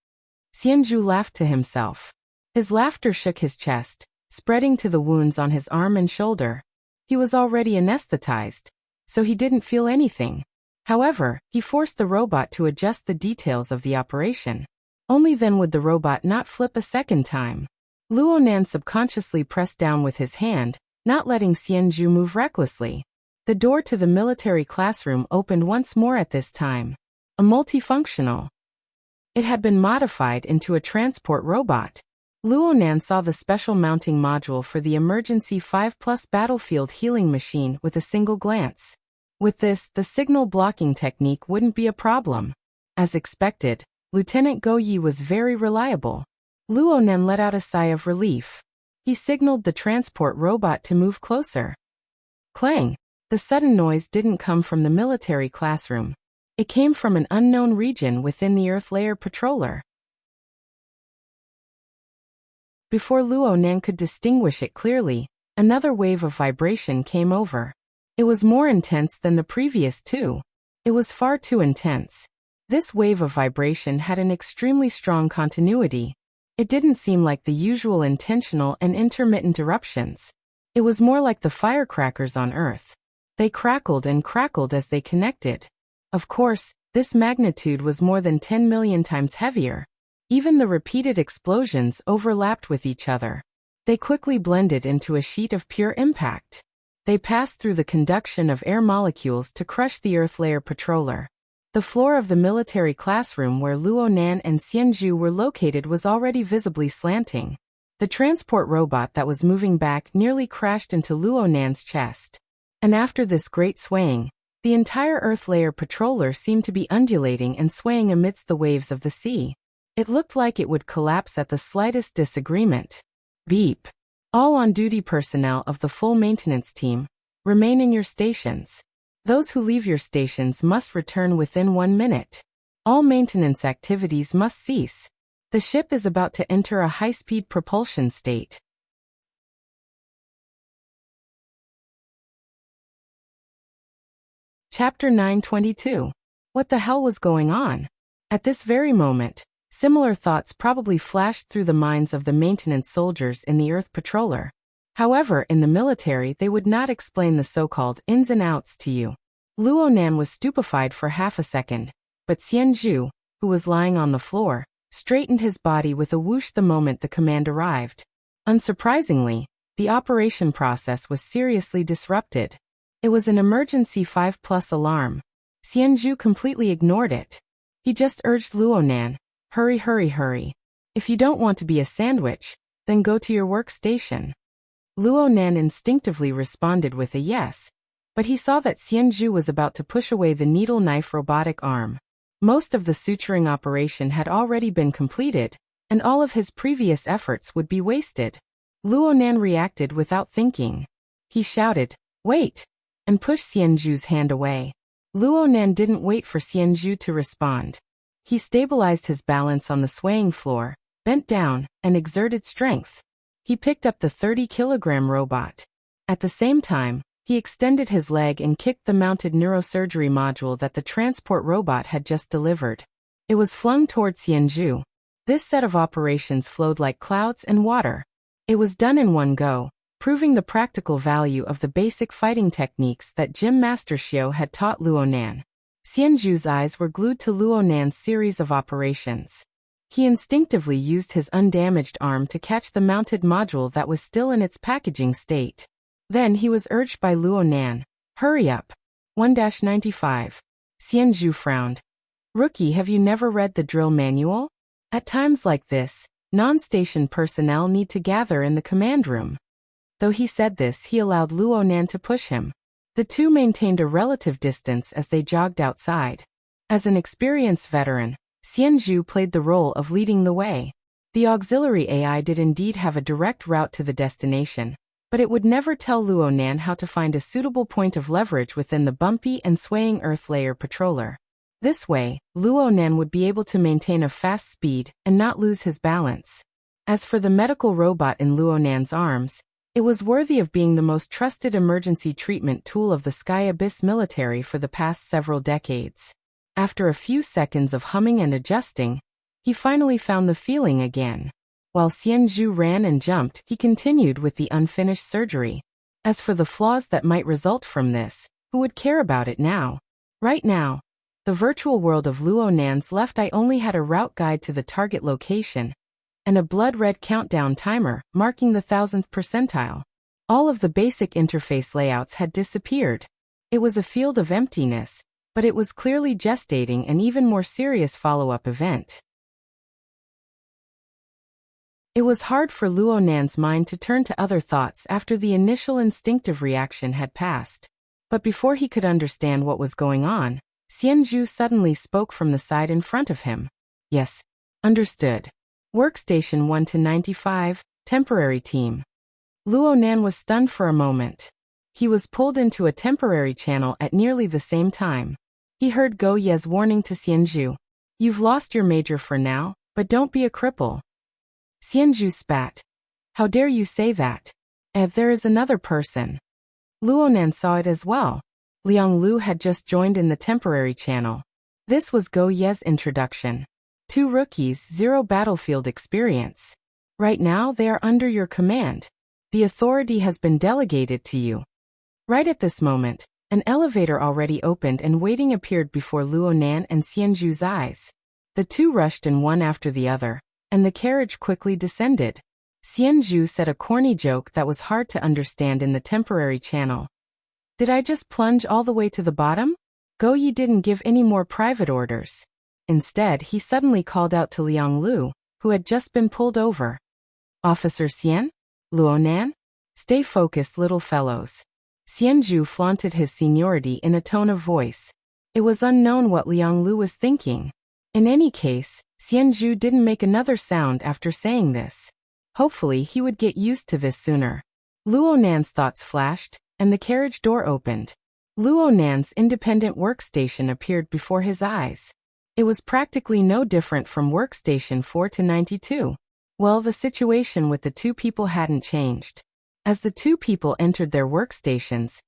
Xianzhu laughed to himself. His laughter shook his chest, spreading to the wounds on his arm and shoulder. He was already anesthetized, so he didn't feel anything. However, he forced the robot to adjust the details of the operation. Only then would the robot not flip a second time. Luonan subconsciously pressed down with his hand, not letting Xianzhu move recklessly. The door to the military classroom opened once more at this time. A multifunctional. It had been modified into a transport robot. Luonan saw the special mounting module for the emergency 5+ battlefield healing machine with a single glance. With this, the signal blocking technique wouldn't be a problem. As expected, Lieutenant Goyi was very reliable. Luonan let out a sigh of relief. He signaled the transport robot to move closer. Clang! The sudden noise didn't come from the military classroom. It came from an unknown region within the Earth Layer Patroller. Before Luonan could distinguish it clearly, another wave of vibration came over. It was more intense than the previous two. It was far too intense. This wave of vibration had an extremely strong continuity. It didn't seem like the usual intentional and intermittent eruptions. It was more like the firecrackers on Earth. They crackled and crackled as they connected. Of course, this magnitude was more than 10 million times heavier. Even the repeated explosions overlapped with each other. They quickly blended into a sheet of pure impact. They passed through the conduction of air molecules to crush the Earth Layer Patroller. The floor of the military classroom where Luonan and Xianzhu were located was already visibly slanting. The transport robot that was moving back nearly crashed into Luonan's chest. And after this great swaying, the entire Earth Layer Patroller seemed to be undulating and swaying amidst the waves of the sea. It looked like it would collapse at the slightest disagreement. Beep. All on-duty personnel of the full maintenance team, remain in your stations. Those who leave your stations must return within 1 minute. All maintenance activities must cease. The ship is about to enter a high-speed propulsion state. Chapter 922. What the hell was going on? At this very moment, similar thoughts probably flashed through the minds of the maintenance soldiers in the Earth Patroller. However, in the military they would not explain the so-called ins and outs to you. Luonan was stupefied for half a second, but Xianzhu, who was lying on the floor, straightened his body with a whoosh the moment the command arrived. Unsurprisingly, the operation process was seriously disrupted. It was an emergency 5+ alarm. Xianzhu completely ignored it. He just urged Luonan, hurry, hurry, hurry. If you don't want to be a sandwich, then go to your workstation. Luonan instinctively responded with a yes, but he saw that Xianzhu was about to push away the needle-knife robotic arm. Most of the suturing operation had already been completed, and all of his previous efforts would be wasted. Luonan reacted without thinking. He shouted, "Wait!" and pushed Xianzhu's hand away. Luonan didn't wait for Xianzhu to respond. He stabilized his balance on the swaying floor, bent down, and exerted strength. He picked up the 30-kilogram robot. At the same time, he extended his leg and kicked the mounted neurosurgery module that the transport robot had just delivered. It was flung toward Xianzhu. This set of operations flowed like clouds and water. It was done in one go, proving the practical value of the basic fighting techniques that Gym Master Xiao had taught Luonan. Xianzhu's eyes were glued to Luonan's series of operations. He instinctively used his undamaged arm to catch the mounted module that was still in its packaging state. Then he was urged by Luonan, "Hurry up." 1-95. Xianzhu frowned. "Rookie, have you never read the drill manual? At times like this, non-station personnel need to gather in the command room." Though he said this, he allowed Luonan to push him. The two maintained a relative distance as they jogged outside. As an experienced veteran, Xianzhu played the role of leading the way. The auxiliary AI did indeed have a direct route to the destination, but it would never tell Luonan how to find a suitable point of leverage within the bumpy and swaying Earth layer patroller. This way, Luonan would be able to maintain a fast speed and not lose his balance. As for the medical robot in Luonan's arms, it was worthy of being the most trusted emergency treatment tool of the Sky Abyss military for the past several decades. After a few seconds of humming and adjusting, he finally found the feeling again. While Xianzhu ran and jumped, he continued with the unfinished surgery. As for the flaws that might result from this, who would care about it now? Right now, the virtual world of Luonan's left eye only had a route guide to the target location, and a blood-red countdown timer marking the 1000th percentile. All of the basic interface layouts had disappeared. It was a field of emptiness, but it was clearly gestating an even more serious follow-up event. It was hard for Luonan's mind to turn to other thoughts after the initial instinctive reaction had passed. But before he could understand what was going on, Xianzhu suddenly spoke from the side in front of him. "Yes, understood. Workstation 1-95, temporary team." Luonan was stunned for a moment. He was pulled into a temporary channel at nearly the same time. He heard Go Ye's warning to Xianzhu, "You've lost your major for now, but don't be a cripple." Xianzhu spat. "How dare you say that? There is another person." Luonan saw it as well. Liang Lu had just joined in the temporary channel. This was Go Ye's introduction. 2 rookies, 0 battlefield experience. Right now they are under your command. The authority has been delegated to you. Right at this moment, an elevator already opened and waiting appeared before Luonan and Xianzhu's eyes. The two rushed in one after the other, and the carriage quickly descended. Xianzhu said a corny joke that was hard to understand in the temporary channel. "Did I just plunge all the way to the bottom?" Go Yi didn't give any more private orders. Instead, he suddenly called out to Liang Lu, who had just been pulled over. "Officer Xian? Luonan? Stay focused, little fellows." Xianzhu flaunted his seniority in a tone of voice. It was unknown what Liang Lu was thinking. In any case, Xianzhu didn't make another sound after saying this. Hopefully he would get used to this sooner. Luonan's thoughts flashed, and the carriage door opened. Luonan's independent workstation appeared before his eyes. It was practically no different from workstation 4-92. Well, the situation with the two people hadn't changed. As the two people entered their workstations,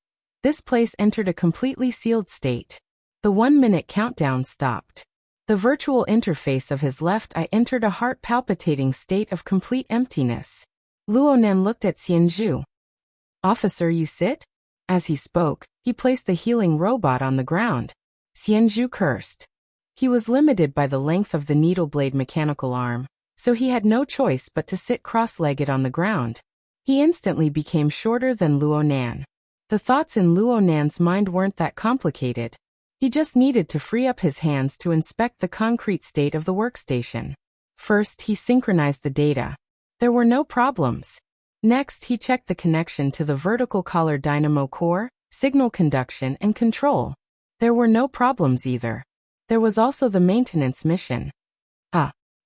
this place entered a completely sealed state. The 1-minute countdown stopped. The virtual interface of his left eye entered a heart-palpitating state of complete emptiness. Luonan looked at Xianzhu. "Officer, you sit?" As he spoke, he placed the healing robot on the ground. Xianzhu cursed. He was limited by the length of the needle blade mechanical arm, so he had no choice but to sit cross-legged on the ground. He instantly became shorter than Luonan. The thoughts in Luonan's mind weren't that complicated. He just needed to free up his hands to inspect the concrete state of the workstation. First, he synchronized the data. There were no problems. Next, he checked the connection to the vertical collar dynamo core, signal conduction, and control. There were no problems either. There was also the maintenance mission.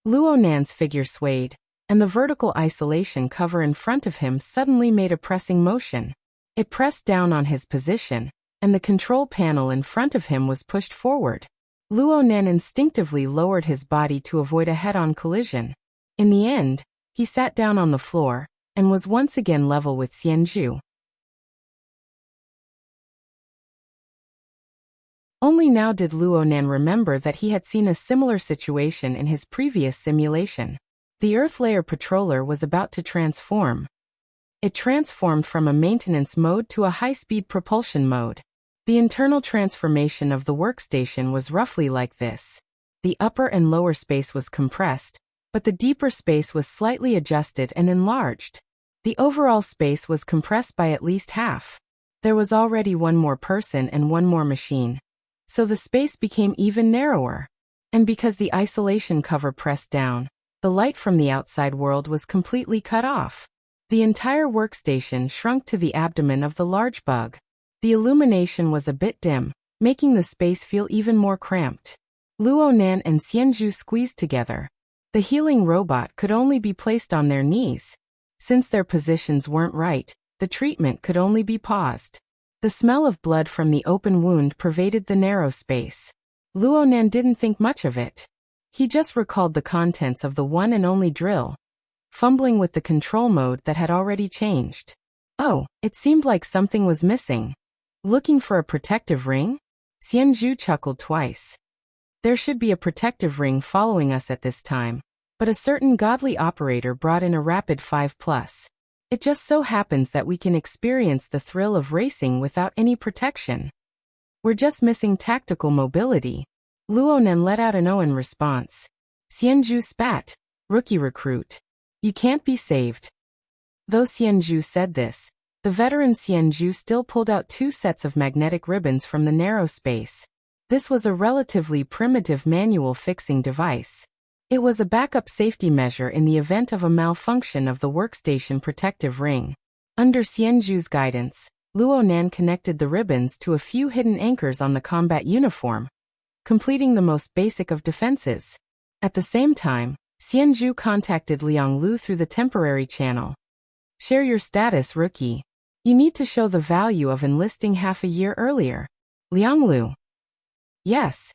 Luonan's figure swayed, and the vertical isolation cover in front of him suddenly made a pressing motion. It pressed down on his position, and the control panel in front of him was pushed forward. Luonan instinctively lowered his body to avoid a head-on collision. In the end, he sat down on the floor, and was once again level with Xianzhu. Only now did Luonan remember that he had seen a similar situation in his previous simulation. The Earth Layer Patroller was about to transform. It transformed from a maintenance mode to a high-speed propulsion mode. The internal transformation of the workstation was roughly like this. The upper and lower space was compressed, but the deeper space was slightly adjusted and enlarged. The overall space was compressed by at least half. There was already one more person and one more machine, so the space became even narrower. And because the isolation cover pressed down, the light from the outside world was completely cut off. The entire workstation shrunk to the abdomen of the large bug. The illumination was a bit dim, making the space feel even more cramped. Luonan and Xianzhu squeezed together. The healing robot could only be placed on their knees. Since their positions weren't right, the treatment could only be paused. The smell of blood from the open wound pervaded the narrow space. Luonan didn't think much of it. He just recalled the contents of the one and only drill, fumbling with the control mode that had already changed. Oh, it seemed like something was missing. Looking for a protective ring? Xianzhu chuckled twice. There should be a protective ring following us at this time, but a certain godly operator brought in a rapid 5+. It just so happens that we can experience the thrill of racing without any protection. We're just missing tactical mobility. Luonan let out an "oh" in response. Xianzhu spat. Rookie recruit. You can't be saved. Though Xianzhu said this, the veteran Xianzhu still pulled out 2 sets of magnetic ribbons from the narrow space. This was a relatively primitive manual fixing device. It was a backup safety measure in the event of a malfunction of the workstation protective ring. Under Xianzhu's guidance, Luonan connected the ribbons to a few hidden anchors on the combat uniform, completing the most basic of defenses. At the same time, Xianzhu contacted Liang Lu through the temporary channel. Share your status, rookie. You need to show the value of enlisting half a year earlier. Liang Lu. Yes.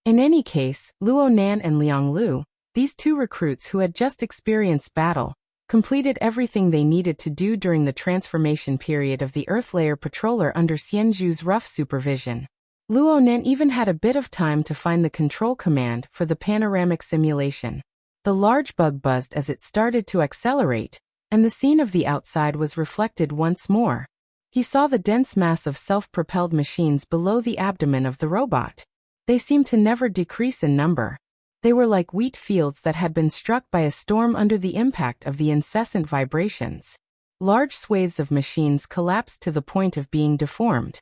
In any case, Luonan and Liang Lu, these 2 recruits who had just experienced battle, completed everything they needed to do during the transformation period of the Earth Layer Patroller under Xianzhu's rough supervision. Luonan even had a bit of time to find the control command for the panoramic simulation. The large bug buzzed as it started to accelerate, and the scene of the outside was reflected once more. He saw the dense mass of self-propelled machines below the abdomen of the robot. They seemed to never decrease in number. They were like wheat fields that had been struck by a storm under the impact of the incessant vibrations. Large swathes of machines collapsed to the point of being deformed.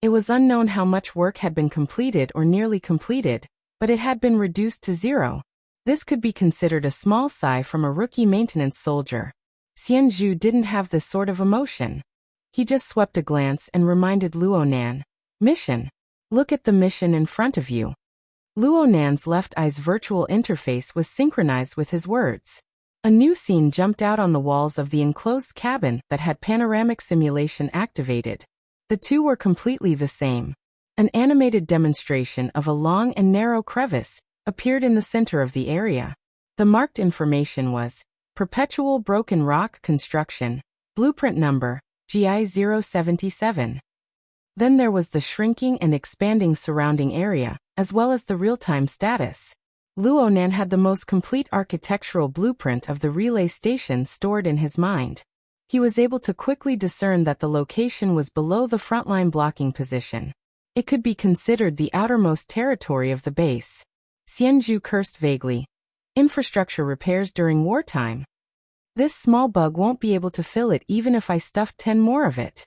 It was unknown how much work had been completed or nearly completed, but it had been reduced to 0. This could be considered a small sigh from a rookie maintenance soldier. Xianzhu didn't have this sort of emotion. He just swept a glance and reminded Luonan. Mission. Look at the mission in front of you. Luonan's left eye's virtual interface was synchronized with his words. A new scene jumped out on the walls of the enclosed cabin that had panoramic simulation activated. The 2 were completely the same. An animated demonstration of a long and narrow crevice appeared in the center of the area. The marked information was Perpetual Broken Rock Construction, Blueprint Number, GI-077. Then there was the shrinking and expanding surrounding area, as well as the real-time status. Luonan had the most complete architectural blueprint of the relay station stored in his mind. He was able to quickly discern that the location was below the frontline blocking position. It could be considered the outermost territory of the base. Xianzhu cursed vaguely. Infrastructure repairs during wartime. This small bug won't be able to fill it even if I stuffed 10 more of it.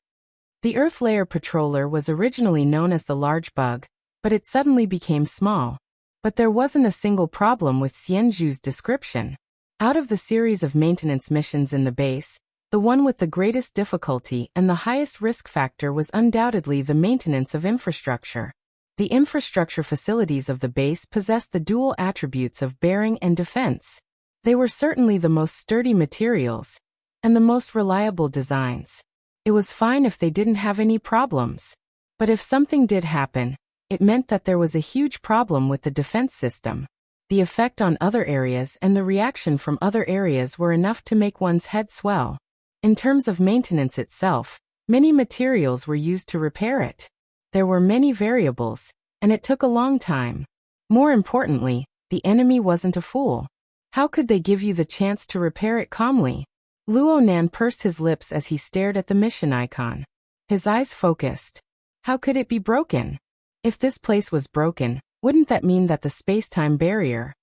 The Earth Layer Patroller was originally known as the large bug, but it suddenly became small. But there wasn't a single problem with Xianzhu's description. Out of the series of maintenance missions in the base, the one with the greatest difficulty and the highest risk factor was undoubtedly the maintenance of infrastructure. The infrastructure facilities of the base possessed the dual attributes of bearing and defense. They were certainly the most sturdy materials and the most reliable designs. It was fine if they didn't have any problems. But if something did happen, it meant that there was a huge problem with the defense system. The effect on other areas and the reaction from other areas were enough to make one's head swell. In terms of maintenance itself, many materials were used to repair it. There were many variables, and it took a long time. More importantly, the enemy wasn't a fool. How could they give you the chance to repair it calmly? Luonan pursed his lips as he stared at the mission icon. His eyes focused. How could it be broken? If this place was broken, wouldn't that mean that the space-time barrier?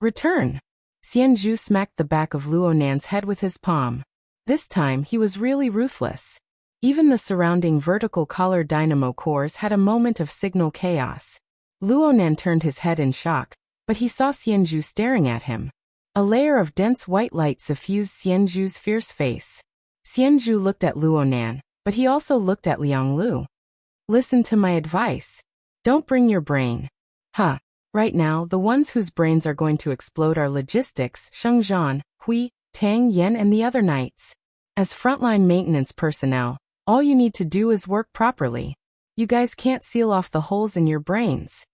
Return! Xianzhu smacked the back of Luonan's head with his palm. This time he was really ruthless. Even the surrounding vertical collar dynamo cores had a moment of signal chaos. Luonan turned his head in shock, but he saw Xianzhu staring at him. A layer of dense white light suffused Xianzhu's fierce face. Xianzhu looked at Luonan, but he also looked at Lianglu. Listen to my advice. Don't bring your brain. Right now, the ones whose brains are going to explode are logistics, Shengzhan, Hui, Tang Yan and the other knights. As frontline maintenance personnel, all you need to do is work properly. You guys can't seal off the holes in your brains.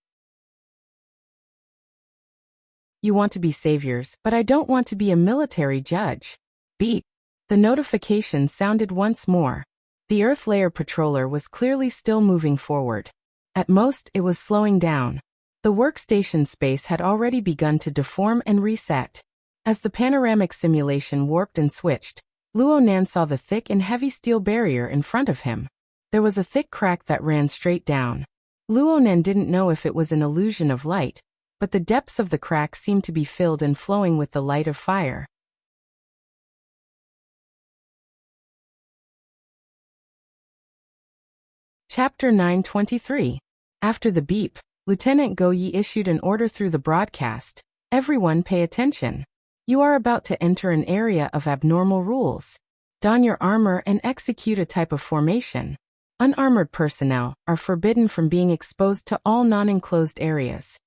You want to be saviors, but I don't want to be a military judge. Beep. The notification sounded once more. The Earth Layer Patroller was clearly still moving forward. At most, it was slowing down. The workstation space had already begun to deform and reset. As the panoramic simulation warped and switched, Luonan saw the thick and heavy steel barrier in front of him. There was a thick crack that ran straight down. Luonan didn't know if it was an illusion of light, but the depths of the crack seemed to be filled and flowing with the light of fire. Chapter 923. After the beep, Lieutenant Goyi issued an order through the broadcast. Everyone pay attention. You are about to enter an area of abnormal rules. Don your armor and execute a type of formation. Unarmored personnel are forbidden from being exposed to all non-enclosed areas.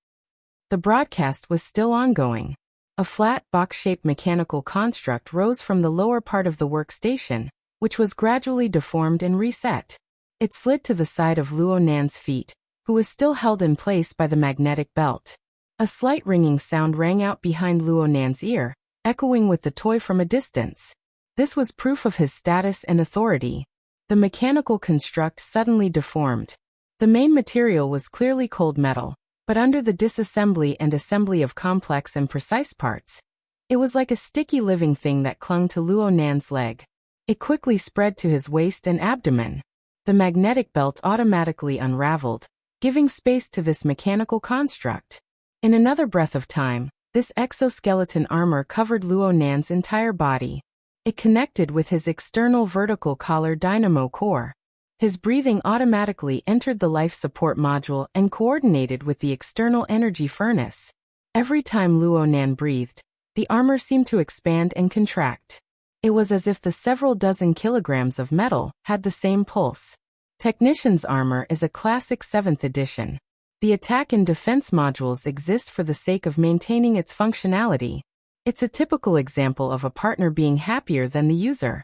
The broadcast was still ongoing. A flat, box-shaped mechanical construct rose from the lower part of the workstation, which was gradually deformed and reset. It slid to the side of Luonan's feet, who was still held in place by the magnetic belt. A slight ringing sound rang out behind Luonan's ear, echoing with the toy from a distance. This was proof of his status and authority. The mechanical construct suddenly deformed. The main material was clearly cold metal, but under the disassembly and assembly of complex and precise parts, it was like a sticky living thing that clung to Luonan's leg. It quickly spread to his waist and abdomen. The magnetic belt automatically unraveled, giving space to this mechanical construct. In another breath of time, this exoskeleton armor covered Luonan's entire body. It connected with his external vertical collar dynamo core. His breathing automatically entered the life support module and coordinated with the external energy furnace. Every time Luonan breathed, the armor seemed to expand and contract. It was as if the several dozen kilograms of metal had the same pulse. Technician's armor is a classic 7th edition. The attack and defense modules exist for the sake of maintaining its functionality. It's a typical example of a partner being happier than the user.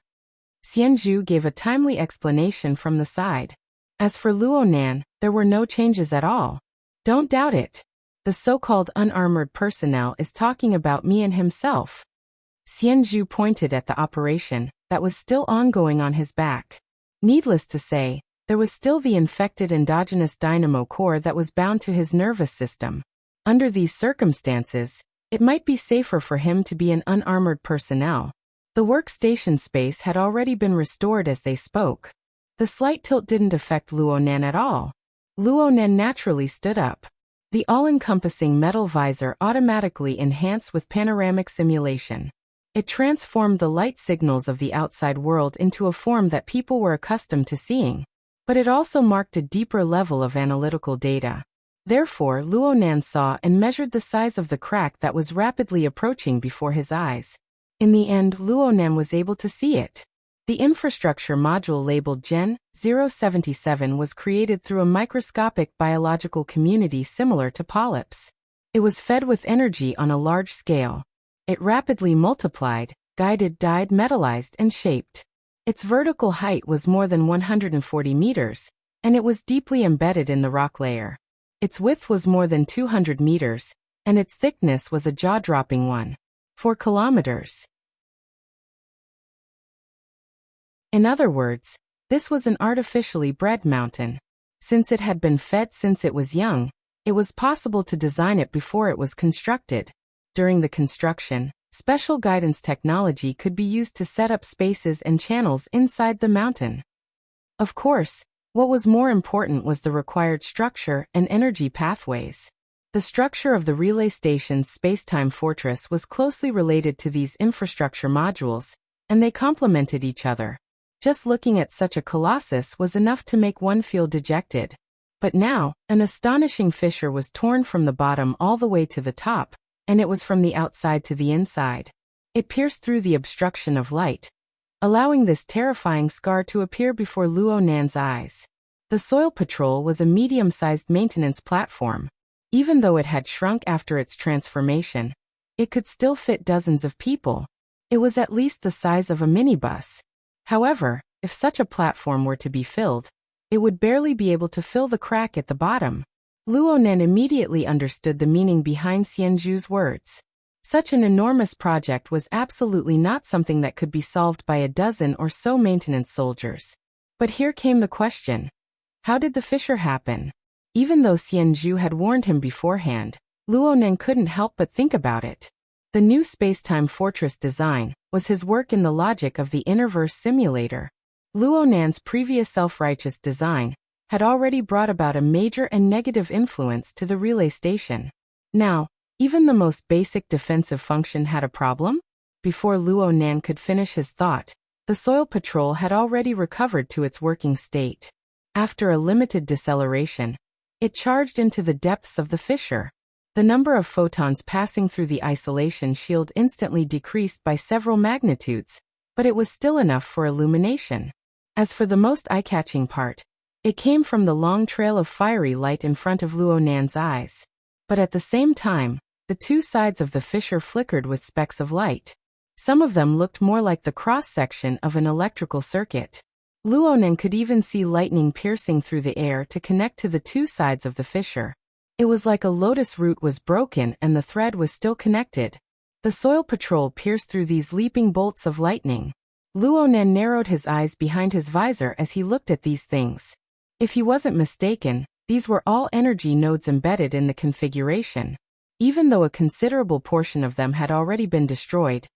Xianzhu gave a timely explanation from the side. As for Luonan, there were no changes at all. Don't doubt it. The so-called unarmored personnel is talking about me and himself. Xianzhu pointed at the operation that was still ongoing on his back. Needless to say, There was still the infected endogenous dynamo core that was bound to his nervous system. Under these circumstances, it might be safer for him to be an unarmored personnel. The workstation space had already been restored as they spoke. The slight tilt didn't affect Luonan at all. Luonan naturally stood up. The all-encompassing metal visor automatically enhanced with panoramic simulation. It transformed the light signals of the outside world into a form that people were accustomed to seeing. But it also marked a deeper level of analytical data. Therefore, Luonan saw and measured the size of the crack that was rapidly approaching before his eyes. In the end, Luonan was able to see it. The infrastructure module labeled Gen 077 was created through a microscopic biological community similar to polyps. It was fed with energy on a large scale. It rapidly multiplied, guided, dyed, metallized, and shaped. Its vertical height was more than 140 meters, and it was deeply embedded in the rock layer. Its width was more than 200 meters, and its thickness was a jaw-dropping 4 kilometers. In other words, this was an artificially bred mountain. Since it had been fed since it was young, it was possible to design it before it was constructed. During the construction, special guidance technology could be used to set up spaces and channels inside the mountain. Of course, what was more important was the required structure and energy pathways. The structure of the relay station's space-time fortress was closely related to these infrastructure modules, and they complemented each other. Just looking at such a colossus was enough to make one feel dejected. But now, an astonishing fissure was torn from the bottom all the way to the top, and it was from the outside to the inside. It pierced through the obstruction of light, allowing this terrifying scar to appear before Luonan's eyes. The Soil Patrol was a medium-sized maintenance platform. Even though it had shrunk after its transformation, it could still fit dozens of people. It was at least the size of a minibus. However, if such a platform were to be filled, it would barely be able to fill the crack at the bottom. Luonan immediately understood the meaning behind Xianzhu's words. Such an enormous project was absolutely not something that could be solved by a dozen or so maintenance soldiers. But here came the question. How did the fissure happen? Even though Xianzhu had warned him beforehand, Luonan couldn't help but think about it. The new space-time fortress design was his work in the logic of the Innerverse simulator. Luonan's previous self-righteous design had already brought about a major and negative influence to the relay station. Now, even the most basic defensive function had a problem? Before Luonan could finish his thought, the Soil Patrol had already recovered to its working state. After a limited deceleration, it charged into the depths of the fissure. The number of photons passing through the isolation shield instantly decreased by several magnitudes, but it was still enough for illumination. As for the most eye-catching part, it came from the long trail of fiery light in front of Luonan's eyes. But at the same time, the two sides of the fissure flickered with specks of light. Some of them looked more like the cross-section of an electrical circuit. Luonan could even see lightning piercing through the air to connect to the two sides of the fissure. It was like a lotus root was broken and the thread was still connected. The Soil Patrol pierced through these leaping bolts of lightning. Luonan narrowed his eyes behind his visor as he looked at these things. If he wasn't mistaken, these were all energy nodes embedded in the configuration. Even though a considerable portion of them had already been destroyed,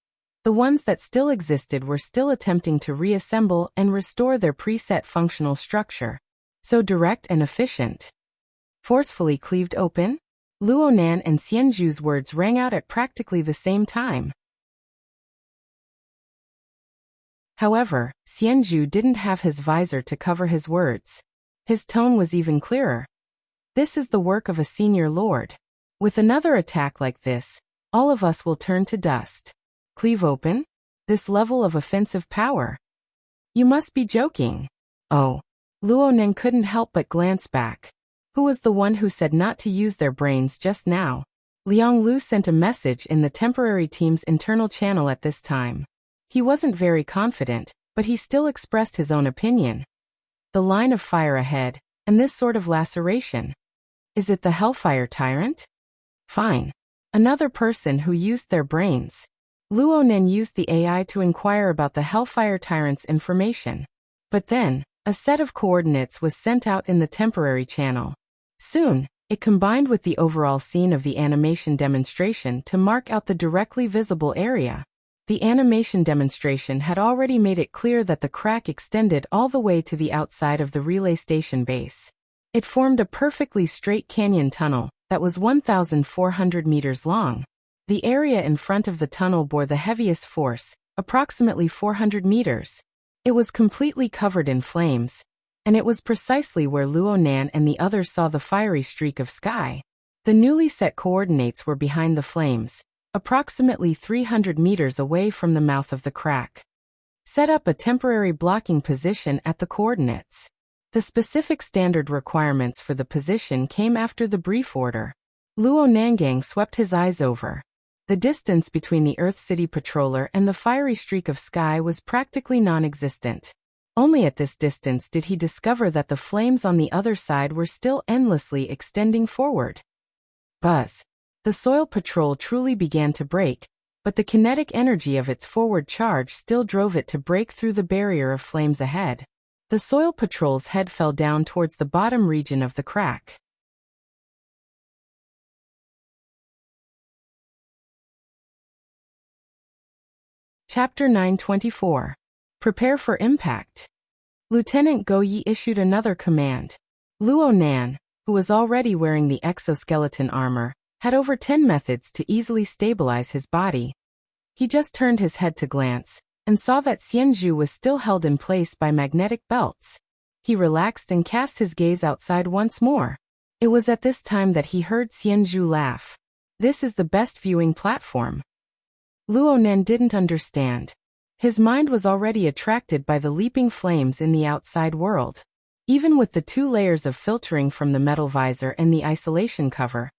the ones that still existed were still attempting to reassemble and restore their preset functional structure. So direct and efficient. Forcefully cleaved open? Luonan and Xianzhu's words rang out at practically the same time. However, Xianzhu didn't have his visor to cover his words. His tone was even clearer. This is the work of a senior lord. With another attack like this, all of us will turn to dust. Cleave open? This level of offensive power? You must be joking. Oh. Luonan couldn't help but glance back. Who was the one who said not to use their brains just now? Liang Lu sent a message in the temporary team's internal channel at this time. He wasn't very confident, but he still expressed his own opinion. The line of fire ahead, and this sort of laceration. Is it the Hellfire Tyrant? Fine. Another person who used their brains. Luonan used the AI to inquire about the Hellfire Tyrant's information. But then, A set of coordinates was sent out in the temporary channel. Soon, it combined with the overall scene of the animation demonstration to mark out the directly visible area. The animation demonstration had already made it clear that the crack extended all the way to the outside of the relay station base. It formed a perfectly straight canyon tunnel that was 1,400 meters long. The area in front of the tunnel bore the heaviest force, approximately 400 meters. It was completely covered in flames, and it was precisely where Luo Nan and the others saw the fiery streak of sky. The newly set coordinates were behind the flames, approximately 300 meters away from the mouth of the crack. Set up a temporary blocking position at the coordinates. The specific standard requirements for the position came after the brief order. Luo Nangang swept his eyes over. The distance between the Earth City patroller and the fiery streak of sky was practically non-existent. Only at this distance did he discover that the flames on the other side were still endlessly extending forward. Buzz. The soil patrol truly began to break, but the kinetic energy of its forward charge still drove it to break through the barrier of flames ahead. The soil patrol's head fell down towards the bottom region of the crack. Chapter 924. Prepare for impact. Lieutenant Go Yi issued another command. Luo Nan, who was already wearing the exoskeleton armor, had over 10 methods to easily stabilize his body. He just turned his head to glance, and saw that Xianzhu was still held in place by magnetic belts. He relaxed and cast his gaze outside once more. It was at this time that he heard Xianzhu laugh. "This is the best viewing platform." Luo Nan didn't understand. His mind was already attracted by the leaping flames in the outside world. Even with the 2 layers of filtering from the metal visor and the isolation cover,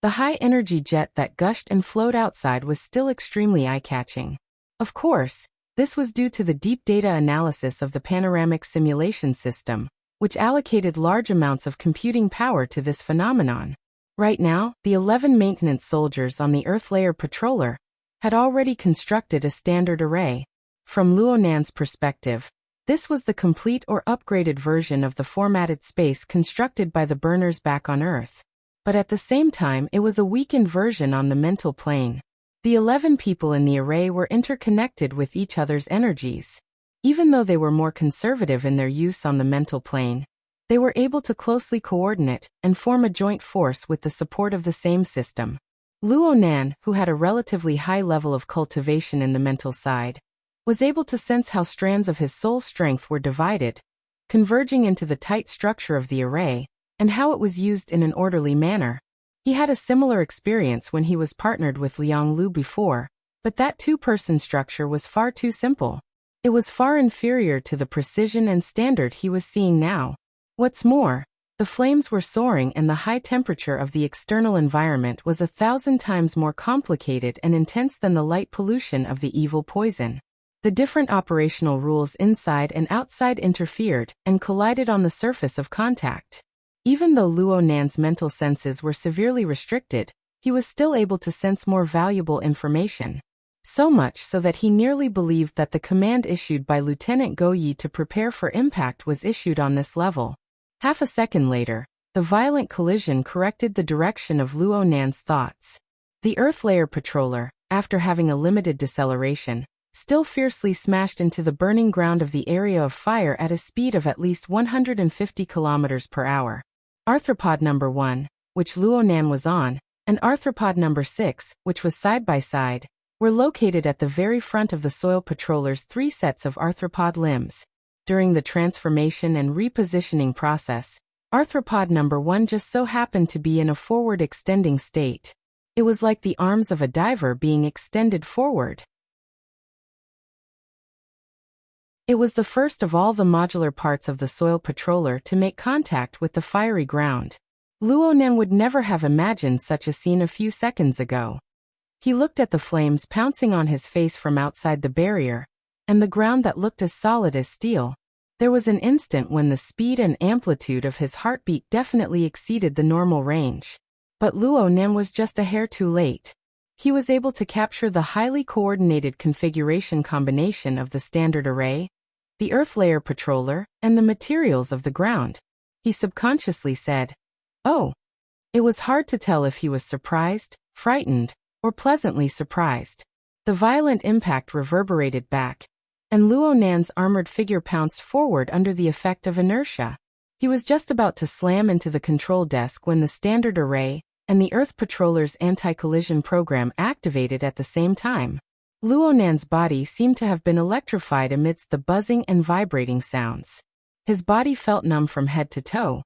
the high-energy jet that gushed and flowed outside was still extremely eye-catching. Of course, this was due to the deep data analysis of the panoramic simulation system, which allocated large amounts of computing power to this phenomenon. Right now, the 11 maintenance soldiers on the Earth Layer patroller had already constructed a standard array. From Luo Nan's perspective, this was the complete or upgraded version of the formatted space constructed by the burners back on Earth. But at the same time, it was a weakened version on the mental plane. The 11 people in the array were interconnected with each other's energies. Even though they were more conservative in their use on the mental plane, they were able to closely coordinate and form a joint force with the support of the same system. Luo Nan, who had a relatively high level of cultivation in the mental side, was able to sense how strands of his soul strength were divided, converging into the tight structure of the array, and how it was used in an orderly manner. He had a similar experience when he was partnered with Liang Lu before, but that 2-person structure was far too simple. It was far inferior to the precision and standard he was seeing now. What's more, the flames were soaring and the high temperature of the external environment was 1,000 times more complicated and intense than the light pollution of the evil poison. The different operational rules inside and outside interfered and collided on the surface of contact. Even though Luo Nan's mental senses were severely restricted, he was still able to sense more valuable information. So much so that he nearly believed that the command issued by Lieutenant Go Yi to prepare for impact was issued on this level. Half a second later, the violent collision corrected the direction of Luo Nan's thoughts. The Earth Layer patroller, after having a limited deceleration, still fiercely smashed into the burning ground of the area of fire at a speed of at least 150 kilometers per hour. Arthropod number 1, which Luo Nan was on, and arthropod number 6, which was side by side, were located at the very front of the soil patroller's 3 sets of arthropod limbs. During the transformation and repositioning process, arthropod number 1 just so happened to be in a forward extending state. It was like the arms of a diver being extended forward. It was the first of all the modular parts of the soil patroller to make contact with the fiery ground. Luo Nan would never have imagined such a scene a few seconds ago. He looked at the flames pouncing on his face from outside the barrier, and the ground that looked as solid as steel. There was an instant when the speed and amplitude of his heartbeat definitely exceeded the normal range. But Luo Nan was just a hair too late. He was able to capture the highly coordinated configuration combination of the standard array, the Earth Layer Patroller, and the materials of the ground. He subconsciously said, "Oh." It was hard to tell if he was surprised, frightened, or pleasantly surprised. The violent impact reverberated back, and Luo Nan's armored figure pounced forward under the effect of inertia. He was just about to slam into the control desk when the standard array and the Earth Patroller's anti-collision program activated at the same time. Luo Nan's body seemed to have been electrified amidst the buzzing and vibrating sounds. His body felt numb from head to toe,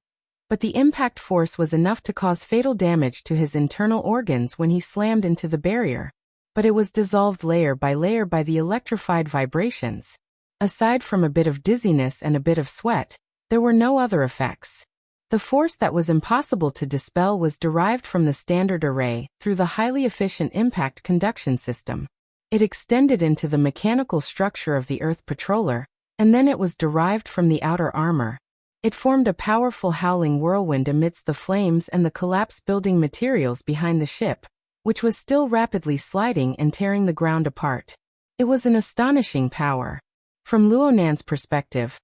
but the impact force was enough to cause fatal damage to his internal organs when he slammed into the barrier. But it was dissolved layer by the electrified vibrations. Aside from a bit of dizziness and a bit of sweat, there were no other effects. The force that was impossible to dispel was derived from the standard array through the highly efficient impact conduction system. It extended into the mechanical structure of the Earth Patroller, and then it was derived from the outer armor. It formed a powerful howling whirlwind amidst the flames and the collapsed building materials behind the ship, which was still rapidly sliding and tearing the ground apart. It was an astonishing power. From Luo Nan's perspective,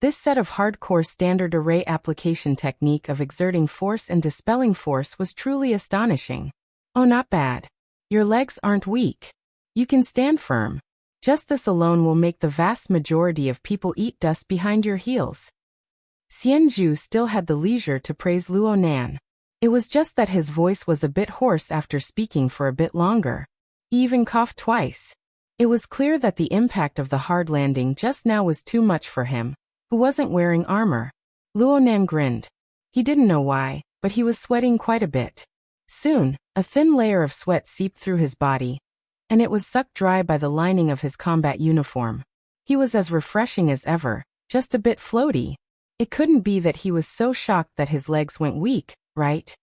this set of hardcore standard array application technique of exerting force and dispelling force was truly astonishing. Oh, not bad. Your legs aren't weak. You can stand firm. Just this alone will make the vast majority of people eat dust behind your heels. Xianzhu still had the leisure to praise Luo Nan. It was just that his voice was a bit hoarse after speaking for a bit longer. He even coughed twice. It was clear that the impact of the hard landing just now was too much for him, who wasn't wearing armor. Luo Nan grinned. He didn't know why, but he was sweating quite a bit. Soon, a thin layer of sweat seeped through his body, and it was sucked dry by the lining of his combat uniform. He was as refreshing as ever, just a bit floaty. It couldn't be that he was so shocked that his legs went weak, right?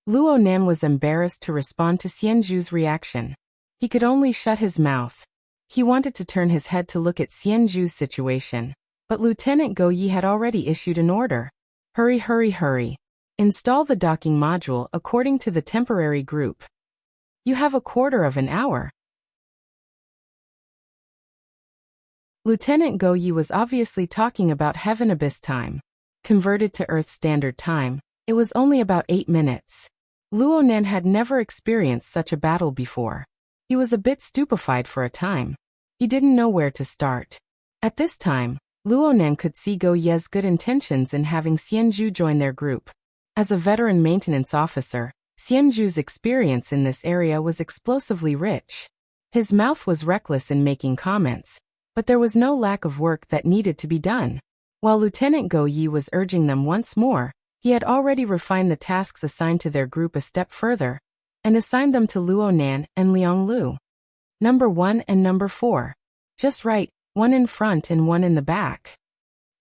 Luo Nan was embarrassed to respond to Xianzhu's reaction. He could only shut his mouth. He wanted to turn his head to look at Xianzhu's situation, but Lieutenant Go Yi had already issued an order. Hurry, hurry, hurry. Install the docking module according to the temporary group. You have a quarter of an hour. Lieutenant Go Yi was obviously talking about Heaven Abyss time. Converted to Earth Standard Time, it was only about 8 minutes. Luo Nan had never experienced such a battle before. He was a bit stupefied for a time. He didn't know where to start. At this time, Luo Nan could see Go Ye's good intentions in having Xianzhu join their group. As a veteran maintenance officer, Xianzhu's experience in this area was explosively rich. His mouth was reckless in making comments, but there was no lack of work that needed to be done. While Lieutenant Go Yi was urging them once more, he had already refined the tasks assigned to their group a step further, and assigned them to Luo Nan and Liang Lu. Number 1 and Number 4. Just right, one in front and one in the back.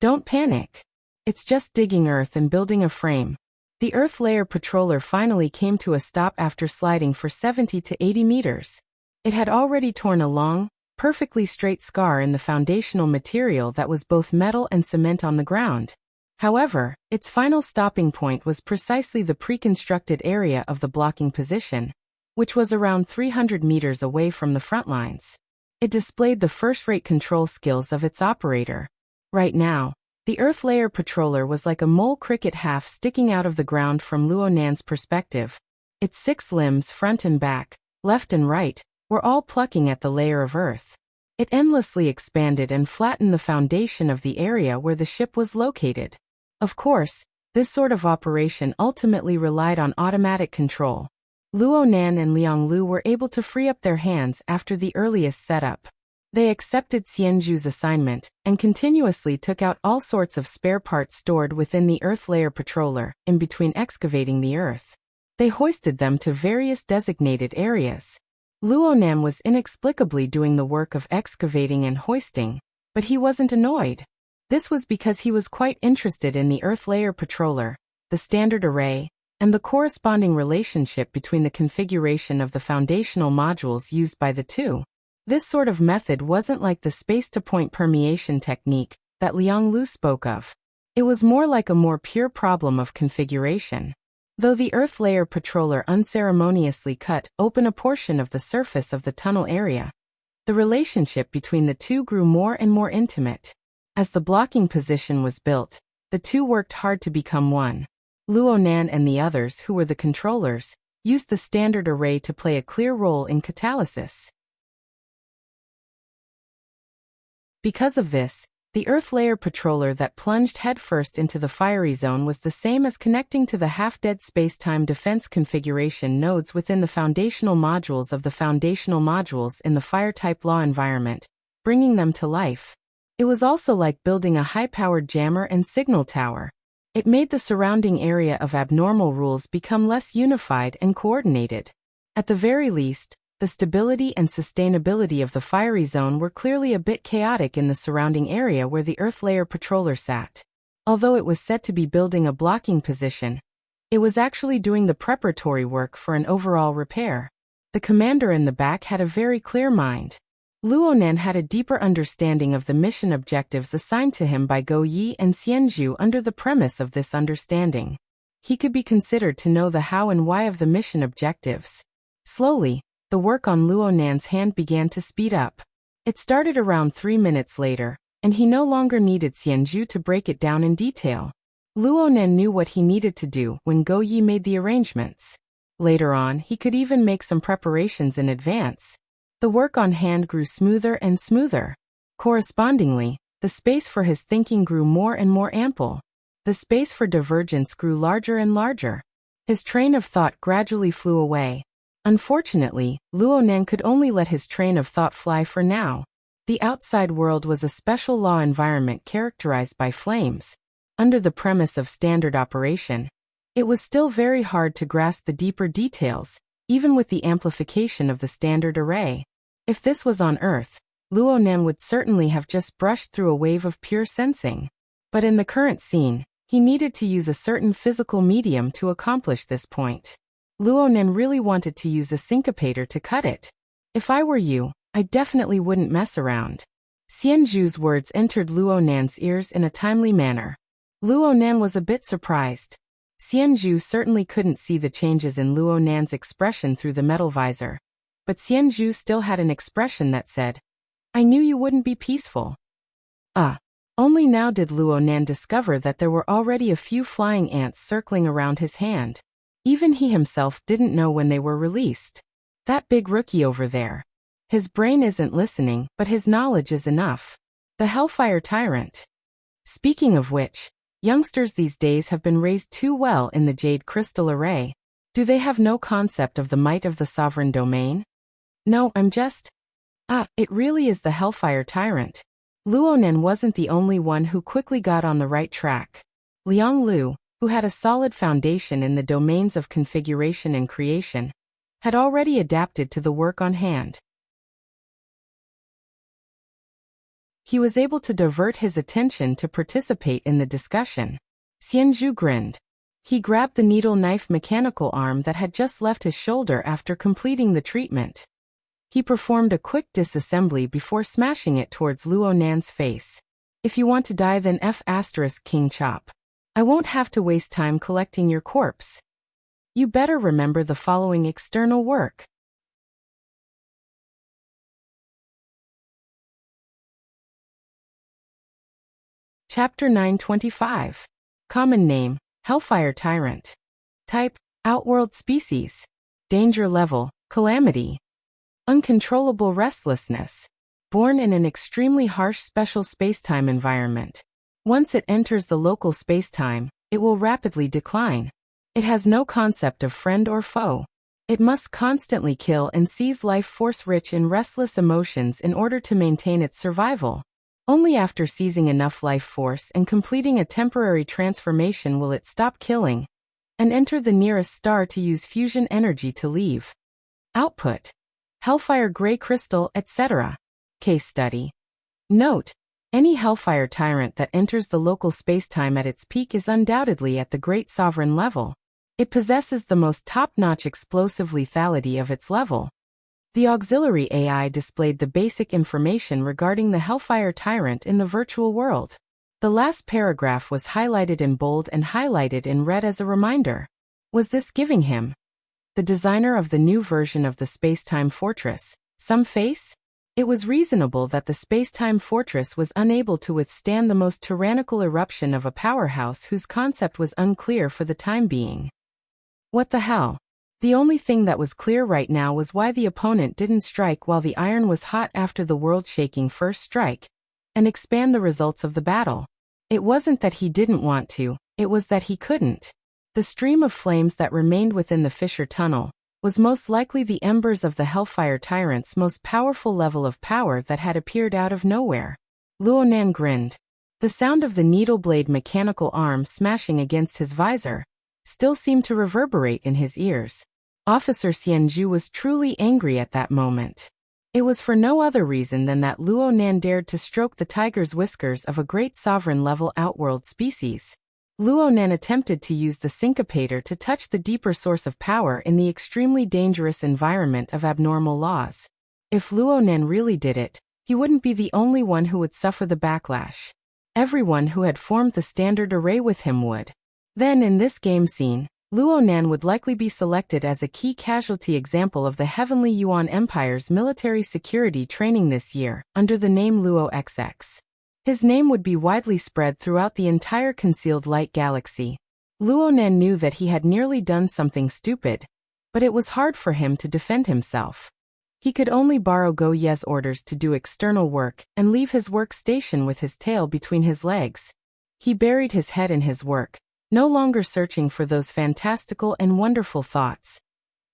Don't panic. It's just digging earth and building a frame. The Earth Layer Patroller finally came to a stop after sliding for 70 to 80 meters. It had already torn a long, perfectly straight scar in the foundational material that was both metal and cement on the ground. However, its final stopping point was precisely the pre-constructed area of the blocking position, which was around 300 meters away from the front lines. It displayed the first-rate control skills of its operator. Right now, the Earth Layer Patroller was like a mole cricket half sticking out of the ground from Luo Nan's perspective. Its 6 limbs, front and back, left and right, were all plucking at the layer of earth. It endlessly expanded and flattened the foundation of the area where the ship was located. Of course, this sort of operation ultimately relied on automatic control. Luo Nan and Liang Lu were able to free up their hands after the earliest setup. They accepted Xianzhu's assignment and continuously took out all sorts of spare parts stored within the Earth Layer Patroller in between excavating the earth. They hoisted them to various designated areas. Luo Nan was inexplicably doing the work of excavating and hoisting, but he wasn't annoyed. This was because he was quite interested in the Earth Layer Patroller, the standard array, and the corresponding relationship between the configuration of the foundational modules used by the two. This sort of method wasn't like the space-to-point permeation technique that Liang Lu spoke of. It was more like a more pure problem of configuration. Though the Earth Layer Patroller unceremoniously cut open a portion of the surface of the tunnel area, the relationship between the two grew more and more intimate. As the blocking position was built, the two worked hard to become one. Luonan and the others, who were the controllers, used the standard array to play a clear role in catalysis. Because of this, the Earth layer patroller that plunged headfirst into the fiery zone was the same as connecting to the half-dead space-time defense configuration nodes within the foundational modules of the foundational modules in the fire-type law environment, bringing them to life. It was also like building a high-powered jammer and signal tower. It made the surrounding area of abnormal rules become less unified and coordinated. At the very least, the stability and sustainability of the fiery zone were clearly a bit chaotic in the surrounding area where the Earth layer patroller sat. Although it was said to be building a blocking position, it was actually doing the preparatory work for an overall repair. The commander in the back had a very clear mind. Luonan had a deeper understanding of the mission objectives assigned to him by Go Yi and Xianzhu. Under the premise of this understanding, he could be considered to know the how and why of the mission objectives. Slowly, the work on Luonan's hand began to speed up. It started around 3 minutes later, and he no longer needed Xianzhu to break it down in detail. Luonan knew what he needed to do when Go Yi made the arrangements. Later on, he could even make some preparations in advance. The work on hand grew smoother and smoother. Correspondingly, the space for his thinking grew more and more ample. The space for divergence grew larger and larger. His train of thought gradually flew away. Unfortunately, Luonan could only let his train of thought fly for now. The outside world was a special law environment characterized by flames. Under the premise of standard operation, it was still very hard to grasp the deeper details, even with the amplification of the standard array. If this was on Earth, Luonan would certainly have just brushed through a wave of pure sensing. But in the current scene, he needed to use a certain physical medium to accomplish this point. Luonan really wanted to use a syncopator to cut it. If I were you, I definitely wouldn't mess around. Xianzhu's words entered Luonan's ears in a timely manner. Luonan was a bit surprised. Xianzhu certainly couldn't see the changes in Luonan's expression through the metal visor. But Xianzhu still had an expression that said, "I knew you wouldn't be peaceful." Only now did Luonan discover that there were already a few flying ants circling around his hand. Even he himself didn't know when they were released. That big rookie over there. His brain isn't listening, but his knowledge is enough. The Hellfire Tyrant. Speaking of which, youngsters these days have been raised too well in the Jade Crystal Array. Do they have no concept of the might of the sovereign domain? No, I'm just... it really is the Hellfire Tyrant. Luonan wasn't the only one who quickly got on the right track. Liang Lu, who had a solid foundation in the domains of configuration and creation, had already adapted to the work on hand. He was able to divert his attention to participate in the discussion. Xianzhu grinned. He grabbed the needle-knife mechanical arm that had just left his shoulder after completing the treatment. He performed a quick disassembly before smashing it towards Luonan's face. "If you want to die, then King Chop. I won't have to waste time collecting your corpse. You better remember the following external work." Chapter 925. Common name, Hellfire Tyrant. Type, Outworld species. Danger level, Calamity. Uncontrollable restlessness. Born in an extremely harsh special spacetime environment. Once it enters the local spacetime, it will rapidly decline. It has no concept of friend or foe. It must constantly kill and seize life force rich in restless emotions in order to maintain its survival. Only after seizing enough life force and completing a temporary transformation will it stop killing and enter the nearest star to use fusion energy to leave. Output: Hellfire Gray Crystal, etc. Case study. Note: any Hellfire Tyrant that enters the local spacetime at its peak is undoubtedly at the Great Sovereign level. It possesses the most top-notch explosive lethality of its level. The auxiliary AI displayed the basic information regarding the Hellfire Tyrant in the virtual world. The last paragraph was highlighted in bold and highlighted in red as a reminder. Was this giving him, the designer of the new version of the Spacetime Fortress, some face? It was reasonable that the space-time fortress was unable to withstand the most tyrannical eruption of a powerhouse whose concept was unclear for the time being. What the hell? The only thing that was clear right now was why the opponent didn't strike while the iron was hot after the world-shaking first strike, and expand the results of the battle. It wasn't that he didn't want to, it was that he couldn't. The stream of flames that remained within the fissure tunnel was most likely the embers of the Hellfire Tyrant's most powerful level of power that had appeared out of nowhere. Luonan grinned. The sound of the needle-blade mechanical arm smashing against his visor still seemed to reverberate in his ears. Officer Xianzhu was truly angry at that moment. It was for no other reason than that Luonan dared to stroke the tiger's whiskers of a great sovereign-level outworld species. Luonan attempted to use the syncopator to touch the deeper source of power in the extremely dangerous environment of abnormal laws. If Luonan really did it, he wouldn't be the only one who would suffer the backlash. Everyone who had formed the standard array with him would. Then in this game scene, Luonan would likely be selected as a key casualty example of the Heavenly Yuan Empire's military security training this year, under the name Luo XX. His name would be widely spread throughout the entire concealed light galaxy. Luonan knew that he had nearly done something stupid, but it was hard for him to defend himself. He could only borrow Go Ye's orders to do external work and leave his workstation with his tail between his legs. He buried his head in his work, no longer searching for those fantastical and wonderful thoughts.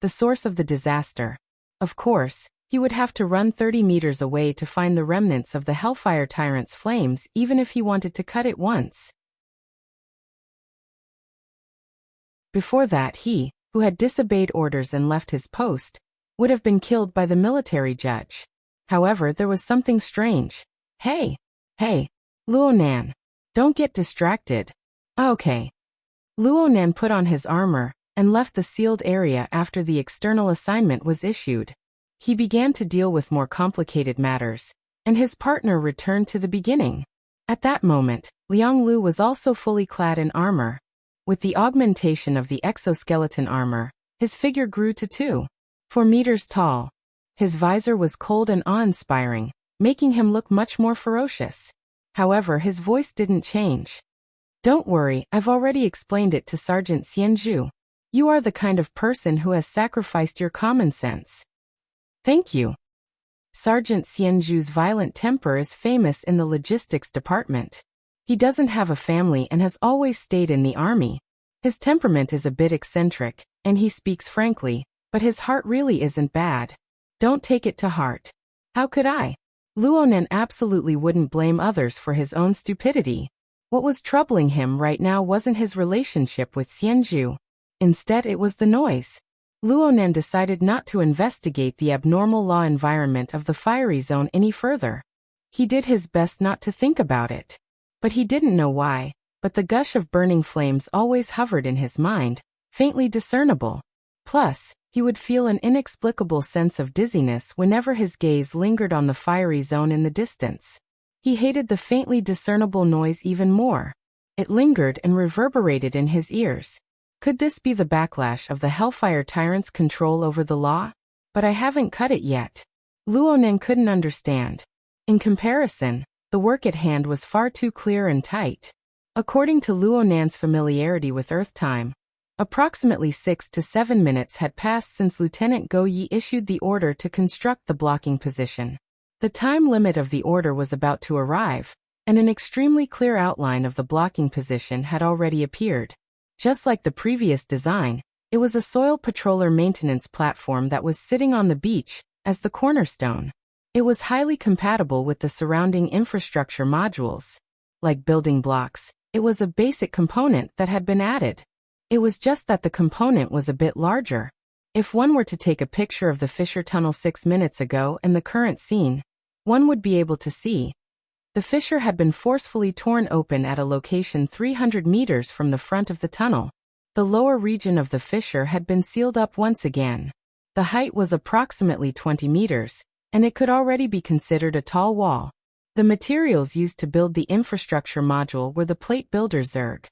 The source of the disaster. Of course, he would have to run 30 meters away to find the remnants of the Hellfire Tyrant's flames even if he wanted to cut it once. Before that he, who had disobeyed orders and left his post, would have been killed by the military judge. However, there was something strange. Hey, Luonan. Don't get distracted. Okay. Luonan put on his armor and left the sealed area after the external assignment was issued. He began to deal with more complicated matters, and his partner returned to the beginning. At that moment, Liang Lu was also fully clad in armor. With the augmentation of the exoskeleton armor, his figure grew to 2.4 meters tall. His visor was cold and awe-inspiring, making him look much more ferocious. However, his voice didn't change. Don't worry, I've already explained it to Sergeant Xianzhu. You are the kind of person who has sacrificed your common sense. Thank you. Sergeant Xianzhu's violent temper is famous in the logistics department. He doesn't have a family and has always stayed in the army. His temperament is a bit eccentric, and he speaks frankly, but his heart really isn't bad. Don't take it to heart. How could I? Luonan absolutely wouldn't blame others for his own stupidity. What was troubling him right now wasn't his relationship with Xianzhu. Instead, it was the noise. Luonan decided not to investigate the abnormal law environment of the fiery zone any further. He did his best not to think about it. But he didn't know why, but the gush of burning flames always hovered in his mind, faintly discernible. Plus, he would feel an inexplicable sense of dizziness whenever his gaze lingered on the fiery zone in the distance. He hated the faintly discernible noise even more. It lingered and reverberated in his ears. Could this be the backlash of the Hellfire Tyrant's control over the law? But I haven't cut it yet. Luonan couldn't understand. In comparison, the work at hand was far too clear and tight. According to Luonan's familiarity with Earth time, approximately 6 to 7 minutes had passed since Lieutenant Go Yi issued the order to construct the blocking position. The time limit of the order was about to arrive, and an extremely clear outline of the blocking position had already appeared. Just like the previous design, it was a soil patroller maintenance platform that was sitting on the beach as the cornerstone. It was highly compatible with the surrounding infrastructure modules. Like building blocks, it was a basic component that had been added. It was just that the component was a bit larger. If one were to take a picture of the fissure tunnel 6 minutes ago and the current scene, one would be able to see. The fissure had been forcefully torn open at a location 300 meters from the front of the tunnel. The lower region of the fissure had been sealed up once again. The height was approximately 20 meters, and it could already be considered a tall wall. The materials used to build the infrastructure module were the plate builder Zerg.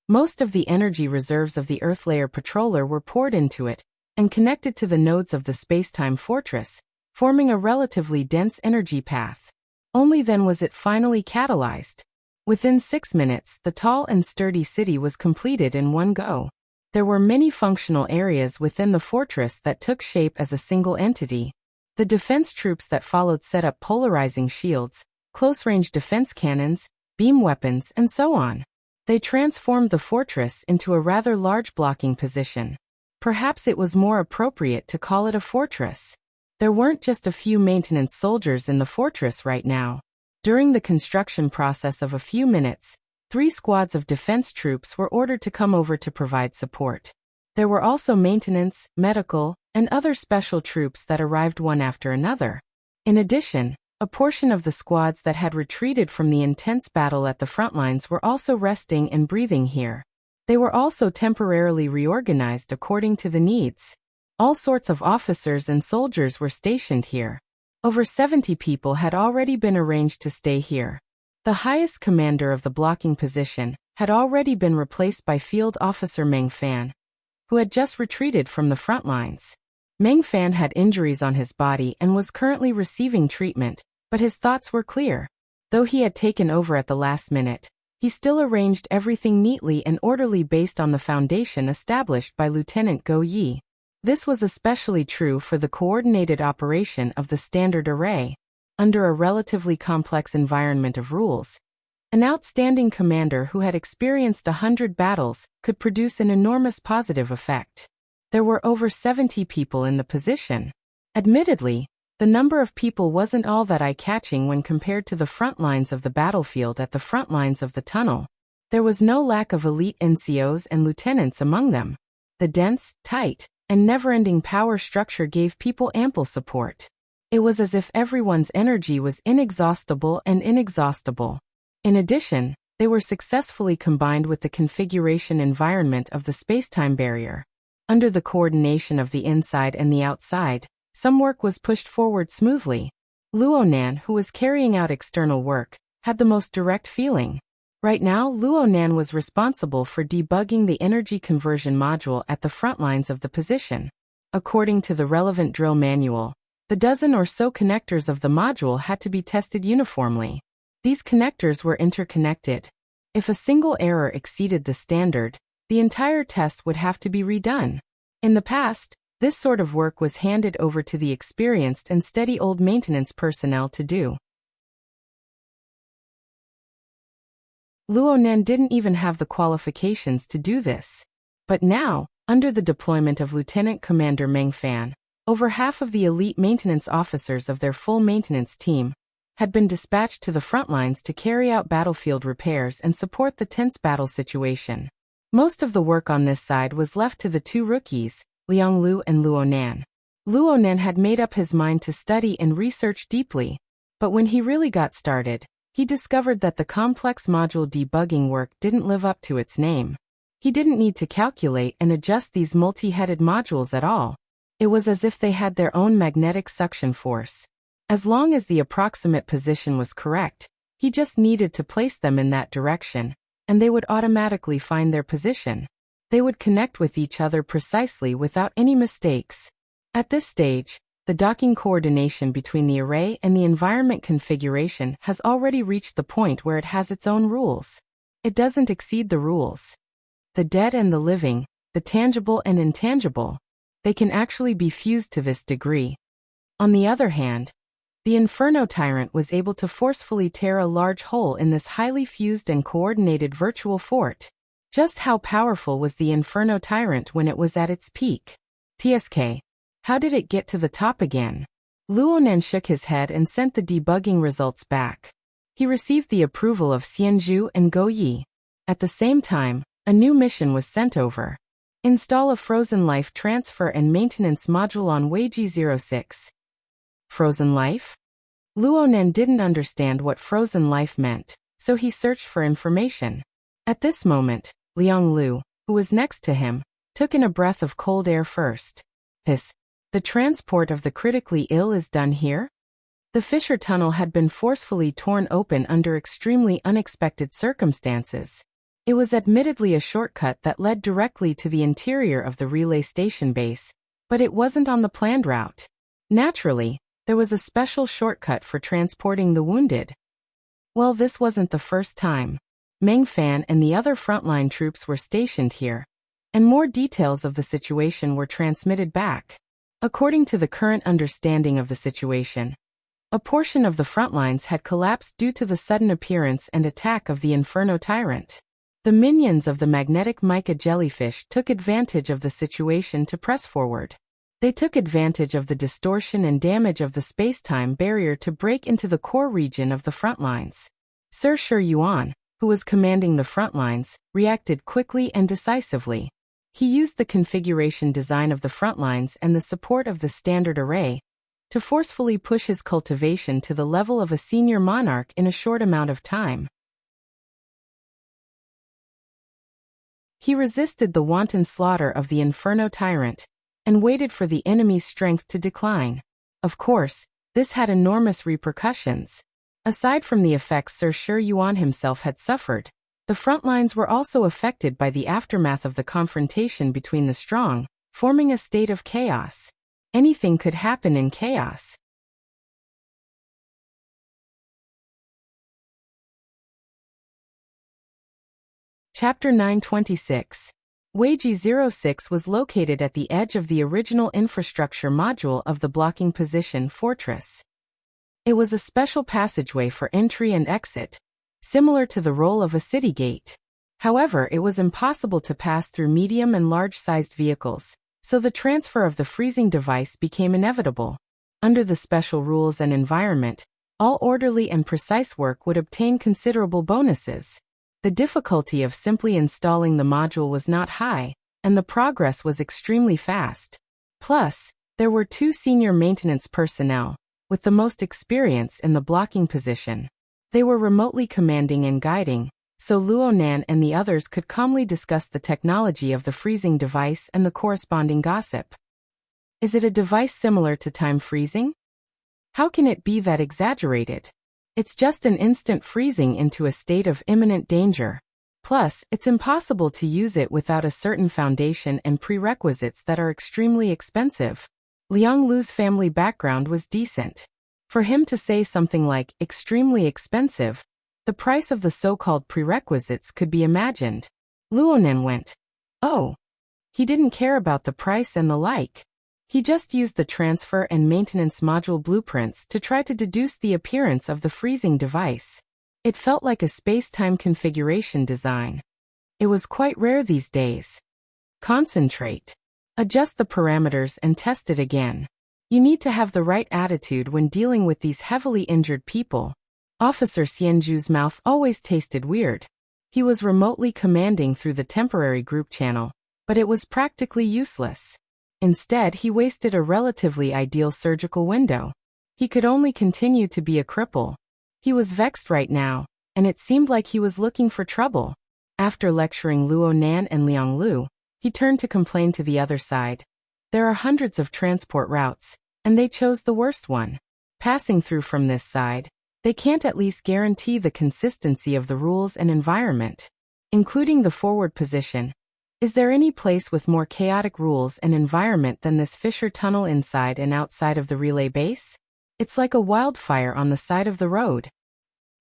Most of the energy reserves of the Earth Layer Patroller were poured into it, and connected to the nodes of the spacetime fortress, forming a relatively dense energy path. Only then was it finally catalyzed. Within 6 minutes, the tall and sturdy city was completed in one go. There were many functional areas within the fortress that took shape as a single entity. The defense troops that followed set up polarizing shields, close-range defense cannons, beam weapons, and so on. They transformed the fortress into a rather large blocking position. Perhaps it was more appropriate to call it a fortress. There weren't just a few maintenance soldiers in the fortress right now. During the construction process of a few minutes, 3 squads of defense troops were ordered to come over to provide support. There were also maintenance, medical, and other special troops that arrived one after another. In addition, a portion of the squads that had retreated from the intense battle at the front lines were also resting and breathing here. They were also temporarily reorganized according to the needs. All sorts of officers and soldiers were stationed here. Over 70 people had already been arranged to stay here. The highest commander of the blocking position had already been replaced by Field Officer Meng Fan, who had just retreated from the front lines. Meng Fan had injuries on his body and was currently receiving treatment, but his thoughts were clear. Though he had taken over at the last minute, he still arranged everything neatly and orderly based on the foundation established by Lieutenant Go Yi. This was especially true for the coordinated operation of the standard array. Under a relatively complex environment of rules, an outstanding commander who had experienced 100 battles could produce an enormous positive effect. There were over 70 people in the position. Admittedly, the number of people wasn't all that eye-catching when compared to the front lines of the battlefield at the front lines of the tunnel. There was no lack of elite NCOs and lieutenants among them. The dense, tight, and never-ending power structure gave people ample support. It was as if everyone's energy was inexhaustible and inexhaustible. In addition, they were successfully combined with the configuration environment of the spacetime barrier. Under the coordination of the inside and the outside, some work was pushed forward smoothly. Luonan, who was carrying out external work, had the most direct feeling. Right now, Luonan was responsible for debugging the energy conversion module at the front lines of the position. According to the relevant drill manual, the dozen or so connectors of the module had to be tested uniformly. These connectors were interconnected. If a single error exceeded the standard, the entire test would have to be redone. In the past, this sort of work was handed over to the experienced and steady old maintenance personnel to do. Luonan didn't even have the qualifications to do this. But now, under the deployment of Lieutenant Commander Meng Fan, over half of the elite maintenance officers of their full maintenance team had been dispatched to the front lines to carry out battlefield repairs and support the tense battle situation. Most of the work on this side was left to the 2 rookies, Liang Lu and Luonan. Luonan had made up his mind to study and research deeply, but when he really got started, he discovered that the complex module debugging work didn't live up to its name. He didn't need to calculate and adjust these multi-headed modules at all. It was as if they had their own magnetic suction force. As long as the approximate position was correct, he just needed to place them in that direction, and they would automatically find their position. They would connect with each other precisely without any mistakes. At this stage, the docking coordination between the array and the environment configuration has already reached the point where it has its own rules. It doesn't exceed the rules. The dead and the living, the tangible and intangible, they can actually be fused to this degree. On the other hand, the Inferno Tyrant was able to forcefully tear a large hole in this highly fused and coordinated virtual fort. Just how powerful was the Inferno Tyrant when it was at its peak? TSK. How did it get to the top again? Luonan shook his head and sent the debugging results back. He received the approval of Xianzhu and Go Yi. At the same time, a new mission was sent over. Install a Frozen Life transfer and maintenance module on Weiji 06. Frozen Life? Luonan didn't understand what Frozen Life meant, so he searched for information. At this moment, Liang Lu, who was next to him, took in a breath of cold air first. The transport of the critically ill is done here? The fissure tunnel had been forcefully torn open under extremely unexpected circumstances. It was admittedly a shortcut that led directly to the interior of the relay station base, But it wasn't on the planned route. Naturally, there was a special shortcut for transporting the wounded. Well, this wasn't the first time. Meng Fan and the other frontline troops were stationed here, and more details of the situation were transmitted back. According to the current understanding of the situation, a portion of the front lines had collapsed due to the sudden appearance and attack of the Inferno Tyrant. The minions of the magnetic mica jellyfish took advantage of the situation to press forward. They took advantage of the distortion and damage of the space-time barrier to break into the core region of the front lines. Sir Shi Yuan, who was commanding the front lines, reacted quickly and decisively. He used the configuration design of the front lines and the support of the standard array to forcefully push his cultivation to the level of a senior monarch in a short amount of time. He resisted the wanton slaughter of the Inferno Tyrant and waited for the enemy's strength to decline. Of course, this had enormous repercussions. Aside from the effects Sir Shi Yuan himself had suffered, the front lines were also affected by the aftermath of the confrontation between the strong, forming a state of chaos. Anything could happen in chaos. Chapter 926. Weiji 06 was located at the edge of the original infrastructure module of the blocking position fortress. It was a special passageway for entry and exit, similar to the role of a city gate. However, it was impossible to pass through medium and large-sized vehicles, so the transfer of the freezing device became inevitable. Under the special rules and environment, all orderly and precise work would obtain considerable bonuses. The difficulty of simply installing the module was not high, and the progress was extremely fast. Plus, there were 2 senior maintenance personnel, with the most experience in the blocking position. They were remotely commanding and guiding, so Luonan and the others could calmly discuss the technology of the freezing device and the corresponding gossip. Is it a device similar to time freezing? How can it be that exaggerated? It's just an instant freezing into a state of imminent danger. Plus, it's impossible to use it without a certain foundation and prerequisites that are extremely expensive. Liang Lu's family background was decent. For him to say something like, extremely expensive, the price of the so-called prerequisites could be imagined. Luonan went, oh. He didn't care about the price and the like. He just used the transfer and maintenance module blueprints to try to deduce the appearance of the freezing device. It felt like a space-time configuration design. It was quite rare these days. Concentrate. Adjust the parameters and test it again. You need to have the right attitude when dealing with these heavily injured people. Officer Xianju's mouth always tasted weird. He was remotely commanding through the temporary group channel, but it was practically useless. Instead, he wasted a relatively ideal surgical window. He could only continue to be a cripple. He was vexed right now, and it seemed like he was looking for trouble. After lecturing Luonan and Liang Lu, he turned to complain to the other side. There are hundreds of transport routes, and they chose the worst one. Passing through from this side, they can't at least guarantee the consistency of the rules and environment, including the forward position. Is there any place with more chaotic rules and environment than this fissure tunnel inside and outside of the relay base? It's like a wildfire on the side of the road.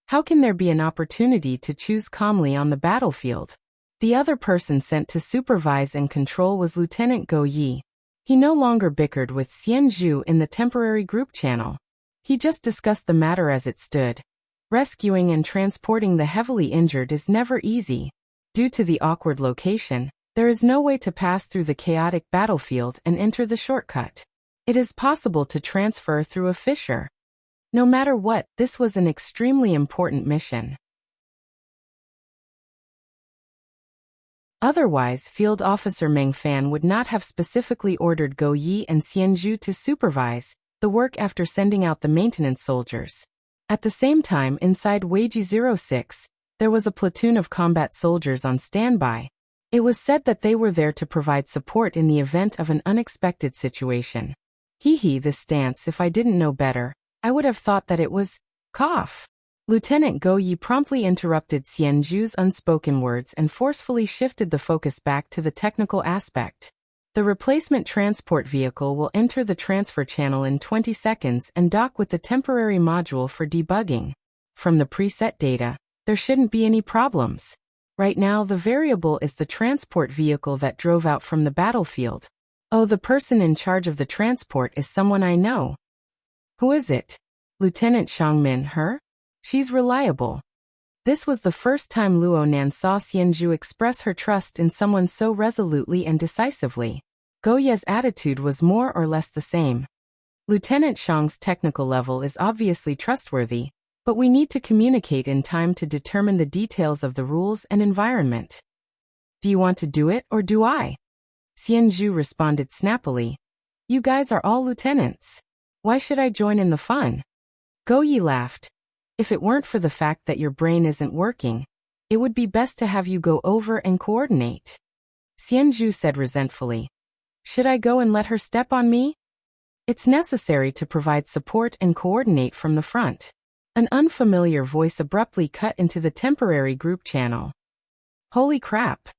How can there be an opportunity to choose calmly on the battlefield? The other person sent to supervise and control was Lieutenant Go Yi. He no longer bickered with Xianzhu in the temporary group channel. He just discussed the matter as it stood. Rescuing and transporting the heavily injured is never easy. Due to the awkward location, there is no way to pass through the chaotic battlefield and enter the shortcut. It is possible to transfer through a fissure. No matter what, this was an extremely important mission. Otherwise, Field Officer Meng Fan would not have specifically ordered Go Yi and Xianzhu to supervise the work after sending out the maintenance soldiers. At the same time, inside Weiji 06, there was a platoon of combat soldiers on standby. It was said that they were there to provide support in the event of an unexpected situation. This stance, if I didn't know better, I would have thought that it was, cough. Lieutenant Go Yi promptly interrupted Xianzhu's unspoken words and forcefully shifted the focus back to the technical aspect. The replacement transport vehicle will enter the transfer channel in 20 seconds and dock with the temporary module for debugging. From the preset data, there shouldn't be any problems. Right now the variable is the transport vehicle that drove out from the battlefield. Oh, the person in charge of the transport is someone I know. Who is it? Lieutenant Xiangmin, her? She's reliable. This was the first time Luo Nan saw Xianzhu express her trust in someone so resolutely and decisively. Go Ye's attitude was more or less the same. Lieutenant Xiang's technical level is obviously trustworthy, but we need to communicate in time to determine the details of the rules and environment. Do you want to do it or do I? Xianzhu responded snappily. You guys are all lieutenants. Why should I join in the fun? Go Ye laughed. If it weren't for the fact that your brain isn't working, it would be best to have you go over and coordinate. Xianzhu said resentfully. Should I go and let her step on me? It's necessary to provide support and coordinate from the front. An unfamiliar voice abruptly cut into the temporary group channel. Holy crap!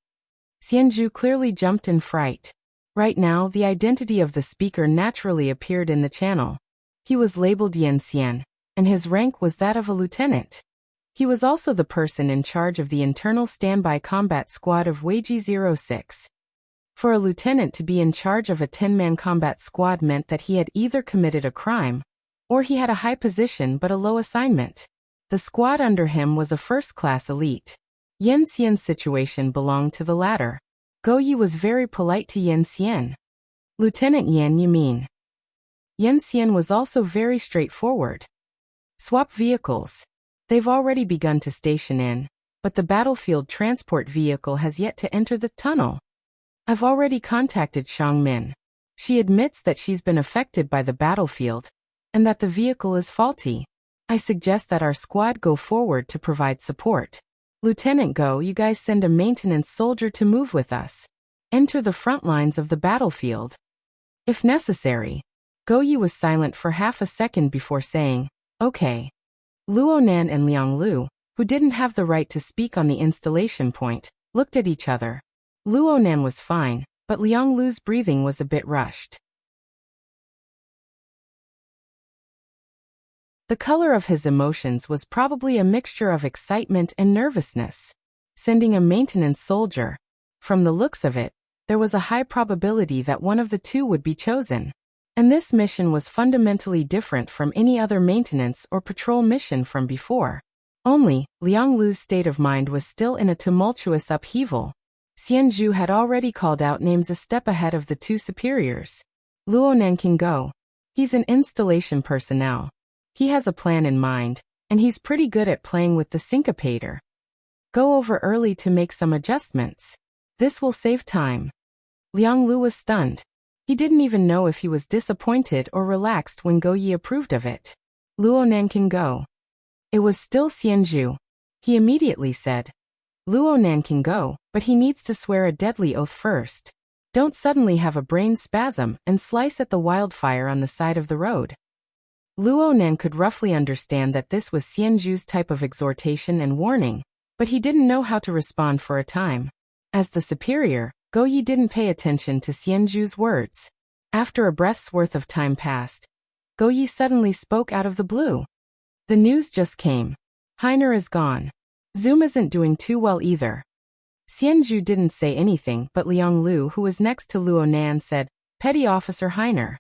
Xianzhu clearly jumped in fright. Right now, the identity of the speaker naturally appeared in the channel. He was labeled Yan Xian, and his rank was that of a lieutenant. He was also the person in charge of the internal standby combat squad of Weiji 06. For a lieutenant to be in charge of a 10-man combat squad meant that he had either committed a crime, or he had a high position but a low assignment. The squad under him was a first-class elite. Yan Xian's situation belonged to the latter. Go Yi was very polite to Yan Xian. Lieutenant Yan, you mean? Yan Xian was also very straightforward. Swap vehicles. They've already begun to station in, but the battlefield transport vehicle has yet to enter the tunnel. I've already contacted Xiangmin. She admits that she's been affected by the battlefield, and that the vehicle is faulty. I suggest that our squad go forward to provide support. Lieutenant Go, you guys send a maintenance soldier to move with us. Enter the front lines of the battlefield. If necessary. Go Yi was silent for half a second before saying, okay. Luo Nan and Liang Lu, who didn't have the right to speak on the installation point, looked at each other. Luo Nan was fine, but Liang Lu's breathing was a bit rushed. The color of his emotions was probably a mixture of excitement and nervousness. Sending a maintenance soldier. From the looks of it, there was a high probability that one of the two would be chosen. And this mission was fundamentally different from any other maintenance or patrol mission from before. Only, Liang Lu's state of mind was still in a tumultuous upheaval. Xianzhu had already called out names a step ahead of the two superiors. Luo Nan can go. He's an installation personnel. He has a plan in mind, and he's pretty good at playing with the syncopator. Go over early to make some adjustments. This will save time. Liang Lu was stunned. He didn't even know if he was disappointed or relaxed when Go Yi approved of it. Luo Nan can go. It was still Xianzhu. He immediately said, Luo Nan can go, but he needs to swear a deadly oath first. Don't suddenly have a brain spasm and slice at the wildfire on the side of the road. Luo Nan could roughly understand that this was Xianzhu's type of exhortation and warning, but he didn't know how to respond for a time. As the superior, Go Yi didn't pay attention to Xianzhu's words. After a breath's worth of time passed, Go Yi suddenly spoke out of the blue. The news just came. Heiner is gone. Zoom isn't doing too well either. Xianzhu didn't say anything, but Liang Lu, who was next to Luo Nan, said, Petty Officer Heiner.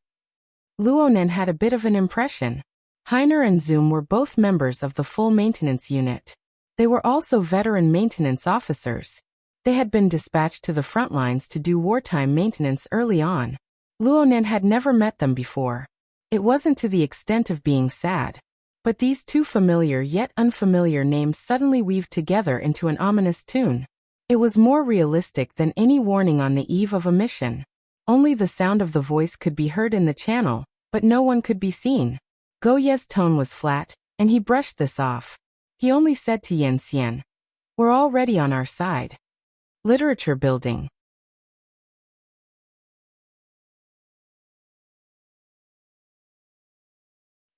Luo Nan had a bit of an impression. Heiner and Zoom were both members of the full maintenance unit. They were also veteran maintenance officers. They had been dispatched to the front lines to do wartime maintenance early on. Luo Nan had never met them before. It wasn't to the extent of being sad. But these two familiar yet unfamiliar names suddenly weaved together into an ominous tune. It was more realistic than any warning on the eve of a mission. Only the sound of the voice could be heard in the channel, but no one could be seen. Go Ye's tone was flat, and he brushed this off. He only said to Yan Xian, We're already on our side. Literature building.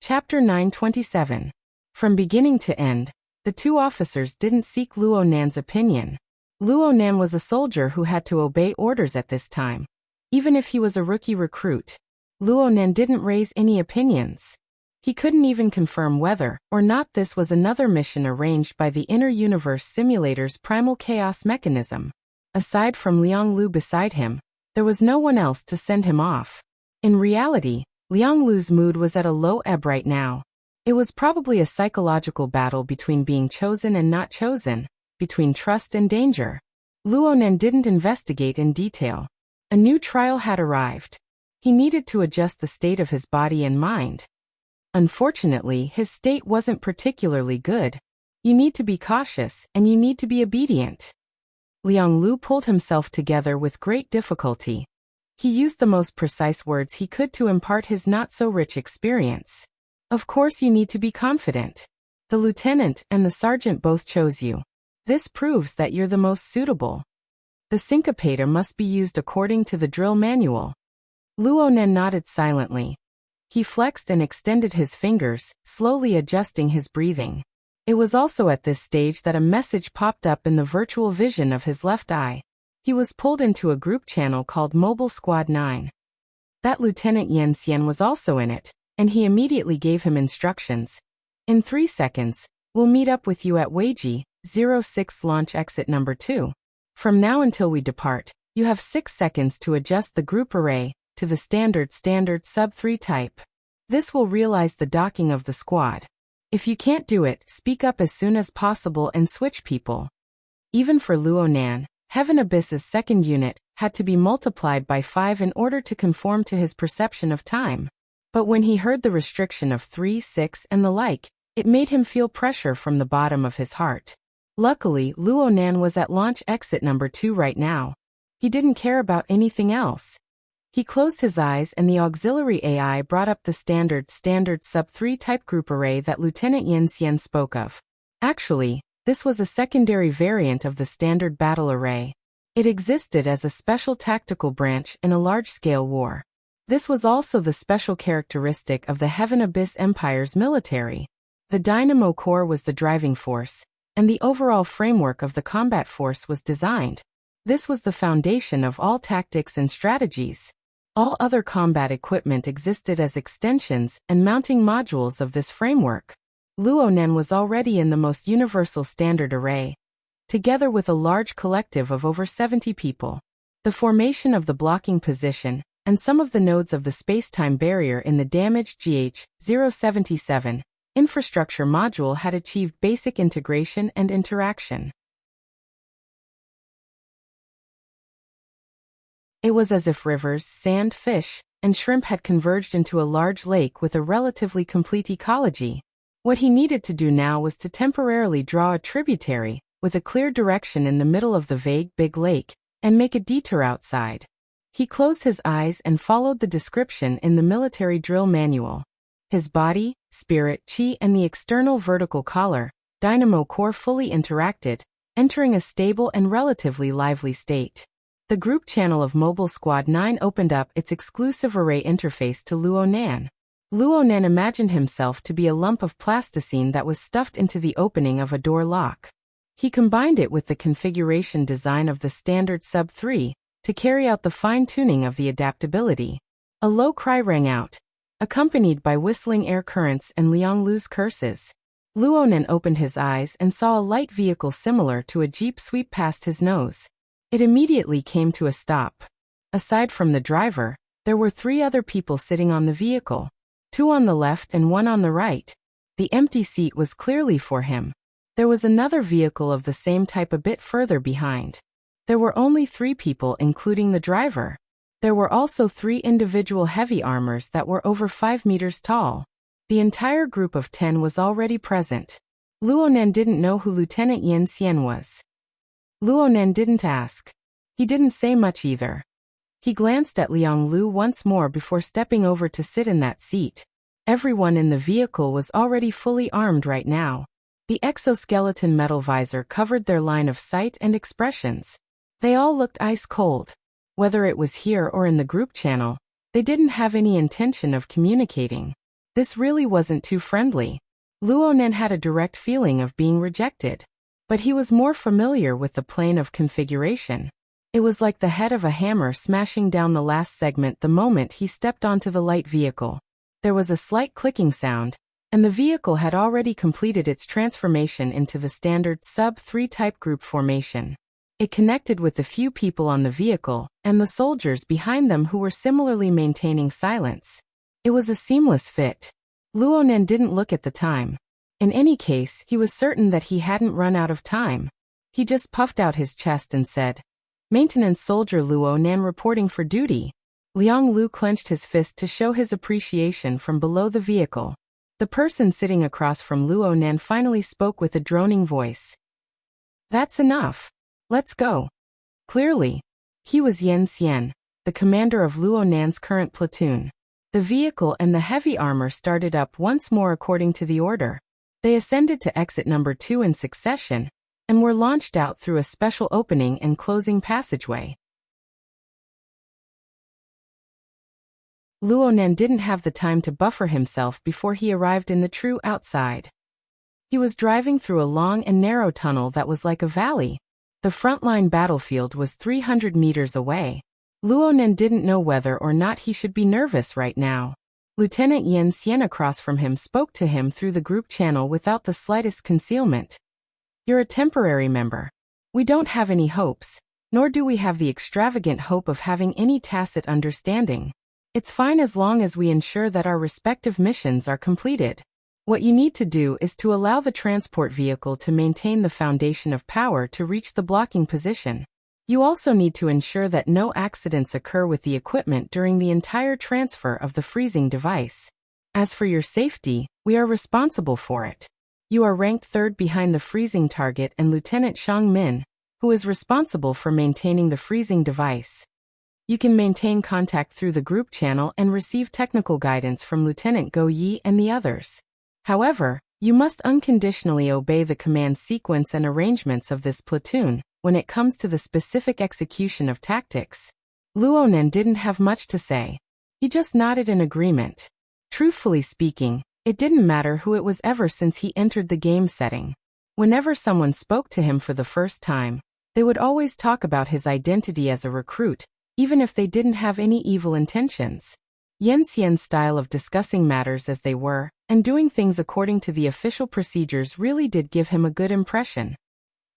Chapter 927. From beginning to end, the two officers didn't seek Luo Nan's opinion. Luo Nan was a soldier who had to obey orders at this time. Even if he was a rookie recruit, Luonan didn't raise any opinions. He couldn't even confirm whether or not this was another mission arranged by the Inner Universe Simulator's primal chaos mechanism. Aside from Liang Lu beside him, there was no one else to send him off. In reality, Liang Lu's mood was at a low ebb right now. It was probably a psychological battle between being chosen and not chosen, between trust and danger. Luonan didn't investigate in detail. A new trial had arrived. He needed to adjust the state of his body and mind. Unfortunately, his state wasn't particularly good. You need to be cautious, and you need to be obedient. Liang Lu pulled himself together with great difficulty. He used the most precise words he could to impart his not-so-rich experience. Of course you need to be confident. The lieutenant and the sergeant both chose you. This proves that you're the most suitable. The syncopator must be used according to the drill manual. Luonan nodded silently. He flexed and extended his fingers, slowly adjusting his breathing. It was also at this stage that a message popped up in the virtual vision of his left eye. He was pulled into a group channel called Mobile Squad 9. That Lieutenant Yen Xian was also in it, and he immediately gave him instructions. In 3 seconds, we'll meet up with you at Weiji, 06 launch exit number 2. From now until we depart, you have 6 seconds to adjust the group array to the standard sub-3 type. This will realize the docking of the squad. If you can't do it, speak up as soon as possible and switch people. Even for Luonan, Heaven Abyss's second unit had to be multiplied by 5 in order to conform to his perception of time. But when he heard the restriction of 3, 6 and the like, it made him feel pressure from the bottom of his heart. Luckily, Luonan was at launch exit number 2 right now. He didn't care about anything else. He closed his eyes and the auxiliary AI brought up the standard sub-3 type group array that Lieutenant Yen Xian spoke of. Actually, this was a secondary variant of the standard battle array. It existed as a special tactical branch in a large-scale war. This was also the special characteristic of the Heaven Abyss Empire's military. The dynamo core was the driving force, and the overall framework of the combat force was designed. This was the foundation of all tactics and strategies. All other combat equipment existed as extensions and mounting modules of this framework. Luonan was already in the most universal standard array, together with a large collective of over 70 people. The formation of the blocking position and some of the nodes of the space-time barrier in the damaged GH-077 infrastructure module had achieved basic integration and interaction. It was as if rivers, sand, fish, and shrimp had converged into a large lake with a relatively complete ecology. What he needed to do now was to temporarily draw a tributary, with a clear direction in the middle of the vague big lake, and make a detour outside. He closed his eyes and followed the description in the military drill manual. His body, spirit, chi and the external vertical collar, dynamo core fully interacted, entering a stable and relatively lively state. The group channel of Mobile Squad 9 opened up its exclusive array interface to Luonan. Luonan imagined himself to be a lump of plasticine that was stuffed into the opening of a door lock. He combined it with the configuration design of the standard sub-3 to carry out the fine-tuning of the adaptability. A low cry rang out, accompanied by whistling air currents and Liang Lu's curses. Luonan opened his eyes and saw a light vehicle similar to a jeep sweep past his nose. It immediately came to a stop. Aside from the driver, there were 3 other people sitting on the vehicle. 2 on the left and 1 on the right. The empty seat was clearly for him. There was another vehicle of the same type a bit further behind. There were only 3 people including the driver. There were also 3 individual heavy armors that were over 5 meters tall. The entire group of 10 was already present. Luonan didn't know who Lieutenant Yen Xian was. Luonan didn't ask. He didn't say much either. He glanced at Liang Lu once more before stepping over to sit in that seat. Everyone in the vehicle was already fully armed right now. The exoskeleton metal visor covered their line of sight and expressions. They all looked ice cold. Whether it was here or in the group channel, they didn't have any intention of communicating. This really wasn't too friendly. Luonan had a direct feeling of being rejected. But he was more familiar with the plane of configuration. It was like the head of a hammer smashing down the last segment the moment he stepped onto the light vehicle. There was a slight clicking sound, and the vehicle had already completed its transformation into the standard Sub-3 type group formation. It connected with the few people on the vehicle, and the soldiers behind them who were similarly maintaining silence. It was a seamless fit. Luonan didn't look at the time. In any case, he was certain that he hadn't run out of time. He just puffed out his chest and said, "Maintenance Soldier Luonan reporting for duty." Liang Lu clenched his fist to show his appreciation from below the vehicle. The person sitting across from Luonan finally spoke with a droning voice. "That's enough. Let's go." Clearly, he was Yen Xian, the commander of Luonan's current platoon. The vehicle and the heavy armor started up once more according to the order. They ascended to exit number 2 in succession, and were launched out through a special opening and closing passageway. Luonan didn't have the time to buffer himself before he arrived in the true outside. He was driving through a long and narrow tunnel that was like a valley. The frontline battlefield was 300 meters away. Luonan didn't know whether or not he should be nervous right now. Lieutenant Yen Xian across from him spoke to him through the group channel without the slightest concealment. "You're a temporary member. We don't have any hopes, nor do we have the extravagant hope of having any tacit understanding. It's fine as long as we ensure that our respective missions are completed. What you need to do is to allow the transport vehicle to maintain the foundation of power to reach the blocking position. You also need to ensure that no accidents occur with the equipment during the entire transfer of the freezing device. As for your safety, we are responsible for it. You are ranked 3rd behind the freezing target and Lieutenant Shang Min, who is responsible for maintaining the freezing device. You can maintain contact through the group channel and receive technical guidance from Lieutenant Go Yi and the others. However, you must unconditionally obey the command sequence and arrangements of this platoon when it comes to the specific execution of tactics." Luonan didn't have much to say. He just nodded in agreement. Truthfully speaking, it didn't matter who it was ever since he entered the game setting. Whenever someone spoke to him for the first time, they would always talk about his identity as a recruit, even if they didn't have any evil intentions. Yen Xian's style of discussing matters as they were, and doing things according to the official procedures really did give him a good impression.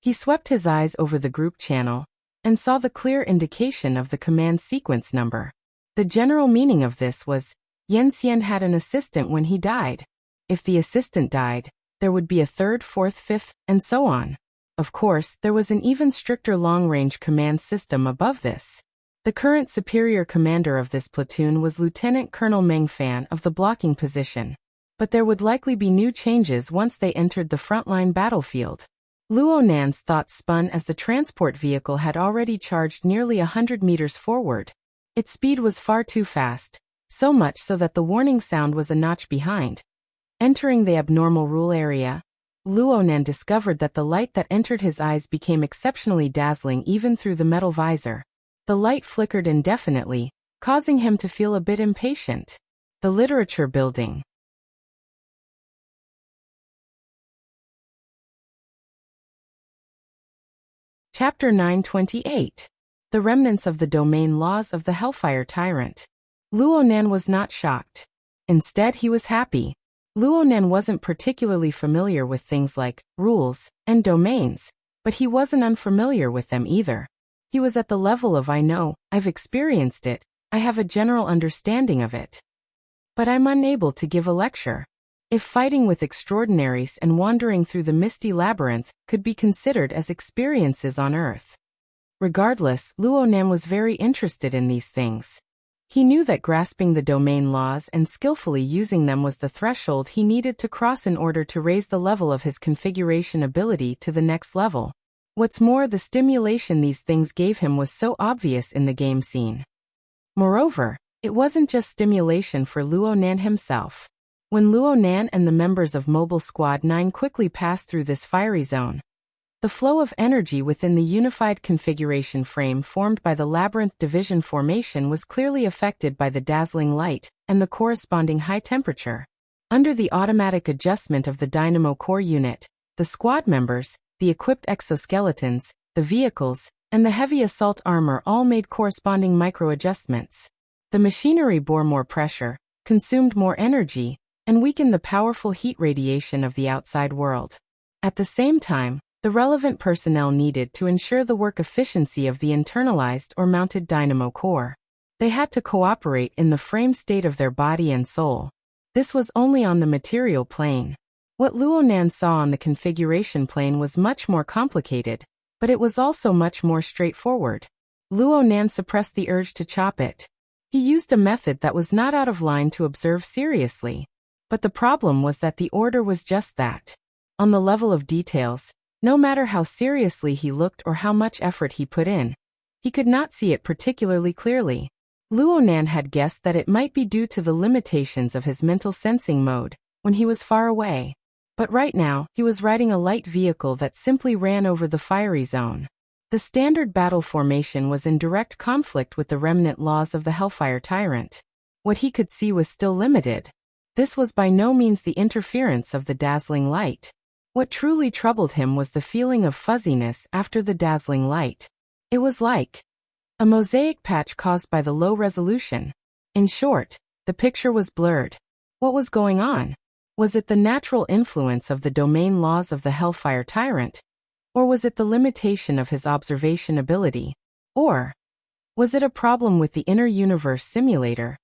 He swept his eyes over the group channel, and saw the clear indication of the command sequence number. The general meaning of this was, Yen Xian had an assistant when he died. If the assistant died, there would be a 3rd, 4th, 5th, and so on. Of course, there was an even stricter long-range command system above this. The current superior commander of this platoon was Lieutenant Colonel Meng Fan of the blocking position. But there would likely be new changes once they entered the frontline battlefield. Luonan's thoughts spun as the transport vehicle had already charged nearly 100 meters forward. Its speed was far too fast, so much so that the warning sound was a notch behind. Entering the abnormal rule area, Luonan discovered that the light that entered his eyes became exceptionally dazzling even through the metal visor. The light flickered indefinitely, causing him to feel a bit impatient. The literature building. Chapter 928. The Remnants of the Domain Laws of the Hellfire Tyrant. Luonan was not shocked. Instead, he was happy. Luonan wasn't particularly familiar with things like rules and domains, but he wasn't unfamiliar with them either. He was at the level of I know, I've experienced it, I have a general understanding of it. But I'm unable to give a lecture. If fighting with extraordinaries and wandering through the misty labyrinth could be considered as experiences on Earth. Regardless, Luonan was very interested in these things. He knew that grasping the domain laws and skillfully using them was the threshold he needed to cross in order to raise the level of his configuration ability to the next level. What's more, the stimulation these things gave him was so obvious in the game scene. Moreover, it wasn't just stimulation for Luonan himself. When Luonan and the members of Mobile Squad 9 quickly passed through this fiery zone, the flow of energy within the unified configuration frame formed by the Labyrinth Division formation was clearly affected by the dazzling light and the corresponding high temperature. Under the automatic adjustment of the Dynamo Core unit, the squad members, the equipped exoskeletons, the vehicles, and the heavy assault armor all made corresponding micro-adjustments. The machinery bore more pressure, consumed more energy, and weakened the powerful heat radiation of the outside world. At the same time, the relevant personnel needed to ensure the work efficiency of the internalized or mounted dynamo core. They had to cooperate in the frame state of their body and soul. This was only on the material plane. What Luonan saw on the configuration plane was much more complicated, but it was also much more straightforward. Luonan suppressed the urge to chop it. He used a method that was not out of line to observe seriously. But the problem was that the order was just that. On the level of details, no matter how seriously he looked or how much effort he put in, he could not see it particularly clearly. Luonan had guessed that it might be due to the limitations of his mental sensing mode when he was far away. But right now, he was riding a light vehicle that simply ran over the fiery zone. The standard battle formation was in direct conflict with the remnant laws of the Hellfire Tyrant. What he could see was still limited. This was by no means the interference of the dazzling light. What truly troubled him was the feeling of fuzziness after the dazzling light. It was like a mosaic patch caused by the low resolution. In short, the picture was blurred. What was going on? Was it the natural influence of the domain laws of the Hellfire Tyrant? Or was it the limitation of his observation ability? Or was it a problem with the inner universe simulator?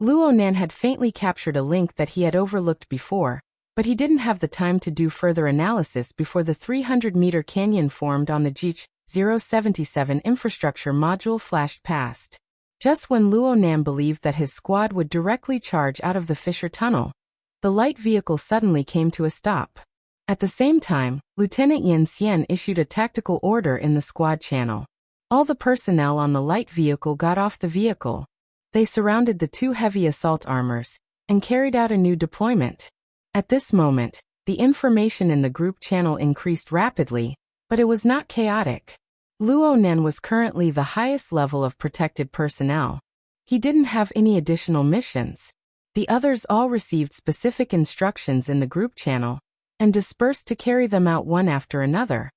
Luonan had faintly captured a link that he had overlooked before, but he didn't have the time to do further analysis before the 300-meter canyon formed on the GH-077 infrastructure module flashed past. Just when Luonan believed that his squad would directly charge out of the fissure tunnel, the light vehicle suddenly came to a stop. At the same time, Lieutenant Yen Xian issued a tactical order in the squad channel. All the personnel on the light vehicle got off the vehicle. They surrounded the two heavy assault armors and carried out a new deployment. At this moment, the information in the group channel increased rapidly, but it was not chaotic. Luonan was currently the highest level of protected personnel. He didn't have any additional missions. The others all received specific instructions in the group channel and dispersed to carry them out one after another.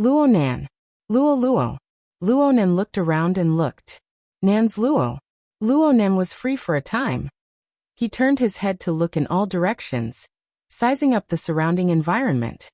Luonan. Luo. Luonan looked around and looked. Nan's Luo. Luonan was free for a time. He turned his head to look in all directions, sizing up the surrounding environment.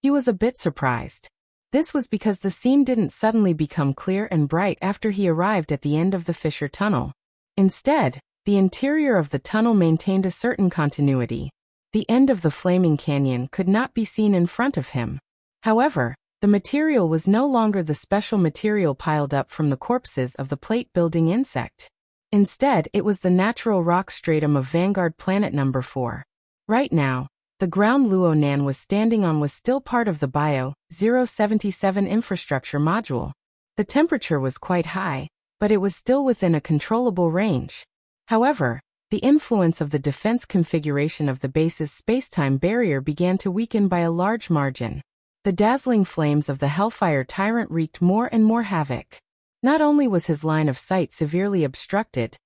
He was a bit surprised. This was because the scene didn't suddenly become clear and bright after he arrived at the end of the fissure tunnel. Instead, the interior of the tunnel maintained a certain continuity. The end of the flaming canyon could not be seen in front of him. However, the material was no longer the special material piled up from the corpses of the plate-building insect. Instead, it was the natural rock stratum of Vanguard Planet No. 4. Right now, the ground Luonan was standing on was still part of the Bio-077 infrastructure module. The temperature was quite high, but it was still within a controllable range. However, the influence of the defense configuration of the base's spacetime barrier began to weaken by a large margin. The dazzling flames of the Hellfire Tyrant wreaked more and more havoc. Not only was his line of sight severely obstructed,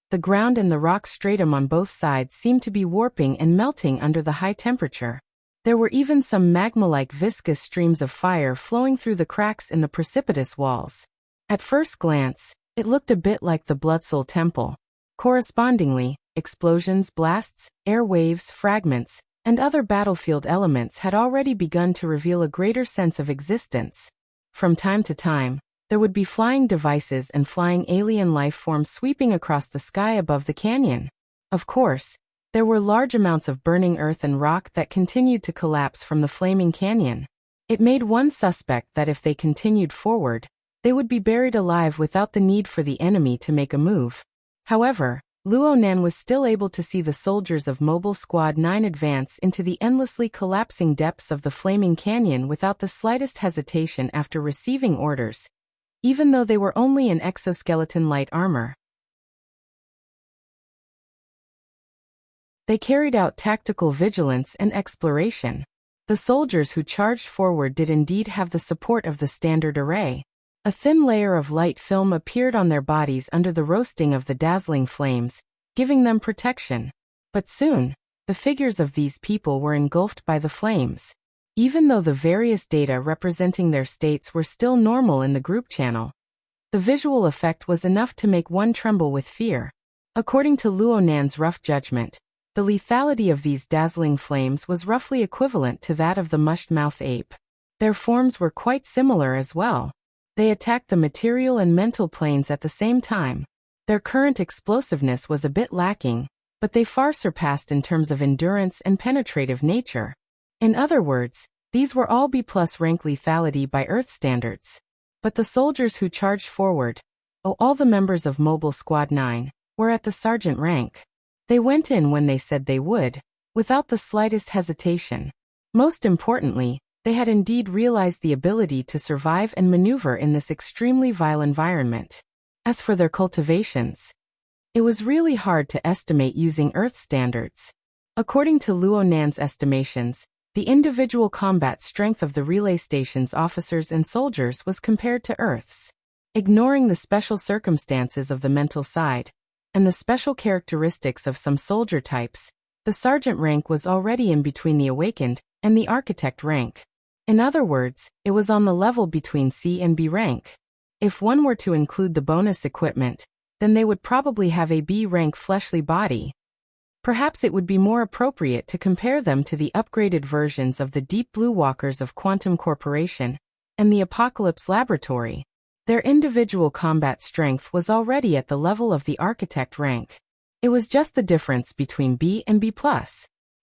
the ground and the rock stratum on both sides seemed to be warping and melting under the high temperature. There were even some magma-like viscous streams of fire flowing through the cracks in the precipitous walls. At first glance, it looked a bit like the Bloodsoul Temple. Correspondingly, explosions, blasts, air waves, fragments, and other battlefield elements had already begun to reveal a greater sense of existence. From time to time, there would be flying devices and flying alien life forms sweeping across the sky above the canyon. Of course, there were large amounts of burning earth and rock that continued to collapse from the flaming canyon. It made one suspect that if they continued forward, they would be buried alive without the need for the enemy to make a move. However, Luonan was still able to see the soldiers of Mobile Squad 9 advance into the endlessly collapsing depths of the flaming canyon without the slightest hesitation after receiving orders, even though they were only in exoskeleton light armor. They carried out tactical vigilance and exploration. The soldiers who charged forward did indeed have the support of the standard array. A thin layer of light film appeared on their bodies under the roasting of the dazzling flames, giving them protection. But soon, the figures of these people were engulfed by the flames. Even though the various data representing their states were still normal in the group channel, the visual effect was enough to make one tremble with fear. According to Luo Nan's rough judgment, the lethality of these dazzling flames was roughly equivalent to that of the mushed-mouth ape. Their forms were quite similar as well. They attacked the material and mental planes at the same time. Their current explosiveness was a bit lacking, but they far surpassed in terms of endurance and penetrative nature. In other words, these were all B+ rank lethality by Earth standards. But the soldiers who charged forward, all the members of Mobile Squad 9, were at the sergeant rank. They went in when they said they would, without the slightest hesitation. Most importantly, they had indeed realized the ability to survive and maneuver in this extremely vile environment. As for their cultivations, it was really hard to estimate using Earth standards. According to Luo Nan's estimations, the individual combat strength of the relay station's officers and soldiers was compared to Earth's. Ignoring the special circumstances of the mental side, and the special characteristics of some soldier types, the sergeant rank was already in between the awakened and the architect rank. In other words, it was on the level between C and B rank. If one were to include the bonus equipment, then they would probably have a B rank fleshly body. Perhaps it would be more appropriate to compare them to the upgraded versions of the Deep Blue Walkers of Quantum Corporation and the Apocalypse Laboratory. Their individual combat strength was already at the level of the architect rank. It was just the difference between B and B+.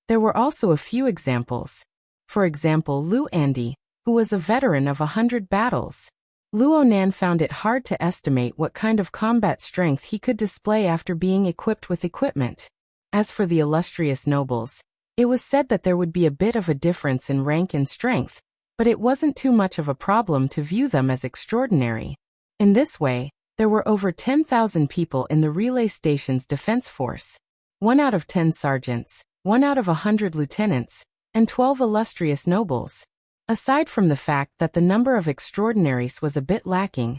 There were also a few examples. For example, Lu Andy, who was a veteran of 100 battles. Luo Nan found it hard to estimate what kind of combat strength he could display after being equipped with equipment. As for the illustrious nobles, it was said that there would be a bit of a difference in rank and strength, but it wasn't too much of a problem to view them as extraordinary. In this way, there were over 10,000 people in the relay station's defense force. 1 out of 10 sergeants, 1 out of 100 lieutenants, and 12 illustrious nobles. Aside from the fact that the number of extraordinaries was a bit lacking,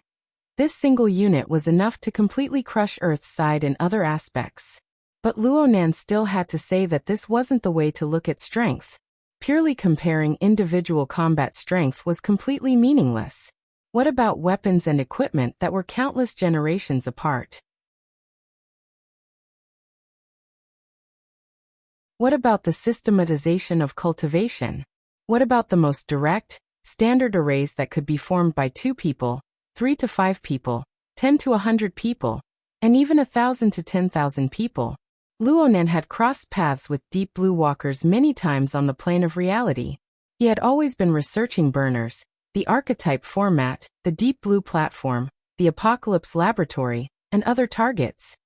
this single unit was enough to completely crush Earth's side in other aspects. But Luo Nan still had to say that this wasn't the way to look at strength. Purely comparing individual combat strength was completely meaningless. What about weapons and equipment that were countless generations apart? What about the systematization of cultivation? What about the most direct, standard arrays that could be formed by 2 people, 3 to 5 people, 10 to 100 people, and even 1,000 to 10,000 people? Luo Nan had crossed paths with Deep Blue Walkers many times on the plane of reality. He had always been researching burners, the archetype format, the Deep Blue platform, the Apocalypse Laboratory, and other targets.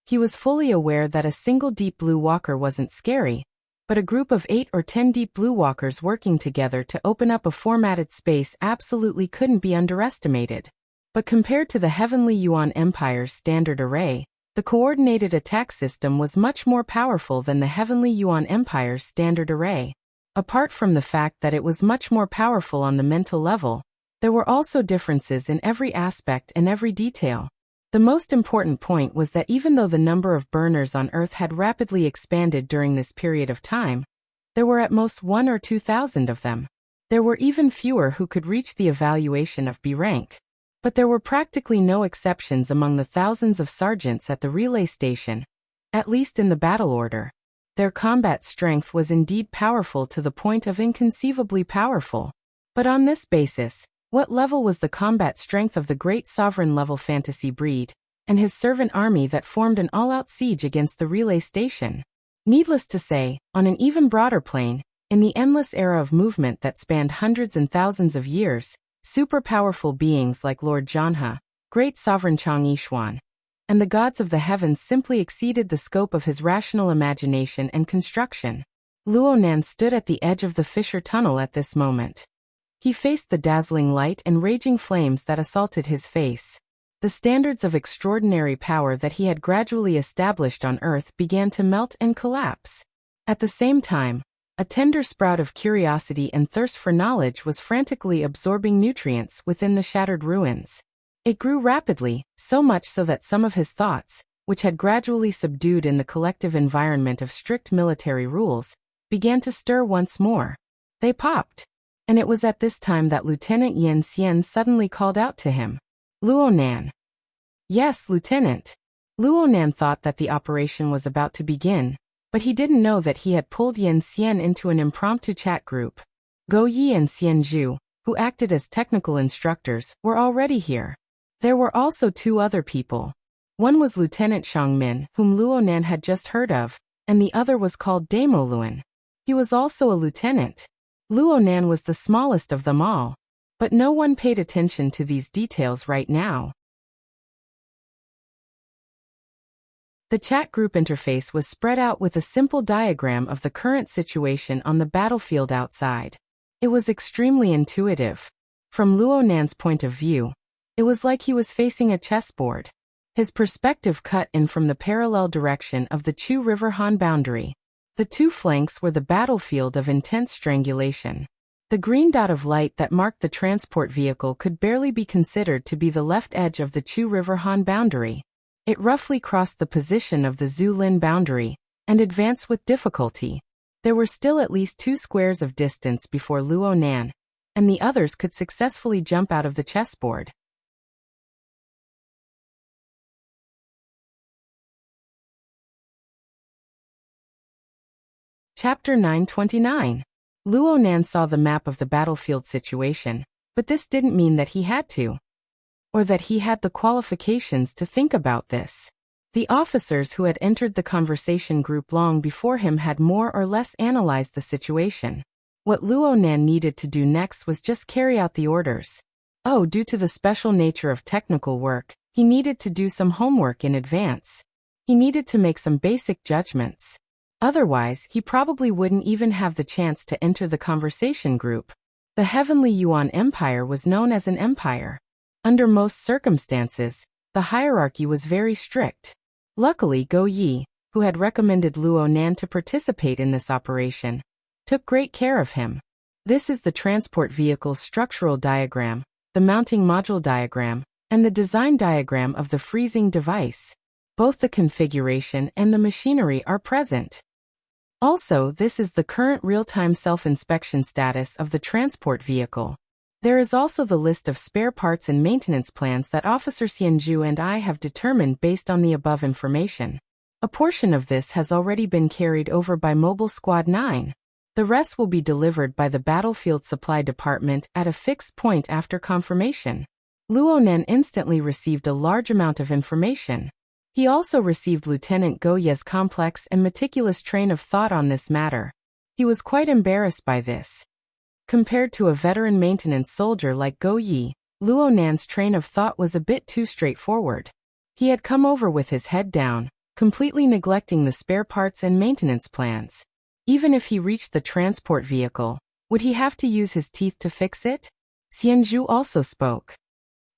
He was fully aware that a single Deep Blue Walker wasn't scary, but a group of 8 or 10 Deep Blue Walkers working together to open up a formatted space absolutely couldn't be underestimated. But compared to the Heavenly Yuan Empire's standard array, the coordinated attack system was much more powerful than the Heavenly Yuan Empire's standard array. Apart from the fact that it was much more powerful on the mental level, there were also differences in every aspect and every detail. The most important point was that even though the number of burners on Earth had rapidly expanded during this period of time, there were at most 1 or 2,000 of them. There were even fewer who could reach the evaluation of B rank. But there were practically no exceptions among the thousands of sergeants at the relay station, at least in the battle order. Their combat strength was indeed powerful to the point of inconceivably powerful. But on this basis, what level was the combat strength of the great sovereign-level fantasy breed, and his servant army that formed an all-out siege against the relay station? Needless to say, on an even broader plane, in the endless era of movement that spanned hundreds and thousands of years, super-powerful beings like Lord Zhanhe, Great Sovereign Chang Yishuan, and the gods of the heavens simply exceeded the scope of his rational imagination and construction. Luo Nan stood at the edge of the fissure tunnel at this moment. He faced the dazzling light and raging flames that assaulted his face. The standards of extraordinary power that he had gradually established on Earth began to melt and collapse. At the same time, a tender sprout of curiosity and thirst for knowledge was frantically absorbing nutrients within the shattered ruins. It grew rapidly, so much so that some of his thoughts, which had gradually subdued in the collective environment of strict military rules, began to stir once more. They popped. And it was at this time that Lieutenant Yan Xian suddenly called out to him. Luonan. Yes, Lieutenant. Luonan thought that the operation was about to begin, but he didn't know that he had pulled Yan Xian into an impromptu chat group. Go Yi and Xian Zhu, who acted as technical instructors, were already here. There were also two other people. One was Lieutenant Shang Min, whom Luonan had just heard of, and the other was called Damo Luan. He was also a lieutenant. Luonan was the smallest of them all, but no one paid attention to these details right now. The chat group interface was spread out with a simple diagram of the current situation on the battlefield outside. It was extremely intuitive. From Luonan's point of view, it was like he was facing a chessboard. His perspective cut in from the parallel direction of the Chu River Han boundary. The two flanks were the battlefield of intense strangulation. The green dot of light that marked the transport vehicle could barely be considered to be the left edge of the Chu River Han boundary. It roughly crossed the position of the Zhu Lin boundary, and advanced with difficulty. There were still at least 2 squares of distance before Luonan, and the others could successfully jump out of the chessboard. Chapter 929. Luonan saw the map of the battlefield situation, but this didn't mean that he had to, or that he had the qualifications to think about this. The officers who had entered the conversation group long before him had more or less analyzed the situation. What Luonan needed to do next was just carry out the orders. Oh, due to the special nature of technical work, he needed to do some homework in advance. He needed to make some basic judgments. Otherwise, he probably wouldn't even have the chance to enter the conversation group. The Heavenly Yuan Empire was known as an empire. Under most circumstances, the hierarchy was very strict. Luckily, Go Yi, who had recommended Luonan to participate in this operation, took great care of him. This is the transport vehicle's structural diagram, the mounting module diagram, and the design diagram of the freezing device. Both the configuration and the machinery are present. Also, this is the current real-time self-inspection status of the transport vehicle. There is also the list of spare parts and maintenance plans that Officer Xianzhu and I have determined based on the above information. A portion of this has already been carried over by Mobile Squad 9. The rest will be delivered by the Battlefield Supply Department at a fixed point after confirmation. Luonan instantly received a large amount of information. He also received Lieutenant Go Ye's complex and meticulous train of thought on this matter. He was quite embarrassed by this. Compared to a veteran maintenance soldier like Go Yi, Luonan's train of thought was a bit too straightforward. He had come over with his head down, completely neglecting the spare parts and maintenance plans. Even if he reached the transport vehicle, would he have to use his teeth to fix it? Xianzhu also spoke.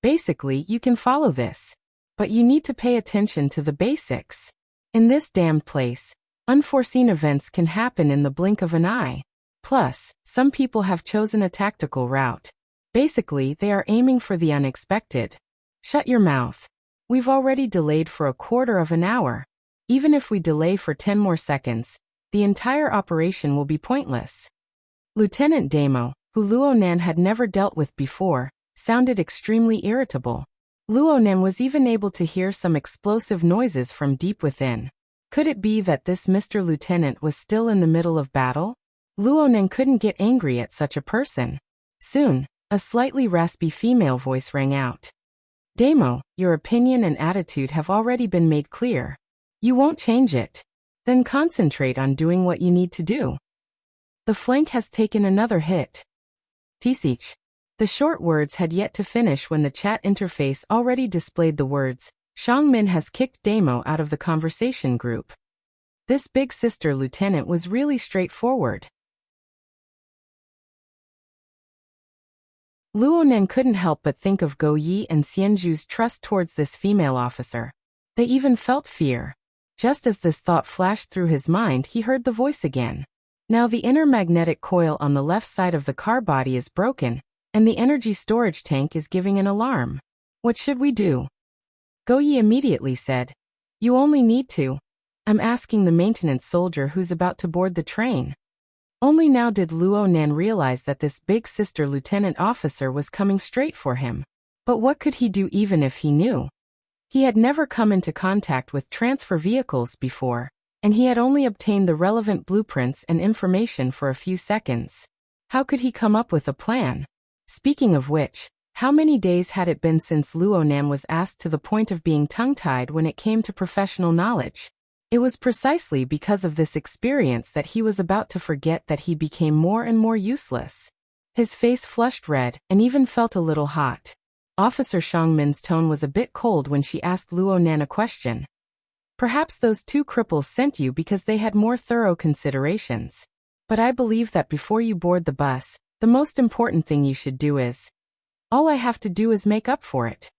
Basically, you can follow this, but you need to pay attention to the basics. In this damned place, unforeseen events can happen in the blink of an eye. Plus, some people have chosen a tactical route. Basically, they are aiming for the unexpected. Shut your mouth. We've already delayed for a quarter of an hour. Even if we delay for 10 more seconds, the entire operation will be pointless. Lieutenant Damo, who Luonan had never dealt with before, sounded extremely irritable. Luonan was even able to hear some explosive noises from deep within. Could it be that this Mr. Lieutenant was still in the middle of battle? Luonan couldn't get angry at such a person. Soon, a slightly raspy female voice rang out. Damo, your opinion and attitude have already been made clear. You won't change it. Then concentrate on doing what you need to do. The flank has taken another hit. Tisich. The short words had yet to finish when the chat interface already displayed the words, Shang Min has kicked Damo out of the conversation group. This big sister lieutenant was really straightforward. Luonan couldn't help but think of Go Yi and Xianzhu's trust towards this female officer. They even felt fear. Just as this thought flashed through his mind, he heard the voice again. Now the inner magnetic coil on the left side of the car body is broken, and the energy storage tank is giving an alarm. What should we do? Go Yi immediately said, You only need to. I'm asking the maintenance soldier who's about to board the train. Only now did Luo Nan realize that this big sister lieutenant officer was coming straight for him. But what could he do even if he knew? He had never come into contact with transfer vehicles before, and he had only obtained the relevant blueprints and information for a few seconds. How could he come up with a plan? Speaking of which, how many days had it been since Luo Nan was asked to the point of being tongue-tied when it came to professional knowledge? It was precisely because of this experience that he was about to forget that he became more and more useless. His face flushed red and even felt a little hot. Officer Shangmin's tone was a bit cold when she asked Luo Nan a question. Perhaps those two cripples sent you because they had more thorough considerations. But I believe that before you board the bus, the most important thing you should do is... All I have to do is make up for it.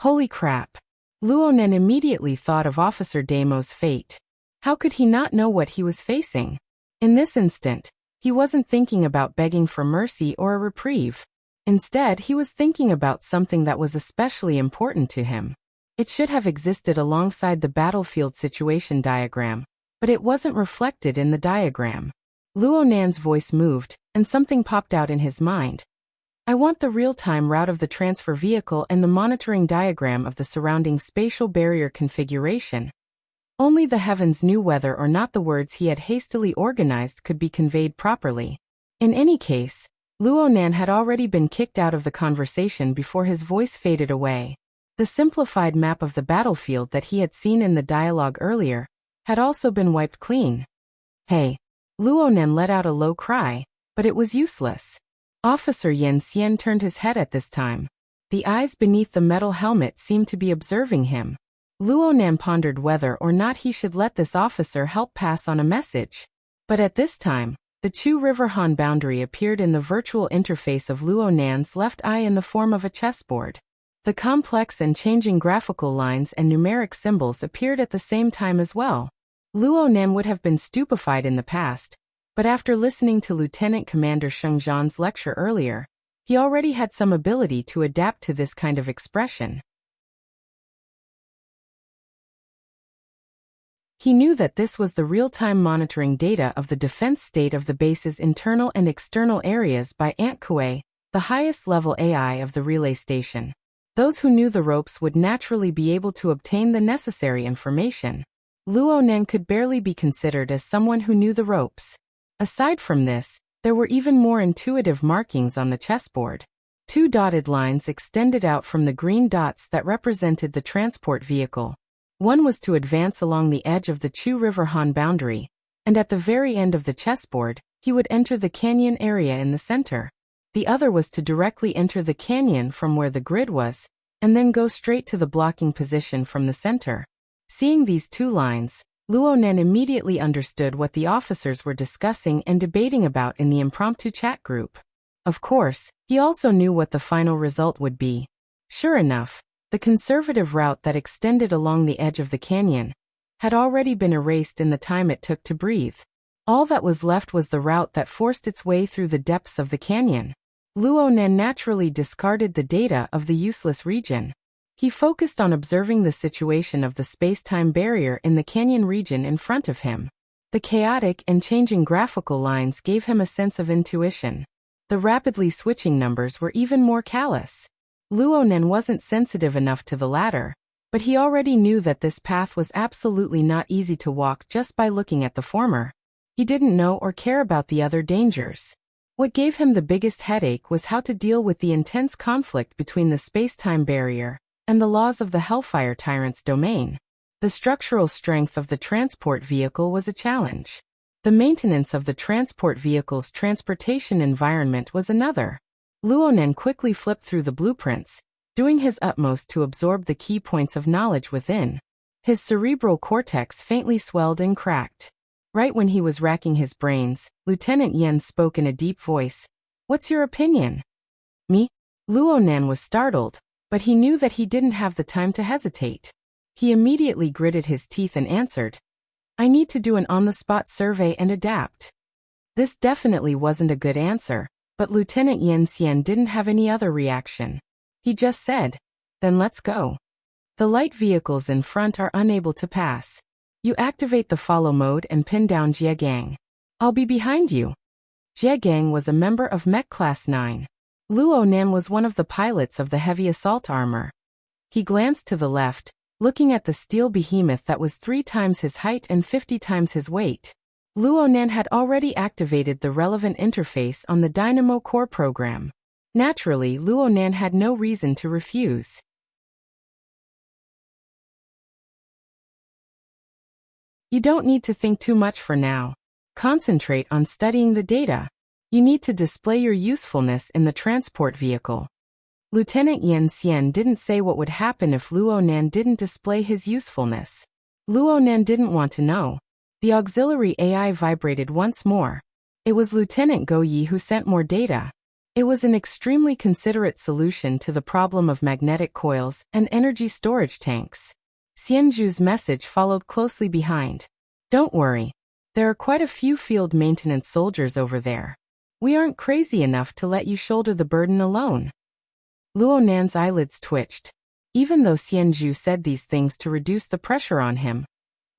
Holy crap. Luo Nan immediately thought of Officer Damo's fate. How could he not know what he was facing? In this instant, he wasn't thinking about begging for mercy or a reprieve. Instead, he was thinking about something that was especially important to him. It should have existed alongside the battlefield situation diagram, but it wasn't reflected in the diagram. Luo Nan's voice moved, and something popped out in his mind. I want the real-time route of the transfer vehicle and the monitoring diagram of the surrounding spatial barrier configuration. Only the heavens knew whether or not the words he had hastily organized could be conveyed properly. In any case, Luo Nan had already been kicked out of the conversation before his voice faded away. The simplified map of the battlefield that he had seen in the dialogue earlier had also been wiped clean. Hey! Luo Nan let out a low cry, but it was useless. Officer Yen Xian turned his head at this time. The eyes beneath the metal helmet seemed to be observing him. Luo Nan pondered whether or not he should let this officer help pass on a message. But at this time, the Chu River Han boundary appeared in the virtual interface of Luo Nan's left eye in the form of a chessboard. The complex and changing graphical lines and numeric symbols appeared at the same time as well. Luo Nan would have been stupefied in the past, but after listening to Lieutenant Commander Sheng Zhan's lecture earlier, he already had some ability to adapt to this kind of expression. He knew that this was the real-time monitoring data of the defense state of the base's internal and external areas by Ant Kuei, the highest-level AI of the relay station. Those who knew the ropes would naturally be able to obtain the necessary information. Luo Nan could barely be considered as someone who knew the ropes. Aside from this, there were even more intuitive markings on the chessboard. Two dotted lines extended out from the green dots that represented the transport vehicle. One was to advance along the edge of the Chu River Han boundary, and at the very end of the chessboard, he would enter the canyon area in the center. The other was to directly enter the canyon from where the grid was, and then go straight to the blocking position from the center. Seeing these two lines, Luo Nan immediately understood what the officers were discussing and debating about in the impromptu chat group. Of course, he also knew what the final result would be. Sure enough, the conservative route that extended along the edge of the canyon had already been erased in the time it took to breathe. All that was left was the route that forced its way through the depths of the canyon. Luo Nan naturally discarded the data of the useless region. He focused on observing the situation of the space-time barrier in the canyon region in front of him. The chaotic and changing graphical lines gave him a sense of intuition. The rapidly switching numbers were even more callous. Luo Nan wasn't sensitive enough to the latter, but he already knew that this path was absolutely not easy to walk just by looking at the former. He didn't know or care about the other dangers. What gave him the biggest headache was how to deal with the intense conflict between the space-time barrier and the laws of the Hellfire Tyrant's domain. The structural strength of the transport vehicle was a challenge. The maintenance of the transport vehicle's transportation environment was another. Luo Nan quickly flipped through the blueprints, doing his utmost to absorb the key points of knowledge within. His cerebral cortex faintly swelled and cracked. Right when he was racking his brains, Lieutenant Yen spoke in a deep voice. "What's your opinion?" "Me?" Luo Nan was startled, but he knew that he didn't have the time to hesitate. He immediately gritted his teeth and answered, "I need to do an on-the-spot survey and adapt." This definitely wasn't a good answer, but Lieutenant Yen Xian didn't have any other reaction. He just said, "Then let's go." The light vehicles in front are unable to pass. You activate the follow mode and pin down Jie Gang. I'll be behind you. Jie Gang was a member of Mech Class 9. Luo Nan was one of the pilots of the heavy assault armor. He glanced to the left, looking at the steel behemoth that was 3 times his height and 50 times his weight. Luo Nan had already activated the relevant interface on the Dynamo Core program. Naturally, Luo Nan had no reason to refuse. You don't need to think too much for now. Concentrate on studying the data. You need to display your usefulness in the transport vehicle. Lieutenant Yan Xian didn't say what would happen if Luo Nan didn't display his usefulness. Luo Nan didn't want to know. The auxiliary AI vibrated once more. It was Lieutenant Go Yi who sent more data. It was an extremely considerate solution to the problem of magnetic coils and energy storage tanks. Xianzhu's message followed closely behind. Don't worry. There are quite a few field maintenance soldiers over there. We aren't crazy enough to let you shoulder the burden alone. Luo Nan's eyelids twitched. Even though Xianzhu said these things to reduce the pressure on him,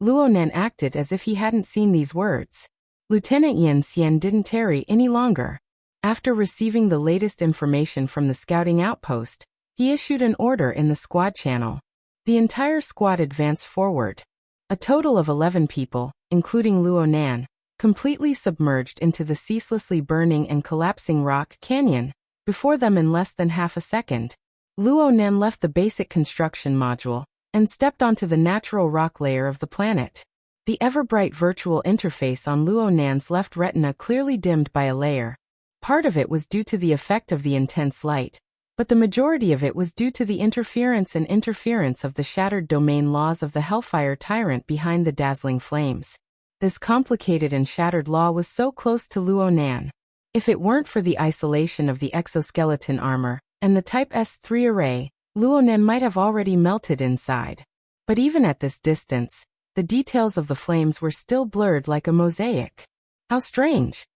Luo Nan acted as if he hadn't seen these words. Lieutenant Yan Xian didn't tarry any longer. After receiving the latest information from the scouting outpost, he issued an order in the squad channel. The entire squad advanced forward. A total of 11 people, including Luo Nan, completely submerged into the ceaselessly burning and collapsing rock canyon. Before them in less than half a second. Luo Nan left the basic construction module and stepped onto the natural rock layer of the planet. The ever-bright virtual interface on Luo Nan's left retina clearly dimmed by a layer. Part of it was due to the effect of the intense light, but the majority of it was due to the interference of the shattered domain laws of the Hellfire Tyrant behind the dazzling flames. This complicated and shattered law was so close to Luo Nan. If it weren't for the isolation of the exoskeleton armor and the Type S3 array, Luo Nan might have already melted inside. But even at this distance, the details of the flames were still blurred like a mosaic. How strange.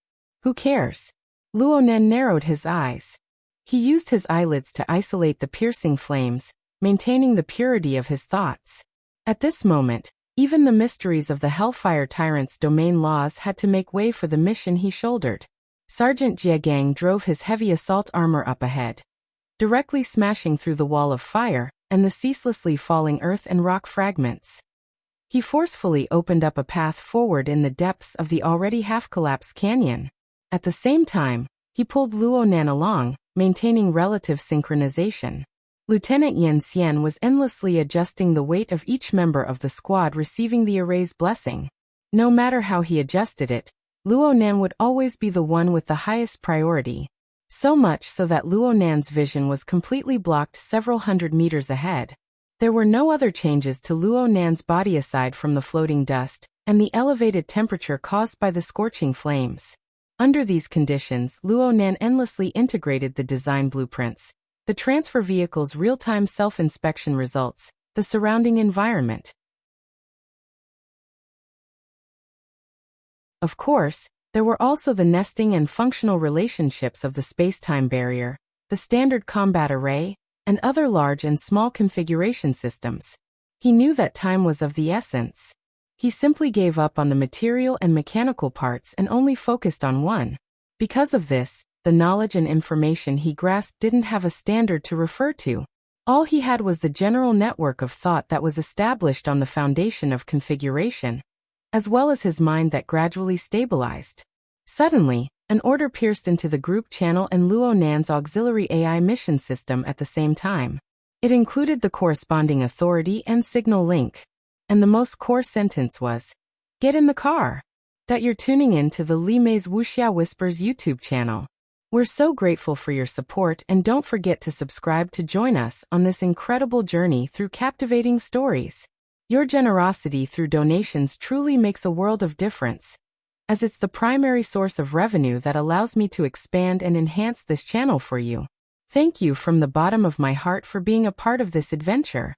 Who cares? Luo Nan narrowed his eyes. He used his eyelids to isolate the piercing flames, maintaining the purity of his thoughts. At this moment, even the mysteries of the Hellfire Tyrant's domain laws had to make way for the mission he shouldered. Sergeant Jie Gang drove his heavy assault armor up ahead, directly smashing through the wall of fire and the ceaselessly falling earth and rock fragments. He forcefully opened up a path forward in the depths of the already half-collapsed canyon. At the same time, he pulled Luo Nan along, maintaining relative synchronization. Lieutenant Yan Xian was endlessly adjusting the weight of each member of the squad receiving the array's blessing. No matter how he adjusted it, Luo Nan would always be the one with the highest priority. So much so that Luo Nan's vision was completely blocked several hundred meters ahead. There were no other changes to Luo Nan's body aside from the floating dust and the elevated temperature caused by the scorching flames. Under these conditions, Luo Nan endlessly integrated the design blueprints, the transfer vehicle's real-time self-inspection results, the surrounding environment. Of course, there were also the nesting and functional relationships of the space-time barrier, the standard combat array, and other large and small configuration systems. He knew that time was of the essence. He simply gave up on the material and mechanical parts and only focused on one. Because of this, the knowledge and information he grasped didn't have a standard to refer to. All he had was the general network of thought that was established on the foundation of configuration, as well as his mind that gradually stabilized. Suddenly, an order pierced into the group channel and Luo Nan's auxiliary AI mission system at the same time. It included the corresponding authority and signal link. And the most core sentence was, "Get in the car." That you're tuning in to the Li Mei's Wuxia Whispers YouTube channel. We're so grateful for your support and don't forget to subscribe to join us on this incredible journey through captivating stories. Your generosity through donations truly makes a world of difference, as it's the primary source of revenue that allows me to expand and enhance this channel for you. Thank you from the bottom of my heart for being a part of this adventure.